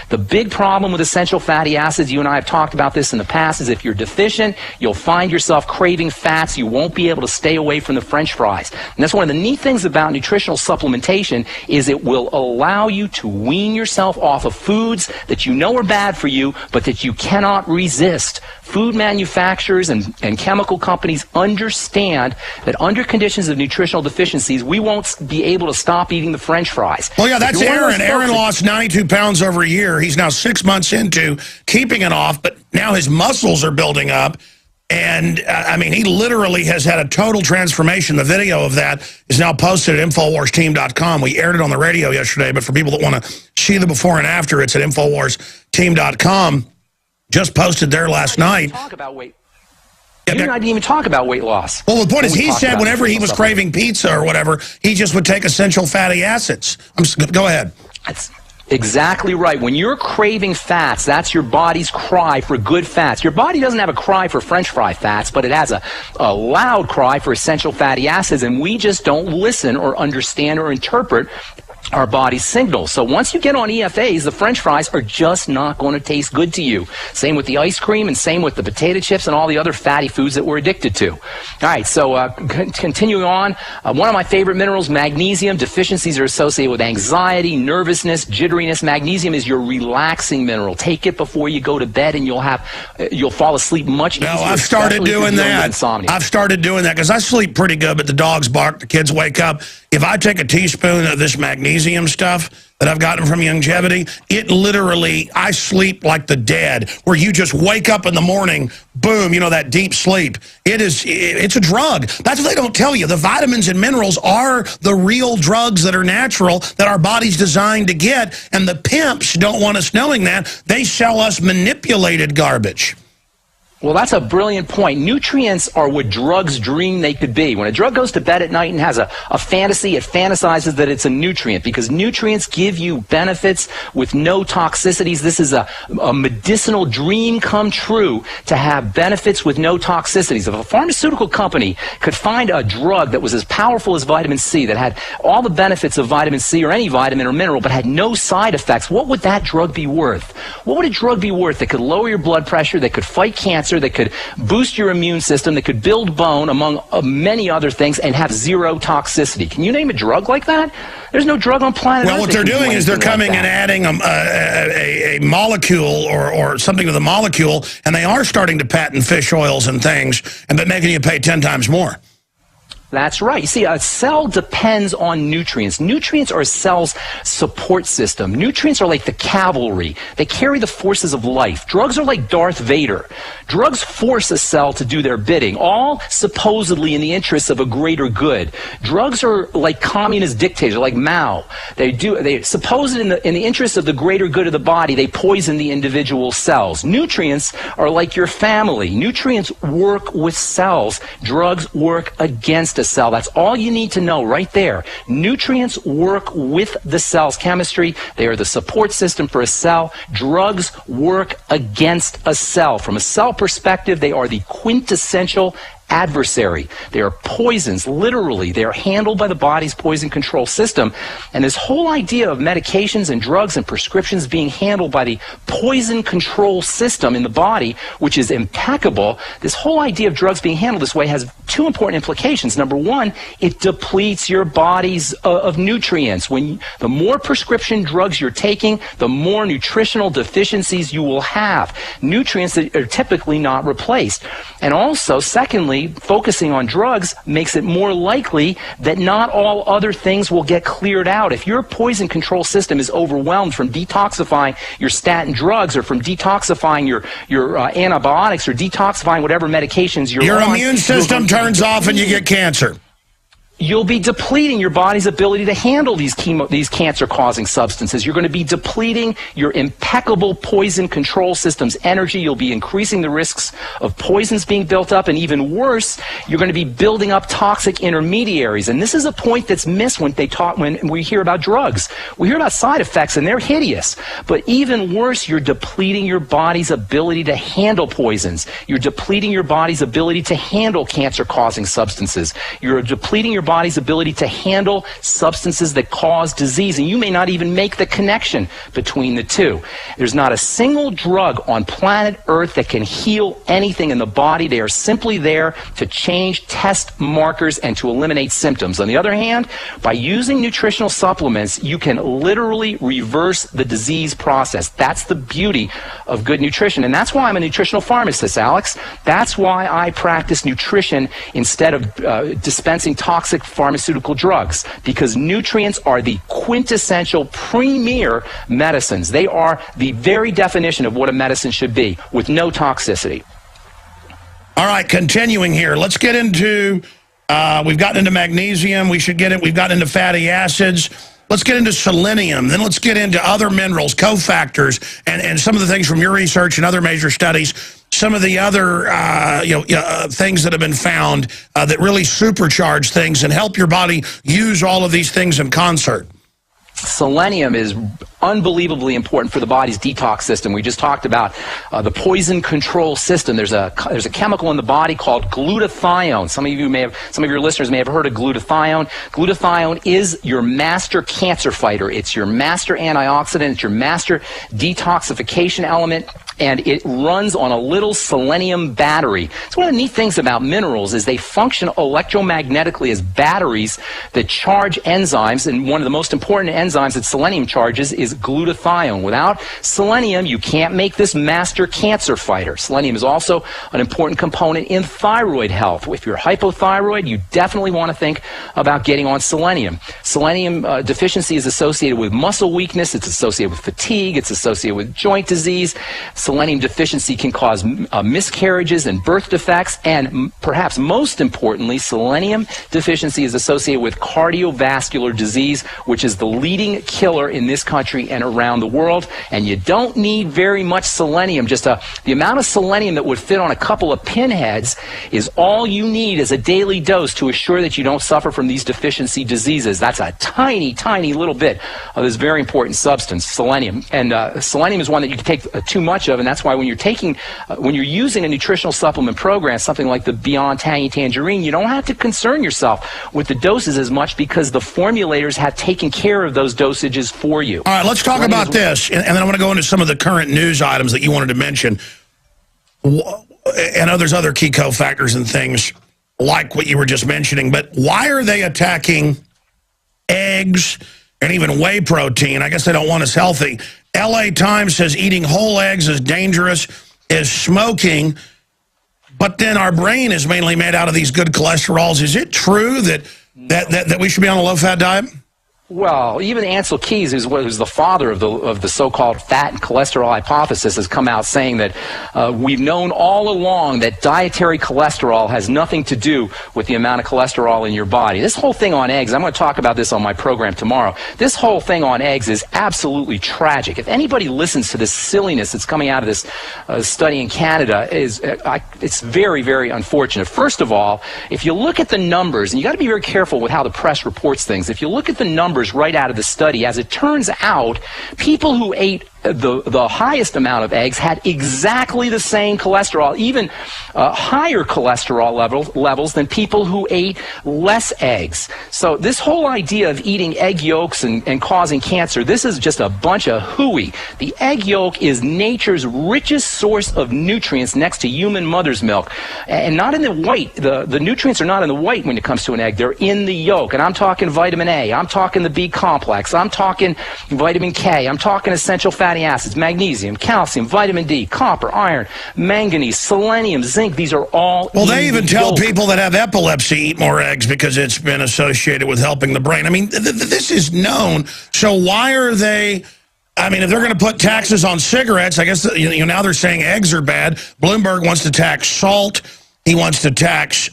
The big problem with essential fatty acids, you and I have talked about this in the past, is if you're deficient, you'll find yourself craving fats. You won't be able to stay away from the French fries. And that's one of the neat things about nutritional supplementation, is it will allow you to wean yourself off of foods that you know are bad for you, but that you cannot resist. Food manufacturers and chemical companies understand that under conditions of nutritional deficiencies, we won't be able to stop eating the French fries. Well, yeah, that's Aaron. Aaron lost 92 pounds over a year. He's now 6 months into keeping it off, but now his muscles are building up. And, I mean, he literally has had a total transformation. The video of that is now posted at InfoWarsTeam.com. We aired it on the radio yesterday, but for people that want to see the before and after, it's at InfoWarsTeam.com. Just posted there last night. Talk about weight. You and I didn't even talk about weight loss. Well, the point is, he said whenever he was craving pizza or whatever, he just would take essential fatty acids. Go ahead. That's exactly right. When you're craving fats, that's your body's cry for good fats. Your body doesn't have a cry for French fry fats, but it has a loud cry for essential fatty acids, and we just don't listen or understand or interpret our body's signals. So once you get on EFAs, the French fries are just not going to taste good to you. Same with the ice cream, and same with the potato chips and all the other fatty foods that we're addicted to. All right, so continuing on, one of my favorite minerals, magnesium. Deficiencies are associated with anxiety, nervousness, jitteriness. Magnesium is your relaxing mineral. Take it before you go to bed, and you'll fall asleep much easier. No, I've started doing that. I've started doing that because I sleep pretty good, but the dogs bark, the kids wake up. If I take a teaspoon of this magnesium stuff that I've gotten from Longevity, it literally, I sleep like the dead, where you just wake up in the morning, boom, you know, that deep sleep. It's a drug. That's what they don't tell you. The vitamins and minerals are the real drugs that are natural, that our body's designed to get, and the pimps don't want us knowing that. They sell us manipulated garbage. Well, that's a brilliant point. Nutrients are what drugs dream they could be. When a drug goes to bed at night and has a fantasy, it fantasizes that it's a nutrient, because nutrients give you benefits with no toxicities. This is a medicinal dream come true, to have benefits with no toxicities. If a pharmaceutical company could find a drug that was as powerful as vitamin C, that had all the benefits of vitamin C or any vitamin or mineral, but had no side effects, what would that drug be worth? What would a drug be worth that could lower your blood pressure, that could fight cancer, that could boost your immune system, that could build bone, among many other things, and have zero toxicity? Can you name a drug like that? There's no drug on planet Earth. Well, what they're doing is they're coming and adding a molecule or something to the molecule, and they are starting to patent fish oils and things, but making you pay 10 times more. That's right. You see, a cell depends on nutrients. Nutrients are a cell's support system. Nutrients are like the cavalry. They carry the forces of life. Drugs are like Darth Vader. Drugs force a cell to do their bidding, all supposedly in the interests of a greater good. Drugs are like communist dictators, like Mao. They suppose in the interest of the greater good of the body, they poison the individual cells. Nutrients are like your family. Nutrients work with cells. Drugs work against a cell. That's all you need to know right there. Nutrients work with the cell's chemistry. They are the support system for a cell. Drugs work against a cell. From a cell perspective, they are the quintessential adversary. They are poisons, literally. They are handled by the body's poison control system. And this whole idea of medications and drugs and prescriptions being handled by the poison control system in the body, which is impeccable, this whole idea of drugs being handled this way has two important implications. Number one, it depletes your body's of nutrients. The more prescription drugs you're taking, the more nutritional deficiencies you will have. Nutrients that are typically not replaced. And also, secondly, focusing on drugs makes it more likely that not all other things will get cleared out. If your poison control system is overwhelmed from detoxifying your statin drugs or from detoxifying your antibiotics or detoxifying whatever medications you're on, your immune system turns off and you get cancer. You'll be depleting your body's ability to handle these cancer-causing substances. You're going to be depleting your impeccable poison control system's energy. You'll be increasing the risks of poisons being built up, and even worse, you're going to be building up toxic intermediaries. And this is a point that's missed when we hear about drugs. We hear about side effects, and they're hideous. But even worse, you're depleting your body's ability to handle poisons. You're depleting your body's ability to handle cancer-causing substances. You're depleting your body's ability to handle substances that cause disease, and you may not even make the connection between the two. There's not a single drug on planet Earth that can heal anything in the body. They are simply there to change test markers and to eliminate symptoms. On the other hand, by using nutritional supplements, you can literally reverse the disease process. That's the beauty of good nutrition, and that's why I'm a nutritional pharmacist, Alex. That's why I practice nutrition instead of dispensing toxic pharmaceutical drugs, because nutrients are the quintessential premier medicines. They are the very definition of what a medicine should be, with no toxicity. All right, continuing here. Let's get into, we've gotten into magnesium. We've gotten into fatty acids. Let's get into selenium. Then let's get into other minerals, cofactors, and some of the things from your research and other major studies. Some of the other things that have been found that really supercharge things and help your body use all of these things in concert. Selenium is unbelievably important for the body's detox system. We just talked about the poison control system. There's a chemical in the body called glutathione. Some of your listeners may have heard of glutathione. Glutathione is your master cancer fighter. It's your master antioxidant. It's your master detoxification element. And it runs on a little selenium battery. It's one of the neat things about minerals is they function electromagnetically as batteries that charge enzymes, and one of the most important enzymes that selenium charges is glutathione. Without selenium, you can't make this master cancer fighter. Selenium is also an important component in thyroid health. If you're hypothyroid, you definitely want to think about getting on selenium. Selenium deficiency is associated with muscle weakness, it's associated with fatigue, it's associated with joint disease. Selenium deficiency can cause miscarriages and birth defects, and perhaps most importantly, selenium deficiency is associated with cardiovascular disease, which is the leading killer in this country and around the world. And you don't need very much selenium. Just the amount of selenium that would fit on a couple of pinheads is all you need as a daily dose to assure that you don't suffer from these deficiency diseases. That's a tiny, tiny little bit of this very important substance, selenium. And selenium is one that you can take too much of, and that's why when you're using a nutritional supplement program, something like the Beyond Tangy Tangerine, you don't have to concern yourself with the doses as much because the formulators have taken care of those dosages for you. All right, let's talk about this, and then I want to go into some of the current news items that you wanted to mention. And there's other key cofactors and things like what you were just mentioning, but why are they attacking eggs and even whey protein? I guess they don't want us healthy. LA Times says eating whole eggs is dangerous as smoking, but then our brain is mainly made out of these good cholesterols. Is it true that we should be on a low-fat diet? Well, even Ansel Keys, who's the father of the so-called fat and cholesterol hypothesis, has come out saying that we've known all along that dietary cholesterol has nothing to do with the amount of cholesterol in your body. This whole thing on eggs, I'm going to talk about this on my program tomorrow. This whole thing on eggs is absolutely tragic. If anybody listens to this silliness that's coming out of this study in Canada, it's very, very unfortunate. First of all, if you look at the numbers, and you got to be very careful with how the press reports things, if you look at the numbers right out of the study, as it turns out, people who ate the highest amount of eggs had exactly the same cholesterol, even higher cholesterol levels than people who ate less eggs. So this whole idea of eating egg yolks and causing cancer, this is just a bunch of hooey. The egg yolk is nature's richest source of nutrients next to human mother's milk. And not in the white. The nutrients are not in the white when it comes to an egg. They're in the yolk. And I'm talking vitamin A. I'm talking the B complex. I'm talking vitamin K. I'm talking essential fatty acids, magnesium, calcium, vitamin D, copper, iron, manganese, selenium, zinc. These are all Well, they even tell yolk. people that have epilepsy eat more eggs because it's been associated with helping the brain. I mean, this is known. So why are they... I mean, if they're going to put taxes on cigarettes, I guess now they're saying eggs are bad. Bloomberg wants to tax salt. He wants to tax...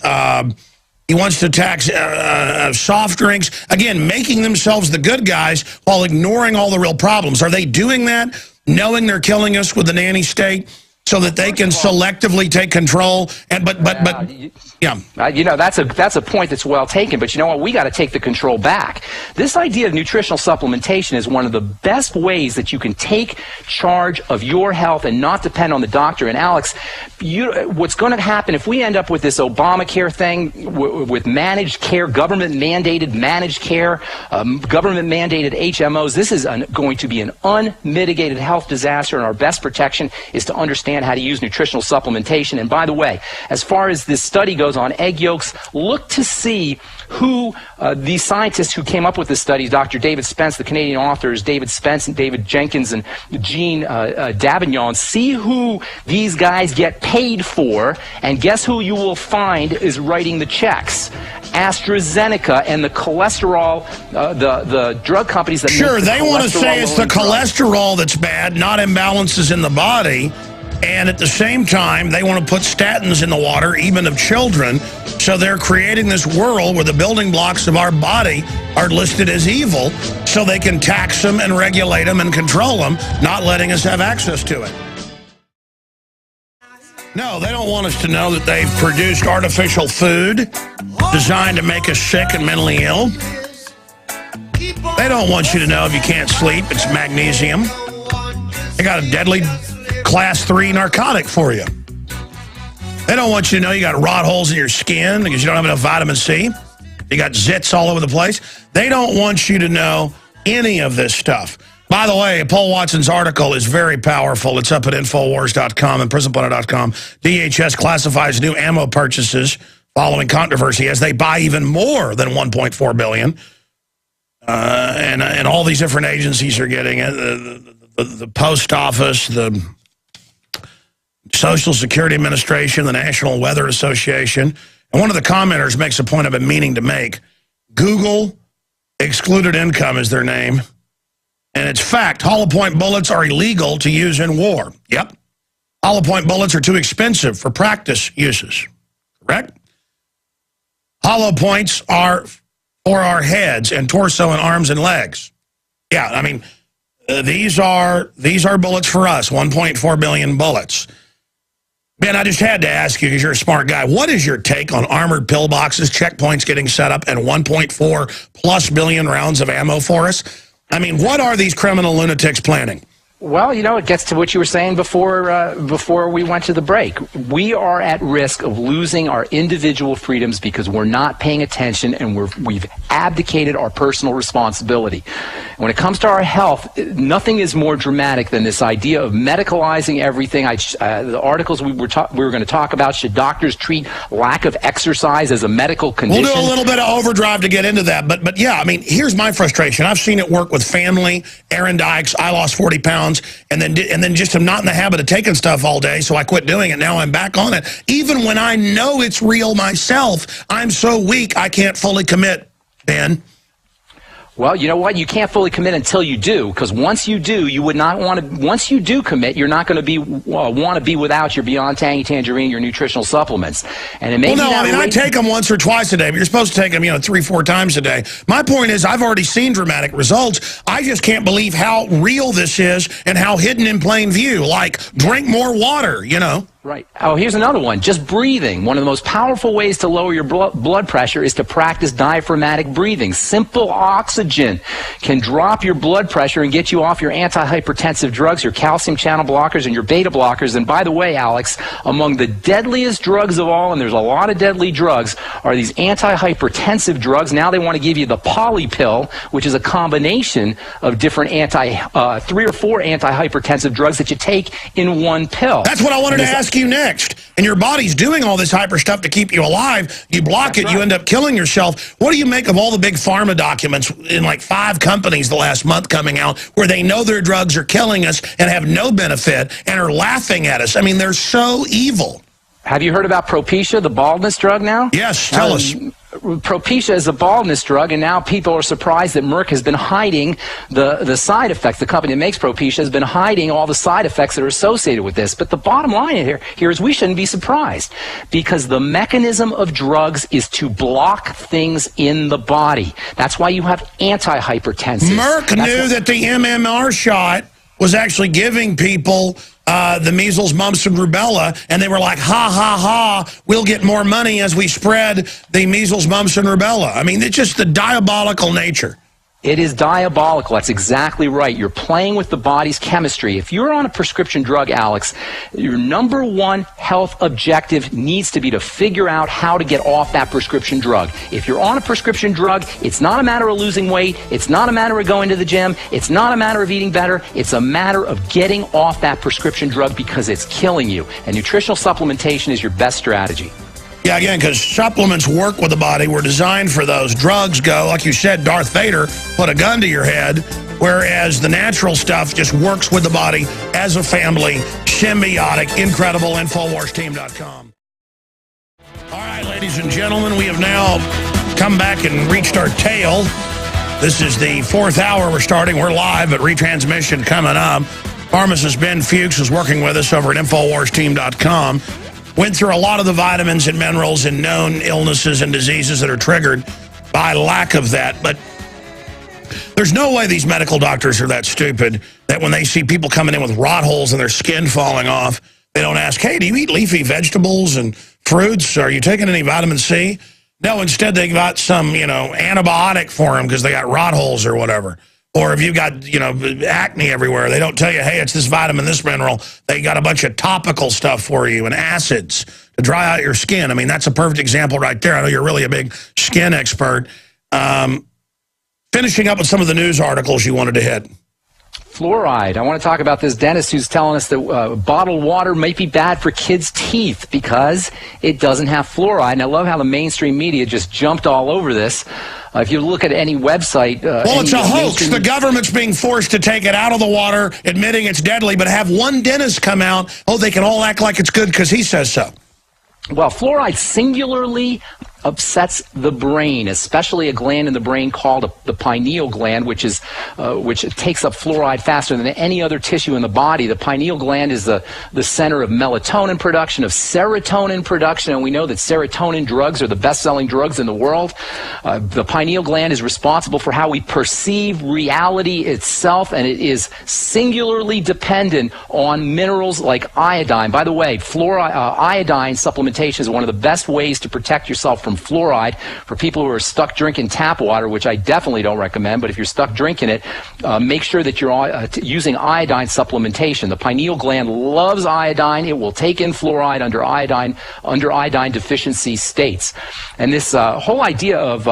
soft drinks, again, making themselves the good guys while ignoring all the real problems. Are they doing that, knowing they're killing us with the nanny state, so that they can selectively take control? And yeah, you know, that's a point that's well taken. But you know what? We got to take the control back. This idea of nutritional supplementation is one of the best ways that you can take charge of your health and not depend on the doctor. And Alex, what's going to happen if we end up with this Obamacare thing, with managed care, government-mandated managed care, government-mandated HMOs? This is going to be an unmitigated health disaster, and our best protection is to understand how to use nutritional supplementation. And by the way, as far as this study goes on egg yolks, look to see who these scientists who came up with this study, Dr. David Spence, the Canadian authors, David Spence and David Jenkins and Jean Davignon, see who these guys get paid for, and guess who you will find is writing the checks? AstraZeneca and the cholesterol, the drug companies that sure, make they want to say it's the cholesterol that's bad, not imbalances in the body. And at the same time, they want to put statins in the water, even of children. So they're creating this world where the building blocks of our body are listed as evil, so they can tax them and regulate them and control them, not letting us have access to it. No, they don't want us to know that they've produced artificial food designed to make us sick and mentally ill. They don't want you to know if you can't sleep, it's magnesium. They got a deadly Class 3 narcotic for you. They don't want you to know you got rot holes in your skin because you don't have enough vitamin C. You got zits all over the place. They don't want you to know any of this stuff. By the way, Paul Watson's article is very powerful. It's up at Infowars.com and PrisonPlanet.com. DHS classifies new ammo purchases following controversy as they buy even more than $1.4 billion. And all these different agencies are getting it. The Post Office, the Social Security Administration, the National Weather Association. And one of the commenters makes a point I've been meaning to make. Google excluded income is their name. And it's fact. Hollow point bullets are illegal to use in war. Yep. Hollow point bullets are too expensive for practice uses. Correct? Hollow points are for our heads and torso and arms and legs. Yeah, I mean, these are bullets for us, 1.4 billion bullets. Ben, I just had to ask you, because you're a smart guy, what is your take on armored pillboxes, checkpoints getting set up, and 1.4+ billion rounds of ammo for us? I mean, what are these criminal lunatics planning? Well, you know, it gets to what you were saying before we went to the break. We are at risk of losing our individual freedoms because we're not paying attention and we've abdicated our personal responsibility. When it comes to our health, nothing is more dramatic than this idea of medicalizing everything. The articles we were going to talk about, should doctors treat lack of exercise as a medical condition? We'll do a little bit of overdrive to get into that. But yeah, I mean, here's my frustration. I've seen it work with family, Aaron Dykes. I lost 40 pounds. pounds, and then just am not in the habit of taking stuff all day, so I quit doing it. Now I'm back on it. Even when I know it's real myself, I'm so weak I can't fully commit, Ben. Well, you know what? You can't fully commit until you do, because once you do, you would not want to. Once you do commit, you're not going to be want to be without your Beyond Tangy Tangerine, your nutritional supplements. And it may well, no, I mean I take them once or twice a day, but you're supposed to take them, 3-4 times a day. My point is, I've already seen dramatic results. I just can't believe how real this is and how hidden in plain view. Like, drink more water, Right. Oh, here's another one. Just breathing. One of the most powerful ways to lower your blood pressure is to practice diaphragmatic breathing. Simple oxygen can drop your blood pressure and get you off your antihypertensive drugs, your calcium channel blockers, and your beta blockers. And by the way, Alex, among the deadliest drugs of all, and there's a lot of deadly drugs, are these antihypertensive drugs. Now they want to give you the poly pill, which is a combination of different 3 or 4 antihypertensive drugs that you take in one pill. That's what I wanted to ask you next. And your body's doing all this hyper stuff to keep you alive. You block it, you end up killing yourself. What do you make of all the big pharma documents in like 5 companies the last month coming out where they know their drugs are killing us and have no benefit and are laughing at us? I mean, they're so evil. Have you heard about Propecia, the baldness drug now? Yes, tell us. Propecia is a baldness drug, and now people are surprised that Merck has been hiding the side effects. The company that makes Propecia has been hiding all the side effects that are associated with this. But the bottom line here is we shouldn't be surprised, because the mechanism of drugs is to block things in the body. That's why you have antihypertensives. Merck knew that the MMR shot was actually giving people the measles, mumps, and rubella, and they were like, ha, ha, ha, we'll get more money as we spread the measles, mumps, and rubella. I mean, it's just the diabolical nature. It is diabolical. That's exactly right. You're playing with the body's chemistry. If you're on a prescription drug, Alex, your number one health objective needs to be to figure out how to get off that prescription drug. If you're on a prescription drug, it's not a matter of losing weight. It's not a matter of going to the gym. It's not a matter of eating better. It's a matter of getting off that prescription drug because it's killing you. And nutritional supplementation is your best strategy. Yeah, again, because supplements work with the body. We're designed for those. Drugs go, like you said, Darth Vader put a gun to your head, whereas the natural stuff just works with the body as a family, symbiotic, incredible, InfoWarsTeam.com. All right, ladies and gentlemen, we have now come back and reached our tail. This is the 4th hour we're starting. We're live, but retransmission coming up. Pharmacist Ben Fuchs is working with us over at InfoWarsTeam.com. Went through a lot of the vitamins and minerals and known illnesses and diseases that are triggered by lack of that. But there's no way these medical doctors are that stupid that when they see people coming in with rot holes and their skin falling off, they don't ask, hey, do you eat leafy vegetables and fruits? Are you taking any vitamin C? No, instead they got some, antibiotic for them because they got rot holes or whatever. Or if you got, acne everywhere, they don't tell you, hey, it's this vitamin, this mineral. They got a bunch of topical stuff for you and acids to dry out your skin. I mean, that's a perfect example right there. I know you're really a big skin expert. Finishing up with some of the news articles you wanted to hit. Fluoride. I want to talk about this dentist who's telling us that bottled water might be bad for kids' teeth because it doesn't have fluoride. And I love how the mainstream media just jumped all over this. If you look at any website... well, it's a hoax. The government's being forced to take it out of the water, admitting it's deadly, but have one dentist come out, they can all act like it's good because he says so. Well, fluoride singularly upsets the brain, especially a gland in the brain called the pineal gland, which takes up fluoride faster than any other tissue in the body. The pineal gland is the center of melatonin production, of serotonin production, and we know that serotonin drugs are the best-selling drugs in the world. The pineal gland is responsible for how we perceive reality itself, and it is singularly dependent on minerals like iodine. By the way, iodine supplementation is one of the best ways to protect yourself from fluoride. For people who are stuck drinking tap water, which I definitely don't recommend, but if you're stuck drinking it, make sure that you're using iodine supplementation. The pineal gland loves iodine. It will take in fluoride under iodine deficiency states. And this whole idea of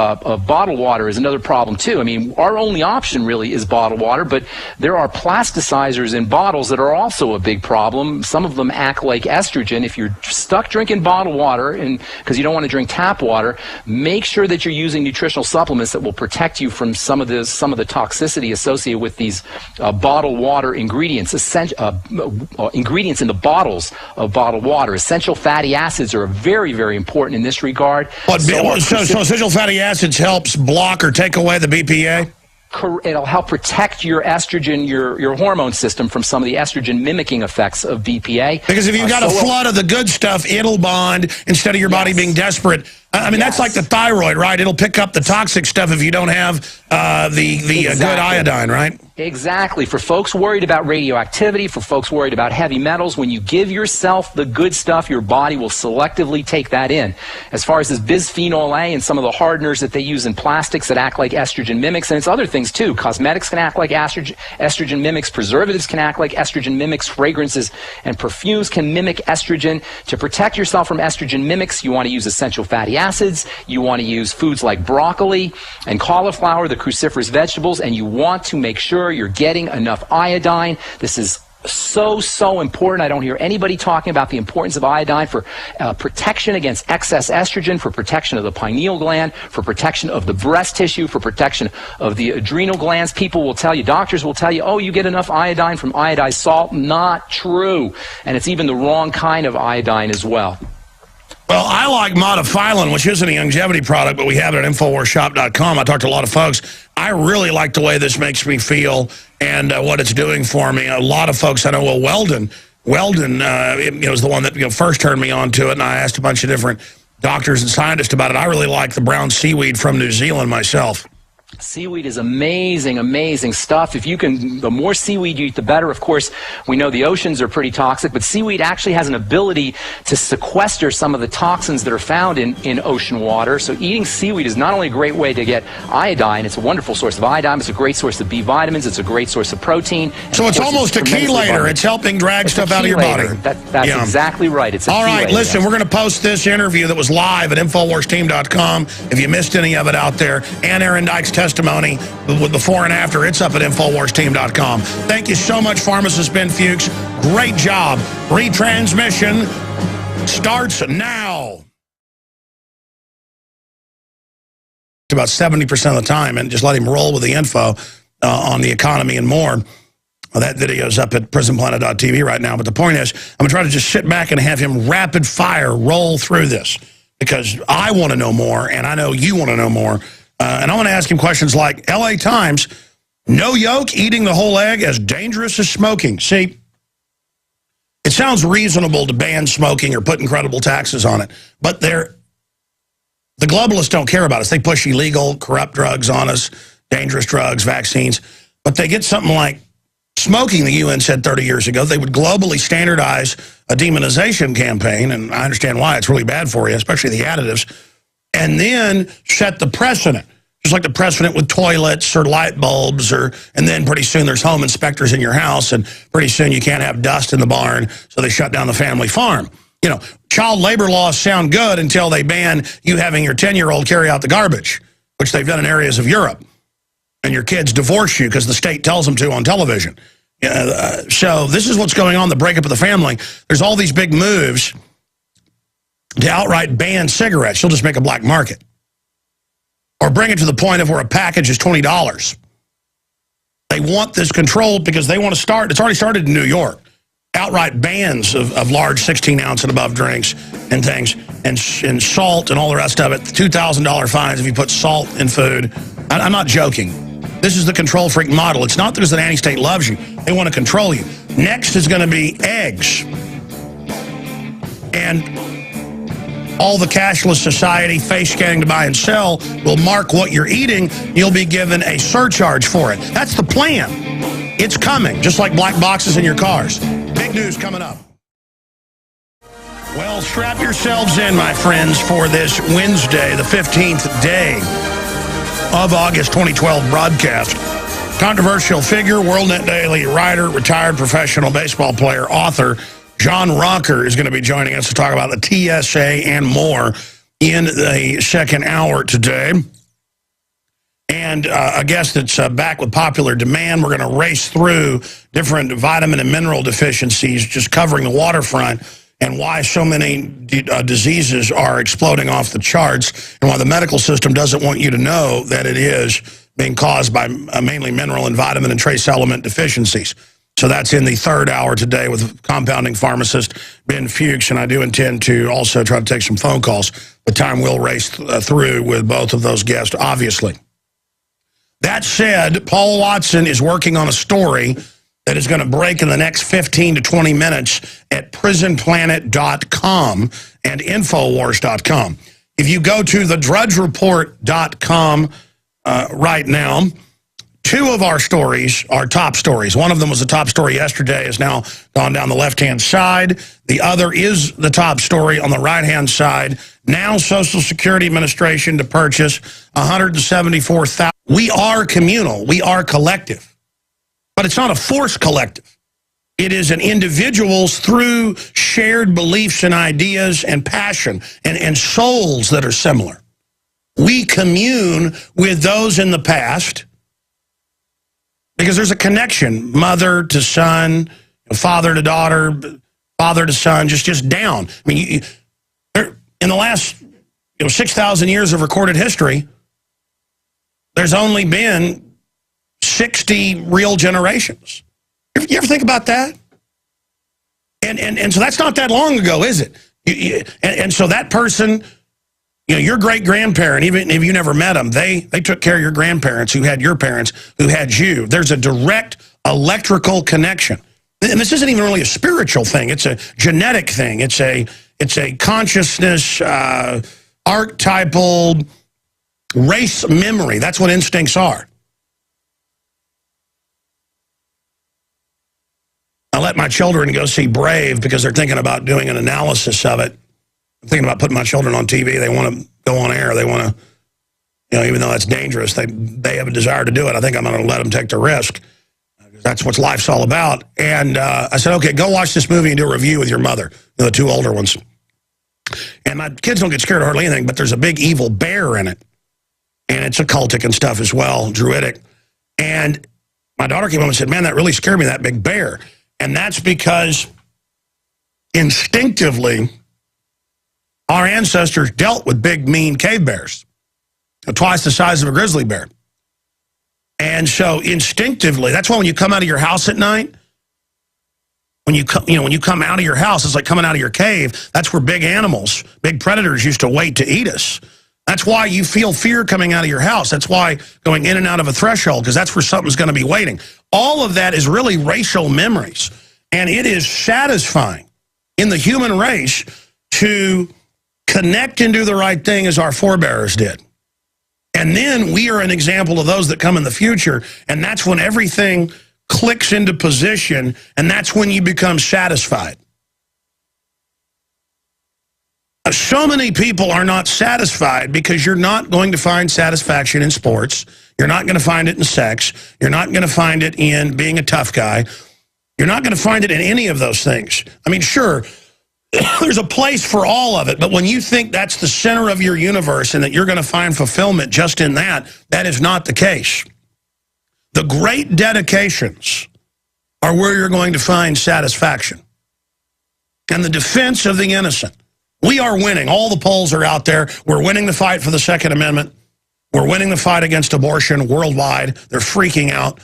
bottled water is another problem too. I mean, our only option really is bottled water, but there are plasticizers in bottles that are also a big problem. Some of them act like estrogen. If you're stuck drinking bottled water, and because you don't want to drink tap water, make sure that you're using nutritional supplements that will protect you from some of the toxicity associated with these bottled water ingredients. Ingredients in the bottles of bottled water. Essential fatty acids are very, very important in this regard. So essential fatty acids helps block or take away the BPA? It'll help protect your estrogen, your hormone system from some of the estrogen mimicking effects of BPA. Because if you've got a flood of the good stuff, it'll bond instead of your body being desperate. I mean, that's like the thyroid, right? It'll pick up the toxic stuff if you don't have the good iodine, right? Exactly. For folks worried about radioactivity, for folks worried about heavy metals, when you give yourself the good stuff, your body will selectively take that in. As far as this bisphenol A and some of the hardeners that they use in plastics that act like estrogen mimics, and it's other things too. Cosmetics can act like estrogen mimics. Preservatives can act like estrogen mimics. Fragrances and perfumes can mimic estrogen. To protect yourself from estrogen mimics, you want to use essential fatty acids. You want to use foods like broccoli and cauliflower, the cruciferous vegetables, and you want to make sure you're getting enough iodine. This is so important. I don't hear anybody talking about the importance of iodine for protection against excess estrogen, for protection of the pineal gland, for protection of the breast tissue, for protection of the adrenal glands. People will tell you, doctors will tell you, oh, you get enough iodine from iodized salt. Not true. And it's even the wrong kind of iodine as well. Well, I like Modifilin, which isn't a longevity product, but we have it at InfoWarsShop.com. I talked to a lot of folks. I really like the way this makes me feel and what it's doing for me. A lot of folks I know, well, Weldon was the one that first turned me on to it, and I asked a bunch of different doctors and scientists about it. I really like the brown seaweed from New Zealand myself. Seaweed is amazing, amazing stuff. If you can, the more seaweed you eat, the better. Of course, we know the oceans are pretty toxic, but seaweed actually has an ability to sequester some of the toxins that are found in ocean water. So eating seaweed is not only a great way to get iodine, it's a wonderful source of iodine, it's a great source of B vitamins, it's a great source of protein. So it's almost a chelator. It's helping drag stuff out of your body. That's exactly right. It's a all right, chelator, listen, we're going to post this interview that was live at InfoWarsTeam.com. If you missed any of it out there, and Aaron Dyke's testimony with before and after, it's up at InfoWarsTeam.com. Thank you so much, pharmacist Ben Fuchs. Great job. Retransmission starts now. About 70% of the time, and just let him roll with the info on the economy and more. Well, that video's up at prisonplanet.tv right now. But the point is, I'm going to try to just sit back and have him rapid fire roll through this, because I want to know more, and I know you want to know more. And I want to ask him questions like, LA Times, no yolk, eating the whole egg as dangerous as smoking. See, it sounds reasonable to ban smoking or put incredible taxes on it, but the globalists don't care about us. They push illegal, corrupt drugs on us, dangerous drugs, vaccines, but they get something like smoking. The UN said 30 years ago they would globally standardize a demonization campaign, and I understand why. It's really bad for you, especially the additives, and then set the precedent, just like the precedent with toilets or light bulbs, and then pretty soon there's home inspectors in your house, and pretty soon you can't have dust in the barn, so they shut down the family farm. You know, child labor laws sound good until they ban you having your 10-year-old carry out the garbage, which they've done in areas of Europe, and your kids divorce you because the state tells them to on television. So this is what's going on, the breakup of the family. There's all these big moves to outright ban cigarettes. You'll just make a black market. Or bring it to the point of where a package is $20. They want this controlled because they want to start, it's already started in New York, outright bans of large 16-ounce and above drinks and things, and salt and all the rest of it. $2,000 fines if you put salt in food. I'm not joking. This is the control freak model. It's not because the nanny state loves you. They want to control you. Next is going to be eggs. And all the cashless society, face scanning to buy and sell, will mark what you're eating. You'll be given a surcharge for it. That's the plan. It's coming, just like black boxes in your cars. Big news coming up. Well, strap yourselves in, my friends, for this Wednesday, the 15th day of August 2012 broadcast. Controversial figure, WorldNet Daily writer, retired professional baseball player, author, John Rocker is going to be joining us to talk about the TSA and more in the second hour today. And a guest that's back with popular demand. We're going to race through different vitamin and mineral deficiencies, just covering the waterfront and why so many diseases are exploding off the charts, and why the medical system doesn't want you to know that it is being caused by mainly mineral and vitamin and trace element deficiencies. So that's in the third hour today with compounding pharmacist Ben Fuchs, and I do intend to also try to take some phone calls. The time will race through with both of those guests, obviously. That said, Paul Watson is working on a story that is going to break in the next 15 to 20 minutes at prisonplanet.com and Infowars.com. If you go to thedrudgereport.com right now, two of our stories are top stories. One of them was the top story yesterday, has now gone down the left-hand side. The other is the top story on the right-hand side. Now Social Security Administration to purchase 174,000. We are communal. We are collective. But it's not a forced collective. It is an individuals through shared beliefs and ideas and passion and souls that are similar. We commune with those in the past because there's a connection, mother to son, father to daughter, father to son, just down. I mean, in the last 6,000 years of recorded history, there's only been 60 real generations. You ever think about that? And so that's not that long ago, is it? And so that person, your great-grandparent, even if you never met them, they took care of your grandparents who had your parents who had you. There's a direct electrical connection. And this isn't even really a spiritual thing. It's a genetic thing. It's a consciousness, archetypal race memory. That's what instincts are. I let my children go see Brave because they're thinking about doing an analysis of it. I'm thinking about putting my children on TV. They want to go on air. They want to, even though that's dangerous, they have a desire to do it. I think I'm going to let them take the risk. That's what life's all about. And I said, okay, go watch this movie and do a review with your mother, the two older ones. And my kids don't get scared of hardly anything, but there's a big evil bear in it. And it's occultic and stuff as well, druidic. And my daughter came home and said, man, that really scared me, that big bear. And that's because instinctively, our ancestors dealt with big, mean cave bears, twice the size of a grizzly bear. And so instinctively, that's why when you come out of your house at night, when you come out of your house, it's like coming out of your cave. That's where big animals, big predators used to wait to eat us. That's why you feel fear coming out of your house. That's why going in and out of a threshold, because that's where something's going to be waiting. All of that is really racial memories. And it is satisfying in the human race to connect and do the right thing as our forebears did. And then we are an example of those that come in the future, and that's when everything clicks into position, and that's when you become satisfied. So many people are not satisfied because you're not going to find satisfaction in sports. You're not going to find it in sex. You're not going to find it in being a tough guy. You're not going to find it in any of those things. I mean, sure, there's a place for all of it, but when you think that's the center of your universe and that you're going to find fulfillment just in that, that is not the case. The great dedications are where you're going to find satisfaction. And the defense of the innocent. We are winning. All the polls are out there. We're winning the fight for the Second Amendment. We're winning the fight against abortion worldwide. They're freaking out.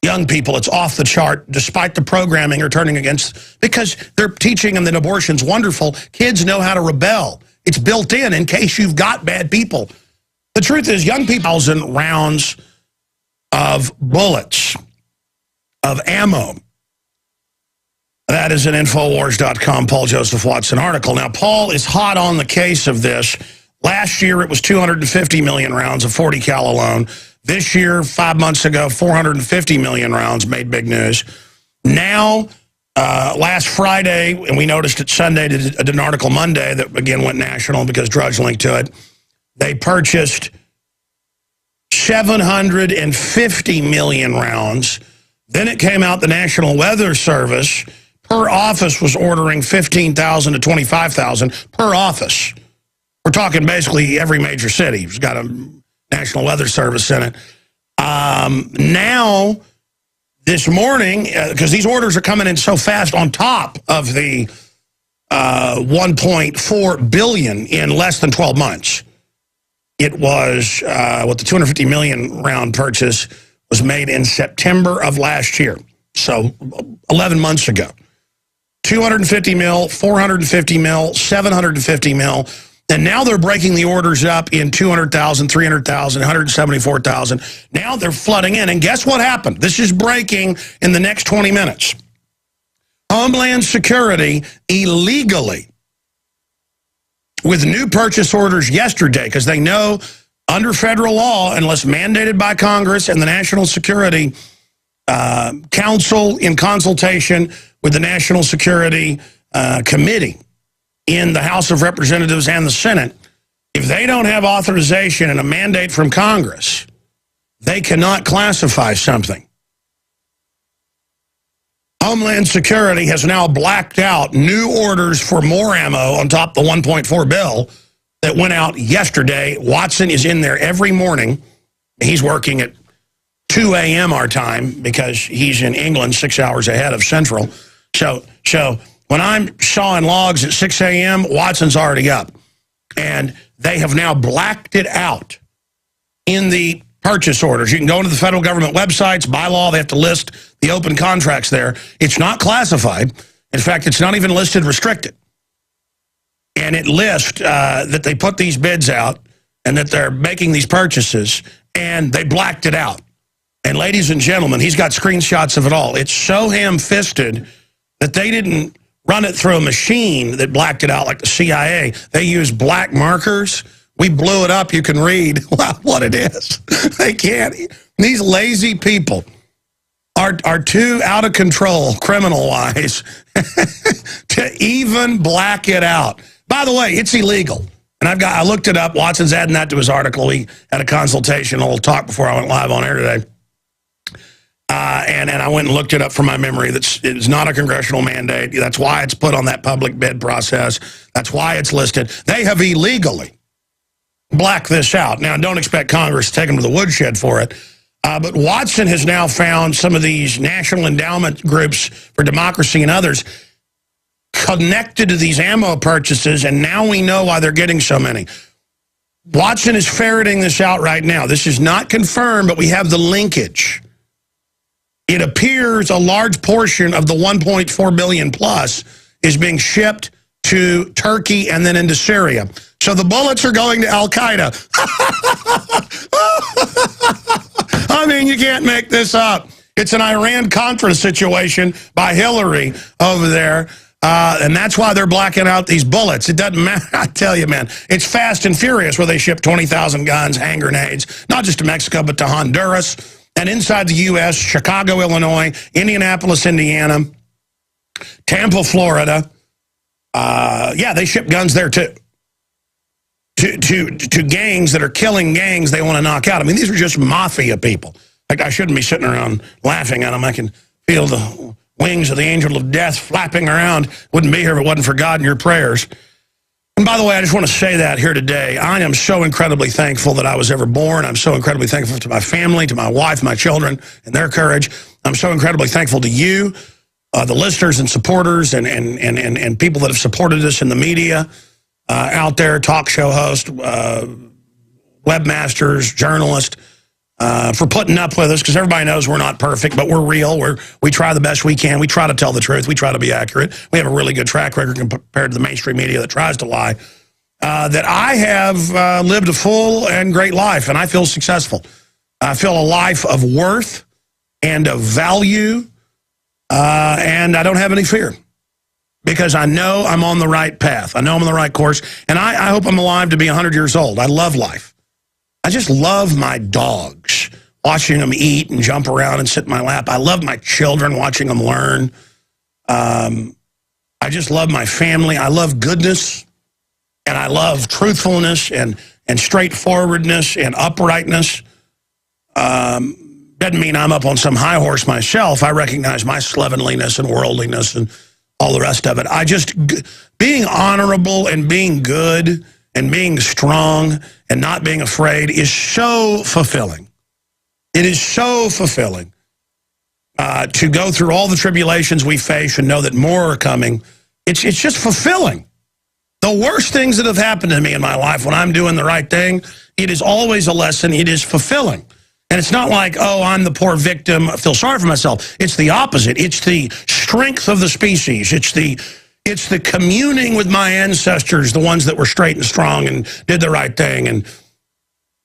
Young people, it's off the chart, despite the programming are turning against, because they're teaching them that abortion's wonderful. Kids know how to rebel. It's built in case you've got bad people. The truth is, young people, 1,000 rounds of bullets, of ammo. That is an Infowars.com, Paul Joseph Watson article. Now, Paul is hot on the case of this. Last year, it was 250 million rounds of 40 cal alone. This year, 5 months ago, 450 million rounds made big news. Now, last Friday, and we noticed it Sunday, did an article Monday that again went national because Drudge linked to it. They purchased 750 million rounds. Then it came out the National Weather Service per office was ordering 15,000 to 25,000 per office. We're talking basically every major city has got a National Weather Service in it. Now, this morning, because these orders are coming in so fast on top of the $1.4 billion in less than 12 months. It was, what the 250 million round purchase was made in September of last year. So 11 months ago. 250 mil, 450 mil, 750 mil. And now they're breaking the orders up in 200,000, 300,000, 174,000. Now they're flooding in. And guess what happened? This is breaking in the next 20 minutes. Homeland Security illegally, with new purchase orders yesterday, because they know under federal law, unless mandated by Congress and the National Security Council in consultation with the National Security Committee in the House of Representatives and the Senate, if they don't have authorization and a mandate from Congress, they cannot classify something. Homeland Security has now blacked out new orders for more ammo on top of the $1.4 billion that went out yesterday. Watson is in there every morning. He's working at 2 a.m. our time because he's in England 6 hours ahead of Central. So when I'm sawing logs at 6 a.m., Watson's already up. And they have now blacked it out in the purchase orders. You can go into the federal government websites. By law, they have to list the open contracts there. It's not classified. In fact, it's not even listed restricted. And it lists that they put these bids out and that they're making these purchases, and they blacked it out. And ladies and gentlemen, he's got screenshots of it all. It's so ham-fisted that they didn't run it through a machine that blacked it out like the CIA. They used black markers. We blew it up. You can read what it is. They can't. These lazy people are too out of control, criminal-wise, to even black it out. By the way, it's illegal. And I looked it up. Watson's adding that to his article. We had a consultation, a little talk before I went live on air today. And I went and looked it up from my memory. It's not a congressional mandate. That's why it's put on that public bid process. That's why it's listed. They have illegally blacked this out. Now, don't expect Congress to take them to the woodshed for it. But Watson has now found some of these national endowment groups for democracy and others connected to these ammo purchases, and now we know why they're getting so many. Watson is ferreting this out right now. This is not confirmed, but we have the linkage. It appears a large portion of the 1.4 billion plus is being shipped to Turkey and then into Syria. So the bullets are going to Al-Qaeda. I mean, you can't make this up. It's an Iran-Contra situation by Hillary over there. And that's why they're blacking out these bullets. It doesn't matter. I tell you, man, it's Fast and Furious where they ship 20,000 guns, hand grenades, not just to Mexico, but to Honduras. And inside the U.S., Chicago, Illinois, Indianapolis, Indiana, Tampa, Florida. Yeah, they ship guns there, too. To gangs that are killing gangs they want to knock out. I mean, these are just mafia people. Like, I shouldn't be sitting around laughing at them. I can feel the wings of the angel of death flapping around. Wouldn't be here if it wasn't for God and your prayers. And by the way, I just want to say that here today. I am so incredibly thankful that I was ever born. I'm so incredibly thankful to my family, to my wife, my children, and their courage. I'm so incredibly thankful to you, the listeners and supporters and people that have supported us in the media, out there, talk show hosts, webmasters, journalists, for putting up with us, because everybody knows we're not perfect, but we're real. We try the best we can. We try to tell the truth. We try to be accurate. We have a really good track record compared to the mainstream media that tries to lie. That I have lived a full and great life, and I feel successful. I feel a life of worth and of value, and I don't have any fear, because I know I'm on the right path. I know I'm on the right course, and I hope I'm alive to be 100 years old. I love life. I just love my dogs, watching them eat and jump around and sit in my lap. I love my children, watching them learn. I just love my family. I love goodness, and I love truthfulness and straightforwardness and uprightness. Doesn't mean I'm up on some high horse myself. I recognize my slovenliness and worldliness and all the rest of it. Being honorable and being good and being strong and not being afraid is so fulfilling. It is so fulfilling to go through all the tribulations we face and know that more are coming, It's just fulfilling. The worst things that have happened to me in my life when I'm doing the right thing, it is always a lesson. It is fulfilling. And it's not like, oh, I'm the poor victim, I feel sorry for myself. It's the opposite. It's the strength of the species. It's the communing with my ancestors, the ones that were straight and strong and did the right thing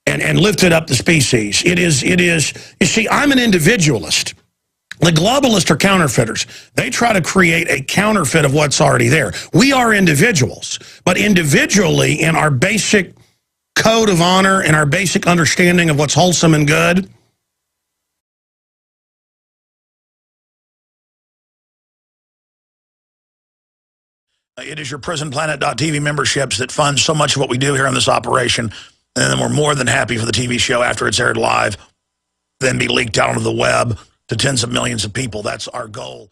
and lifted up the species. It is, you see, I'm an individualist. The globalists are counterfeiters. They try to create a counterfeit of what's already there. We are individuals, but individually in our basic code of honor and our basic understanding of what's wholesome and good, it is your prisonplanet.tv memberships that fund so much of what we do here in this operation. And then we're more than happy for the TV show after it's aired live, then be leaked out onto the web to tens of millions of people. That's our goal.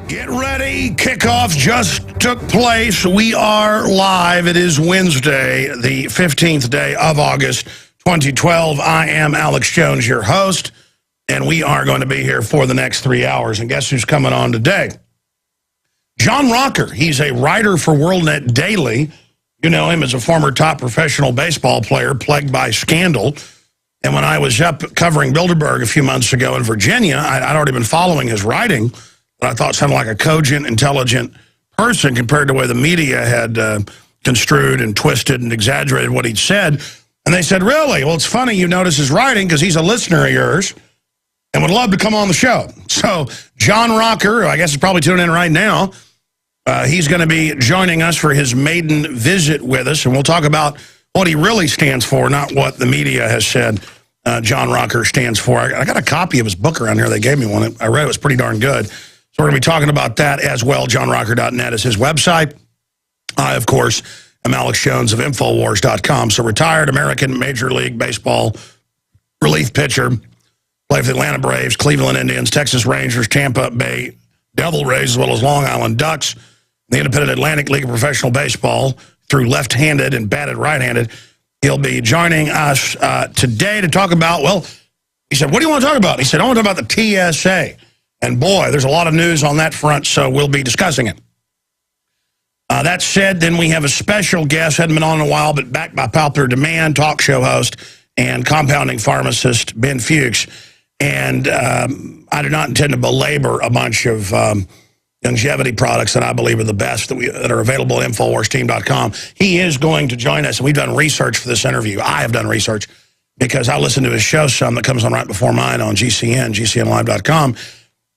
Get ready. Kickoff just took place. We are live. It is Wednesday, the 15th day of August, 2012. I am Alex Jones, your host, and we are going to be here for the next 3 hours. And guess who's coming on today? John Rocker. He's a writer for WorldNet Daily. You know him as a former top professional baseball player plagued by scandal. And when I was up covering Bilderberg a few months ago in Virginia, I'd already been following his writing. I thought sounded like a cogent, intelligent person compared to the way the media had construed and twisted and exaggerated what he'd said. And they said, really? Well, it's funny you notice his writing because he's a listener of yours and would love to come on the show. So John Rocker, who I guess is probably tuning in right now, he's going to be joining us for his maiden visit with us. And we'll talk about what he really stands for, not what the media has said John Rocker stands for. I got a copy of his book around here. They gave me one. I read it. It was pretty darn good. So we're going to be talking about that as well. JohnRocker.net is his website. I, of course, am Alex Jones of Infowars.com. So retired American Major League Baseball relief pitcher. Played for the Atlanta Braves, Cleveland Indians, Texas Rangers, Tampa Bay Devil Rays, as well as Long Island Ducks. The Independent Atlantic League of Professional Baseball through left-handed and batted right-handed. He'll be joining us today to talk about, well, he said, what do you want to talk about? He said, I want to talk about the TSA. And boy, there's a lot of news on that front, so we'll be discussing it. That said, then we have a special guest, hadn't been on in a while, but backed by popular demand, talk show host and compounding pharmacist Ben Fuchs. And I do not intend to belabor a bunch of longevity products that I believe are the best that are available at InfoWarsTeam.com. He is going to join us, and we've done research for this interview. I have done research because I listen to his show some that comes on right before mine on GCN, GCNlive.com.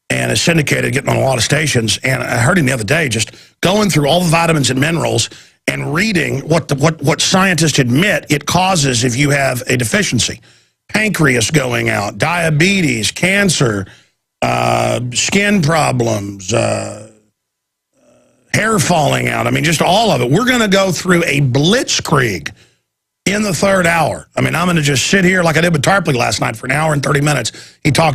And is syndicated, getting on a lot of stations. And I heard him the other day just going through all the vitamins and minerals and reading what scientists admit it causes if you have a deficiency. Pancreas going out, diabetes, cancer, skin problems, hair falling out. I mean, just all of it. We're going to go through a blitzkrieg in the third hour. I mean, I'm going to just sit here like I did with Tarpley last night for an hour and 30 minutes. He talked